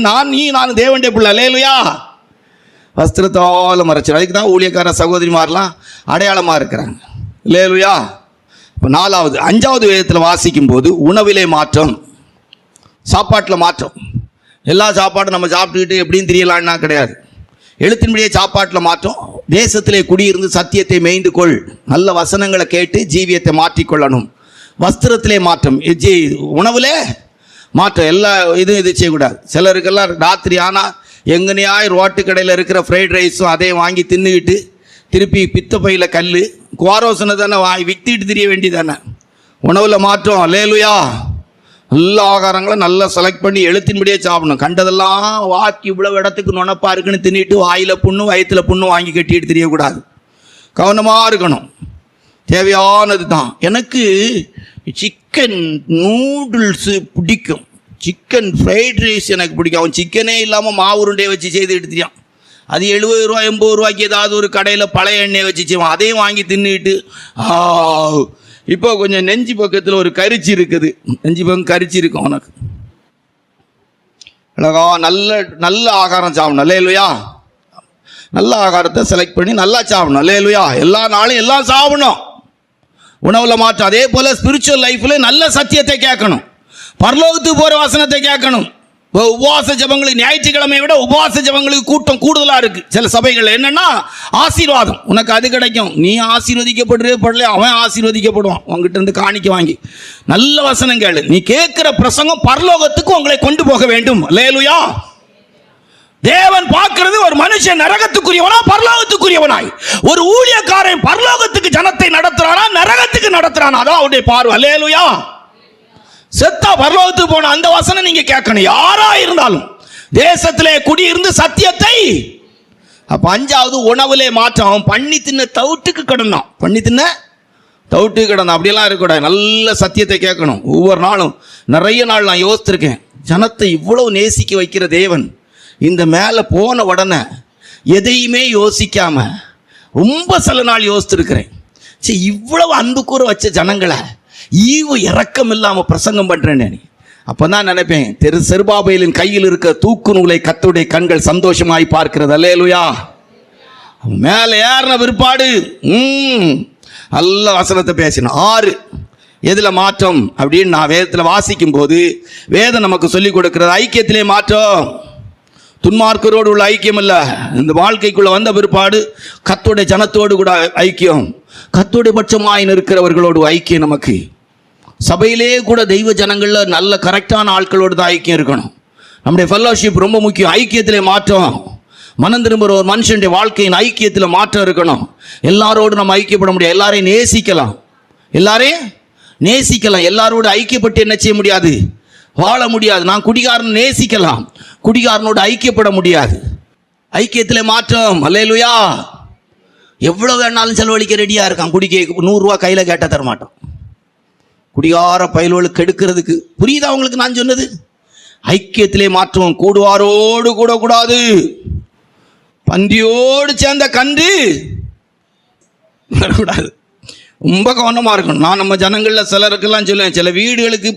நான் தேவனுடைய பிள்ளை. அல்லேலூயா. வஸ்திரத்தால் மறைச்சிடும். அதுக்கு தான் ஊழியக்கார சகோதரிமாரெலாம் அடையாளமாக இருக்கிறாங்க. அல்லேலூயா. இப்போ 4வது 5வது வேதத்தில் வாசிக்கும் போது உணவிலே மாற்றம், சாப்பாட்டில் மாற்றம். எல்லா சாப்பாடும் நம்ம சாப்பிட்டுக்கிட்டு எப்படின்னு தெரியலான்னா கிடையாது. எழுத்தின்படியே சாப்பாட்டில் மாற்றம். தேசத்திலே குடியிருந்து சத்தியத்தை மேய்ந்து கொள். நல்ல வசனங்களை கேட்டு ஜீவியத்தை மாற்றிக்கொள்ளணும். வஸ்திரத்திலே மாற்றம், உணவுலே மாற்றம். எல்லா இது செய்யக்கூடாது. சிலருக்கெல்லாம் ராத்திரி ஆனால் எங்கனையாய் ரோட்டு கடையில் இருக்கிற ஃப்ரைட் ரைஸும் அதையும் வாங்கி தின்னுக்கிட்டு திருப்பி பித்த பையில் கல் குவாரோசனை தானே வித்திட்டு தெரிய வேண்டியதானே. உணவில் மாற்றம். அல்லேலூயா. நல்ல ஆகாரங்களை நல்லா செலக்ட் பண்ணி எழுத்தின்படியே சாப்பிடணும். கண்டதெல்லாம் வாக்கி இவ்வளவு இடத்துக்கு நுணப்பா இருக்குன்னு தின்னுட்டு வாயில் புண்ணு வயிற்றில் புண்ணு வாங்கி கட்டிட்டு தெரியக்கூடாது. கவனமாக இருக்கணும். தேவையானது தான். எனக்கு சிக்கன் நூடுல்ஸு பிடிக்கும், சிக்கன் ஃப்ரைட் ரைஸ் எனக்கு பிடிக்கும். அவன் சிக்கனே இல்லாமல் மாவுருண்டையை வச்சு செய்து எடுத்துட்டான். அது 70 ரூபா 80 ரூபாய்க்கு ஏதாவது ஒரு கடையில் பழைய எண்ணெயை வச்சு செய்வான். அதையும் வாங்கி தின்னுட்டு இப்போ கொஞ்சம் நெஞ்சு பக்கத்தில் ஒரு கரிச்சி இருக்குது. நெஞ்சு பக்கம் கரிச்சி இருக்கும். உனக்கு அழகா நல்ல ஆகாரம் சாப்பிடணும். அல்லேலூயா. நல்ல ஆகாரத்தை செலக்ட் பண்ணி நல்லா சாப்பிடணும். அல்லேலூயா. எல்லா நாளும் எல்லாம் சாப்பிடணும். உணவில் மாற்றம். அதே போல் ஸ்பிரிச்சுவல் லைஃப்பில் நல்ல சத்தியத்தை கேட்கணும். பரலோகத்துக்கு போகிற வசனத்தை கேட்கணும். உபவாச ஜெபங்களுக்கு ஞாயிற்றுக்கிழமையை விட உபவாச ஜெபங்களுக்கு கூட்டம் கூடுதலாக இருக்கு. சில சபைகள் என்னன்னா ஆசீர்வாதம் உனக்கு அது கிடைக்கும், நீ ஆசீர்வதிக்கப்படல, அவன் ஆசீர்வதிக்கப்படுவான். உங்ககிட்ட இருந்து காணிக்க வாங்கி நல்ல வசனம் கேளு. நீ கேட்கிற பிரசங்கம் பரலோகத்துக்கு உங்களை கொண்டு போக வேண்டும். அல்லேலூயா. தேவன் பார்க்கிறது ஒரு மனுஷன் நரகத்துக்குரியவனா பரலோகத்துக்குரியவனாய். ஒரு ஊழியக்காரன் பரலோகத்துக்கு ஜனத்தை நடத்துறானா நரகத்துக்கு நடத்துறானா, அதான் அவருடைய பார்வை. அல்லேலூயா. செத்தா பரலோகத்துக்கு போன அந்த வசனம் நீங்க கேட்கணும். யாரா இருந்தாலும் தேசத்திலே குடியிருந்து சத்தியத்தை. அப்ப அஞ்சாவது உணவுலே மாற்றம். அவன் பண்ணி தின்ன தவுட்டுக்கு கிடந்தான், பண்ணி தின்ன தவுட்டுக்கு கிடந்தான். அப்படியெல்லாம் இருக்கக்கூடாது. நல்ல சத்தியத்தை கேட்கணும். ஒவ்வொரு நாளும் நிறைய நாள் நான் யோசித்திருக்கேன், ஜனத்தை இவ்வளவு நேசிக்க வைக்கிற தேவன் இந்த மேலே போன உடனே எதையுமே யோசிக்காம ரொம்ப சில நாள் யோசித்திருக்கிறேன். சரி, இவ்வளவு அன்பு கூற வச்ச ஜனங்களை ஈவு இறக்கம் இல்லாமல் பிரசங்கம் பண்ணுறேன்னு. அப்போ தான் நினைப்பேன், செருபாபேலின் கையில் இருக்க தூக்கு நூலை கர்த்தருடைய கண்கள் சந்தோஷமாய் பார்க்கிறது. அல்லேலூயா. மேலே ஏறின பிற்பாடு நல்ல வசனத்தை பேசினோம். 6 எதில் மாற்றம் அப்படின்னு நான் வேதத்தில் வாசிக்கும் போது வேதம் நமக்கு சொல்லிக் கொடுக்கிறது. ஐக்கியத்திலே மாற்றம். துன்மார்க்கரோடு உள்ள ஐக்கியம் இல்லை, இந்த வாழ்க்கைக்குள்ள வந்த பிற்பாடு கர்த்தருடைய ஜனத்தோடு கூட ஐக்கியம், கர்த்தருடைய பட்சமாய் இருக்கிறவர்களோடு ஐக்கியம். நமக்கு சபையிலே கூட தெய்வ ஜனங்களில் நல்ல கரெக்டான ஆட்களோடு தான் ஐக்கியம் இருக்கணும். நம்முடைய ஃபெல்லோஷிப் ரொம்ப முக்கியம். ஐக்கியத்திலே மாற்றம். மனம் திரும்புகிற ஒரு மனுஷனுடைய வாழ்க்கையின் ஐக்கியத்தில் மாற்றம் இருக்கணும். எல்லாரோடு நம்ம ஐக்கியப்பட முடியாது. எல்லாரையும் நேசிக்கலாம், எல்லாரையும் நேசிக்கலாம். எல்லாரோடு ஐக்கியப்பட்டு என்ன செய்ய முடியாது, வாழ முடியாது. நான் குடிகாரன் நேசிக்கலாம், குடிகாரனோடு ஐக்கியப்பட முடியாது. ஐக்கியத்திலே மாற்றம். அல்லேலூயா. எவ்வளோ வேணாலும் செலவழிக்க ரெடியாக இருக்கான். குடிக்க 100 ரூபா கையில் கேட்டால் தரமாட்டோம். குடிகார பயல்களுக்கு கெடுக்கிறதுக்கு. புரியுதா அவங்களுக்கு நான் சொன்னது? ஐக்கியத்திலே மாற்றம். கூடுவாரோடு கூடக்கூடாது, பந்தியோடு சேர்ந்த கண்டு வரக்கூடாது. ரொம்ப கவனமாக இருக்கணும். நான் நம்ம ஜனங்களில் சிலருக்கெல்லாம் சொல்லுவேன், சில வீடுகளுக்கு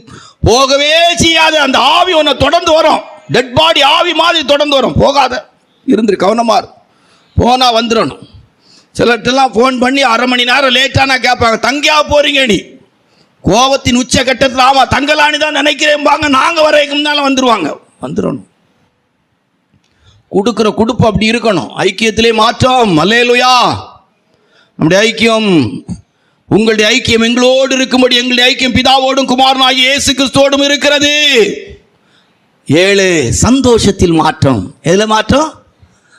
போகவே செய்யாத அந்த ஆவி ஒன்று தொடர்ந்து வரும். டெட் பாடி ஆவி மாதிரி தொடர்ந்து வரும். போகாத, இருந்துரு, கவனமாக இருக்கும். போனால் வந்துடணும். சிலர்கிட்டலாம் ஃபோன் பண்ணி 1/2 மணி நேரம் லேட்டானா கேட்பாங்க, தங்கியா போகிறீங்க நீ? கோபத்தின் உச்ச கட்டத்தில் ஆமாம் தங்கலானி தான் நினைக்கிறேன்பாங்க. நாங்கள் வரைக்கும்னாலும் வந்துடுவாங்க. வந்துடணும். கொடுக்குற கொடுப்பு அப்படி இருக்கணும். ஐக்கியத்திலே மாற்றம். அல்லேலூயா. நம்முடைய ஐக்கியம், உங்களுடைய ஐக்கியம் எங்களோடு இருக்கும்படி எங்களுடைய ஐக்கியம் பிதாவோடும் குமாரனாகிய இயேசு கிறிஸ்துவோடும் இருக்கிறது. 7 சந்தோஷத்தில் மாற்றம். எதில் மாற்றம்?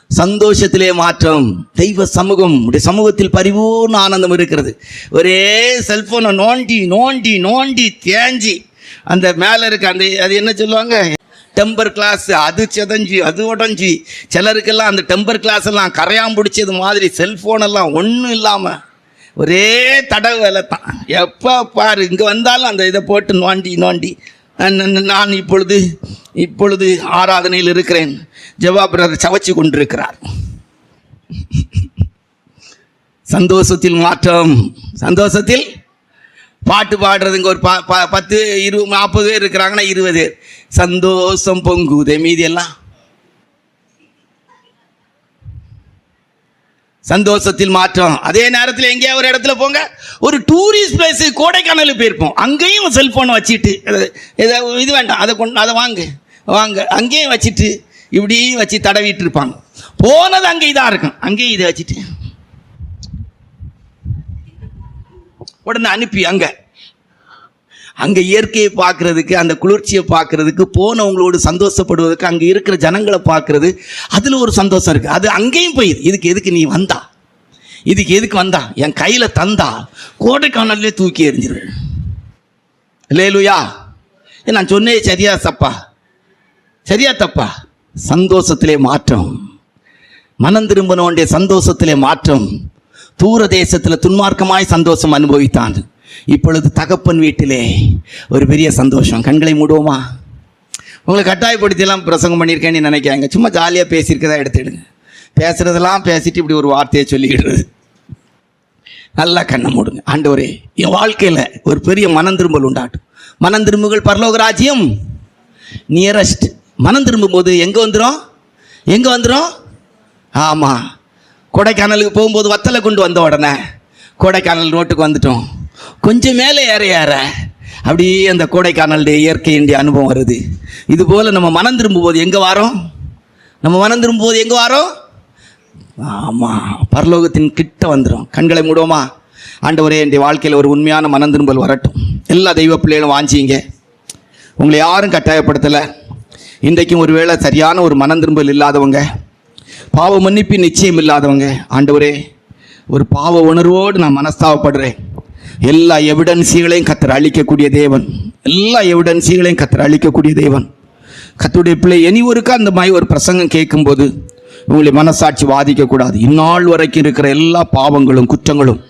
சந்தோஷத்திலே மாற்றம். தெய்வ சமூகம், சமூகத்தில் பரிபூர்ண ஆனந்தம் இருக்கிறது. ஒரே செல்போனை நோண்டி நோண்டி நோண்டி தேஞ்சி அந்த மேலே இருக்க அந்த அது என்ன சொல்லுவாங்க, டெம்பர் கிளாஸ், அது செதஞ்சி அது உடஞ்சி. சிலருக்கெல்லாம் அந்த டெம்பர் கிளாஸ் எல்லாம் கரையான் பிடிச்சது மாதிரி செல்ஃபோனெல்லாம் ஒன்றும் இல்லாமல் ஒரே தடவை வேலை தான். எப்போ பாரு இங்கே வந்தாலும் அந்த இதை போட்டு நோண்டி நோண்டி. நான் இப்பொழுது ஆராதனையில் இருக்கிறேன். ஜெபா பிரதர் சவச்சு கொண்டிருக்கிறார். சந்தோஷத்தில் மாற்றம். சந்தோஷத்தில் பாட்டு பாடுறதுங்க ஒரு 10, 20, 40 பேர் இருக்கிறாங்கன்னா 20 பேர் சந்தோஷம் பொங்குதே. மீதி எல்லாம் சந்தோஷத்தில் மாற்றம். அதே நேரத்தில் எங்கேயா ஒரு இடத்துல போங்க, ஒரு டூரிஸ்ட் பிளேஸு கோடைக்கானல் போயிருப்போம், அங்கேயும் செல்ஃபோனை வச்சுட்டு இது வேண்டாம் அதை வாங்க அங்கேயும் வச்சுட்டு இப்படி வச்சு தடவிட்டு இருப்பாங்க. போனது அங்கே இதாக இருக்கும், அங்கேயும் இதை வச்சுட்டு உடனே அனுப்பி அங்கே இயற்கையை பார்க்கறதுக்கு, அந்த குளிர்ச்சியை பார்க்கறதுக்கு, போனவங்களோடு சந்தோஷப்படுவதற்கு, அங்கே இருக்கிற ஜனங்களை பார்க்கறது, அதில் ஒரு சந்தோஷம் இருக்குது. அது அங்கேயும் போயிடுது. எதுக்கு நீ வந்தா, எதுக்கு வந்தா, என் கையில் தந்தா கோடைக்கானல்லே தூக்கி எறிஞ்சிருவேன். அல்லேலூயா. நான் சொன்னேன் சரியா தப்பா? சந்தோஷத்திலே மாற்றம். மனம் திரும்பினோடைய சந்தோஷத்திலே மாற்றம். தூர தேசத்தில் துன்மார்க்கமாய் சந்தோஷம் அனுபவித்தான். இப்பொழுது தகப்பன் வீட்டிலே ஒரு பெரிய சந்தோஷம். கண்களை மூடுவோமா? உங்களை கட்டாயப்படுத்தியெல்லாம் பிரசங்கம் பண்ணியிருக்கேன்னு நினைக்கிறாங்க. சும்மா ஜாலியாக பேசியிருக்கதா எடுத்துடுங்க. பேசுகிறதெல்லாம் பேசிட்டு இப்படி ஒரு வார்த்தையை சொல்லிக்கிடுறது. நல்லா கண்ணை மூடுங்க. ஆண்டவரே, என் வாழ்க்கையில் ஒரு பெரிய மனம் திரும்பல் உண்டாட்டும். மனம் திரும்புகள் பரலோக ராஜ்யம் நியரஸ்ட். மனம் திரும்பும்போது எங்கே வந்துடும்? ஆமாம், கொடைக்கானலுக்கு போகும்போது வத்தலை கொண்டு வந்த உடனே கொடைக்கானல் ரோட்டுக்கு வந்துட்டோம். கொஞ்சம் மேலே ஏற அப்படியே அந்த கோடைக்கானலுடைய இயற்கையினுடைய அனுபவம் வருது. இது போல் நம்ம மனம் திரும்பும்போது எங்கே வாரோம்? நம்ம மனம் திரும்பும்போது எங்கே வாரோம்? ஆமாம், பரலோகத்தின் கிட்ட வந்துடும். கண்களை மூடுவோமா? ஆண்டவரே, என்னுடைய வாழ்க்கையில் ஒரு உண்மையான மனம் திரும்பல் வரட்டும். எல்லா தெய்வ பிள்ளைகளும் வாஞ்சிங்க. உங்களை யாரும் கட்டாயப்படுத்தலை. இன்றைக்கும் ஒருவேளை சரியான ஒரு மனம் திரும்பல் இல்லாதவங்க, பாவ மன்னிப்பு நிச்சயம் இல்லாதவங்க, ஆண்டவரே ஒரு பாவ உணர்வோடு நான் மனஸ்தாபப்படுறேன். எல்லா எவிடன்ஸுகளையும் கர்த்தர் அழிக்கக்கூடிய தேவன். எல்லா எவிடன்ஸுகளையும் கர்த்தர் அழிக்கக்கூடிய தேவன். கர்த்தருடைய பிள்ளை இனி ஒருக்கா அந்த மாதிரி ஒரு பிரசங்கம் கேட்கும்போது உங்களை மனசாட்சி பாதிக்கக்கூடாது. இந்நாள் வரைக்கும் இருக்கிற எல்லா பாவங்களும் குற்றங்களும்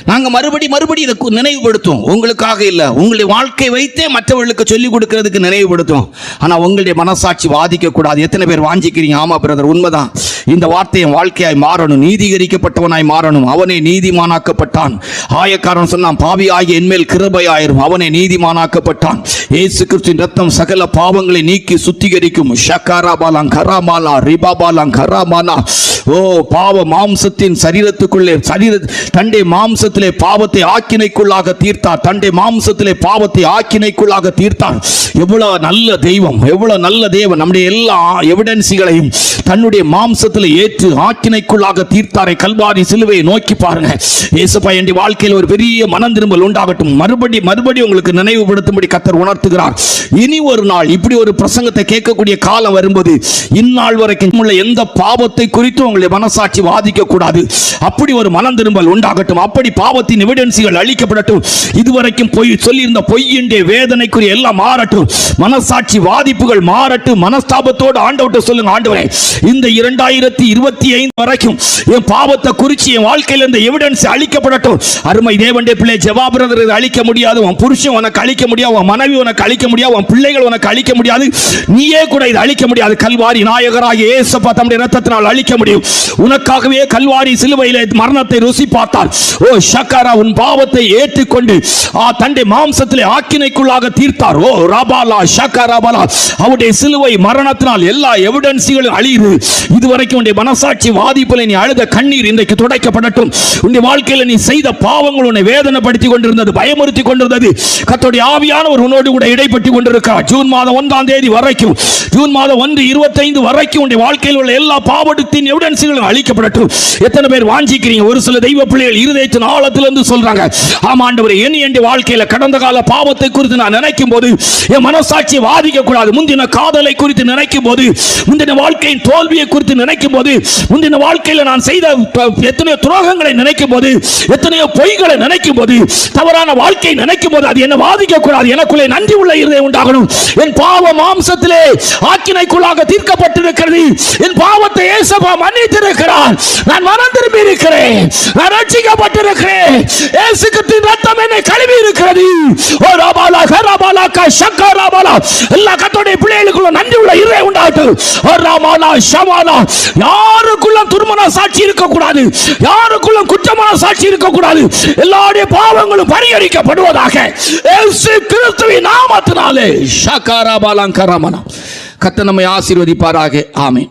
நாங்கள் மறுபடி இதை நினைவுபடுத்துவோம். உங்களுக்காக இல்லை, உங்களுடைய வாழ்க்கை வைத்தே மற்றவர்களுக்கு சொல்லிக் கொடுக்கறதுக்கு நினைவுபடுத்துவோம். ஆனால் உங்களுடைய மனசாட்சி பாதிக்கக்கூடாது. எத்தனை பேர் வாஞ்சிக்கிறீங்க? ஆமாம் பிரதர், உண்மைதான். இந்த வார்த்தையை வாழ்க்கையாய் மாறணும். நீதிகரிக்கப்பட்டவனாய் மாறணும். அவனே நீதிமானாக்கப்பட்டான். ஆயக்காரன் சொன்னான், பாவி ஆகிய என்மேல் கிருபையாயிரும். அவனே நீதிமானாக்கப்பட்டான். இயேசு கிறிஸ்துவின் ரத்தம் சகல பாவங்களை நீக்கி சுத்திகரிக்கும். ஷக்காராபாலாங் கராமாலா ரிபாபாலாங் கராமாலா. ஓ, பாவ மாம்சத்தின் சரீரத்துக்குள்ளே தண்டை மாம்சத்திலே பாவத்தை ஆக்கினைக்குள்ளாக தீர்த்தார். தண்டை மாம்சத்திலே பாவத்தை ஆக்கினைக்குள்ளாக தீர்த்தார். எவ்வளவு நல்ல தெய்வம், எவ்வளவு நல்ல தேவன். நம்முடைய எல்லா எவிடன்ஸுகளையும் தன்னுடைய மாம்சத்தில் ஏற்று ஆக்கினைக்குள்ளாக தீர்த்தாரை. கல்வாரி சிலுவையை நோக்கி பாருங்க. இயேசுப்பா, என் வாழ்க்கையில் ஒரு பெரிய மனம் திரும்பல் உண்டாகட்டும். மறுபடி உங்களுக்கு நினைவுபடுத்தும்படி கர்த்தர் உணர்த்துகிறார். இனி ஒரு நாள் இப்படி ஒரு பிரசங்கத்தை கேட்கக்கூடிய காலம் வரும்போது இந்நாள் வரைக்கும் உள்ள எந்த பாவத்தை குறித்தும் உங்களுடைய மனசாட்சி வாதிக்க கூடாது. அப்படி ஒரு மனம் திரும்பல் உண்டாகட்டும். அப்படி பாவத்தின் எவிடன்ஸுகள் அழிக்கப்படட்டும். இதுவரைக்கும் பொய் சொல்லியிருந்த பொய்யின்டைய வேதனைக்குரிய எல்லாம் மாறட்டும். மனசாட்சி வாதிப்புகள் மாறட்டும். மனஸ்தாபத்தோடு ஆண்டவர்கிட்ட சொல்லுங்க, ஆண்டவரே இந்த 2025 வரைக்கும் என் பாவத்தை குறித்து என் வாழ்க்கையில் இந்த எவிடன்ஸ் அழிக்கப்படட்டும். அருமை தேவனுடைய பிள்ளை, ஜெபா பிரதர், இதை அழிக்க முடியாது. உன் புருஷன் உனக்கு அழிக்க முடியாது. உன் மனைவி உனக்கு அழிக்க முடியாது. உன் பிள்ளைகள் உனக்கு அழிக்க முடியாது. நீயே கூட இதை அழிக்க முடியாது. கல்வாரி நாயகராகிய இயேசுப்பா தம்முடைய இரத்தத்தினால் அழிக்க முடியும். உனக்காகவே கல்வாரி சிலுவையிலே மரணத்தை ருசி பார்த்தார். ஓ ஷக்கரா, உன் பாவத்தை ஏற்றுக்கொண்டு தன்னுடைய மாம்சத்திலே ஆக்கினைக்குள்ளாக தீர்த்தார். ஓ ரபாலா ஷக்கராபாலா, அவருடைய சிலுவை மரணத்தினால் எல்லா எவிடன்ஸுகளும் அழியுது. இதுவரைக்கும் உன்னுடைய மனசாட்சி வாதிப்பில் நீ அழுத கண்ணீர் இன்றைக்கு துடைக்கப்படட்டும். உன்னுடைய வாழ்க்கையில் நீ செய்த பாவங்கள் உன்னை வேதனைப்படுத்தி கொண்டிருந்தது, பயமுறுத்தி கொண்டிருந்தது. கர்த்தருடைய ஆவியானவர் உன்னோடு கூட இடைப்பட்டு கொண்டிருக்கிறார். ஜூன் மாதம் 1ஆம் தேதி வரைக்கும், ஜூன் மாதம் 1/25 வரைக்கும் உன்னுடைய வாழ்க்கையில் உள்ள எல்லா பாவத்தின் எவிடன்ஸுகளும் அழிக்கப்படட்டும். எத்தனை பேர் வாஞ்சிக்கிறீங்க? ஒரு சில தெய்வ பிள்ளைகள் இருதயத்தின் ஆழத்திலிருந்து சொல்றாங்க, ஆமா ஆண்டவரே, என் வாழ்க்கையில கடந்த கால பாவத்தை குறித்து நான் நினைக்கும் போது என் மனசாட்சியை வாதிக்க கூடாது. முந்தின காதலை குறித்து நினைக்கும் போது, முந்தின வாழ்க்கையின் தோல்வியை குறித்து நினைக்கும் போது, முந்தின வாழ்க்கையில் நான் செய்த எத்தனையோ துரோகங்களை நினைக்கும் போது, எத்தனையோ பொய்களை நினைக்கும் போது, தவறான வாழ்க்கையை நினைக்கும் போது அது என்ன வாதிக்க கூடாது. எனக்குள்ளே நன்றி உள்ள இருதயம் உண்டாகணும். என் பாவ மாம்சத்திலே ஆக்கினைக்குள்ளாக தீர்க்கப்பட்டிருக்கிறது. என் பாவத்தை இயேசுவா மன்னித்திருக்கிறார். நான் மனம் திரும்பி இருக்கிறேன். நான் ரட்சிக்கப்பட்டிருக்கிறேன். இயேசு கிறிஸ்துவின் ரத்தம் என்னை கழுவி இருக்கிறது. ஓ ரபாலா கரபாலா ஷக்கராபாலா, எல்லா கர்த்தருடைய பிள்ளைகளுக்குள்ள நன்றி உள்ள இருதயம் உண்டாகட்டும். ஓ ரபாலா ஷமாலா, யாருக்குள்ள துர்மன சாட்சி இருக்க கூடாது. யாருக்குள்ள குற்றமான சாட்சி இருக்க கூடாது. எல்லாருடைய பாவங்களும் பரிகரிக்கப்படுவதாக இயேசு கிறிஸ்துவின் நாமத்தினாலே ஷக்கராபாலா கரமனா. கர்த்தர் நம்மை ஆசீர்வதிப்பாராக. ஆமென்.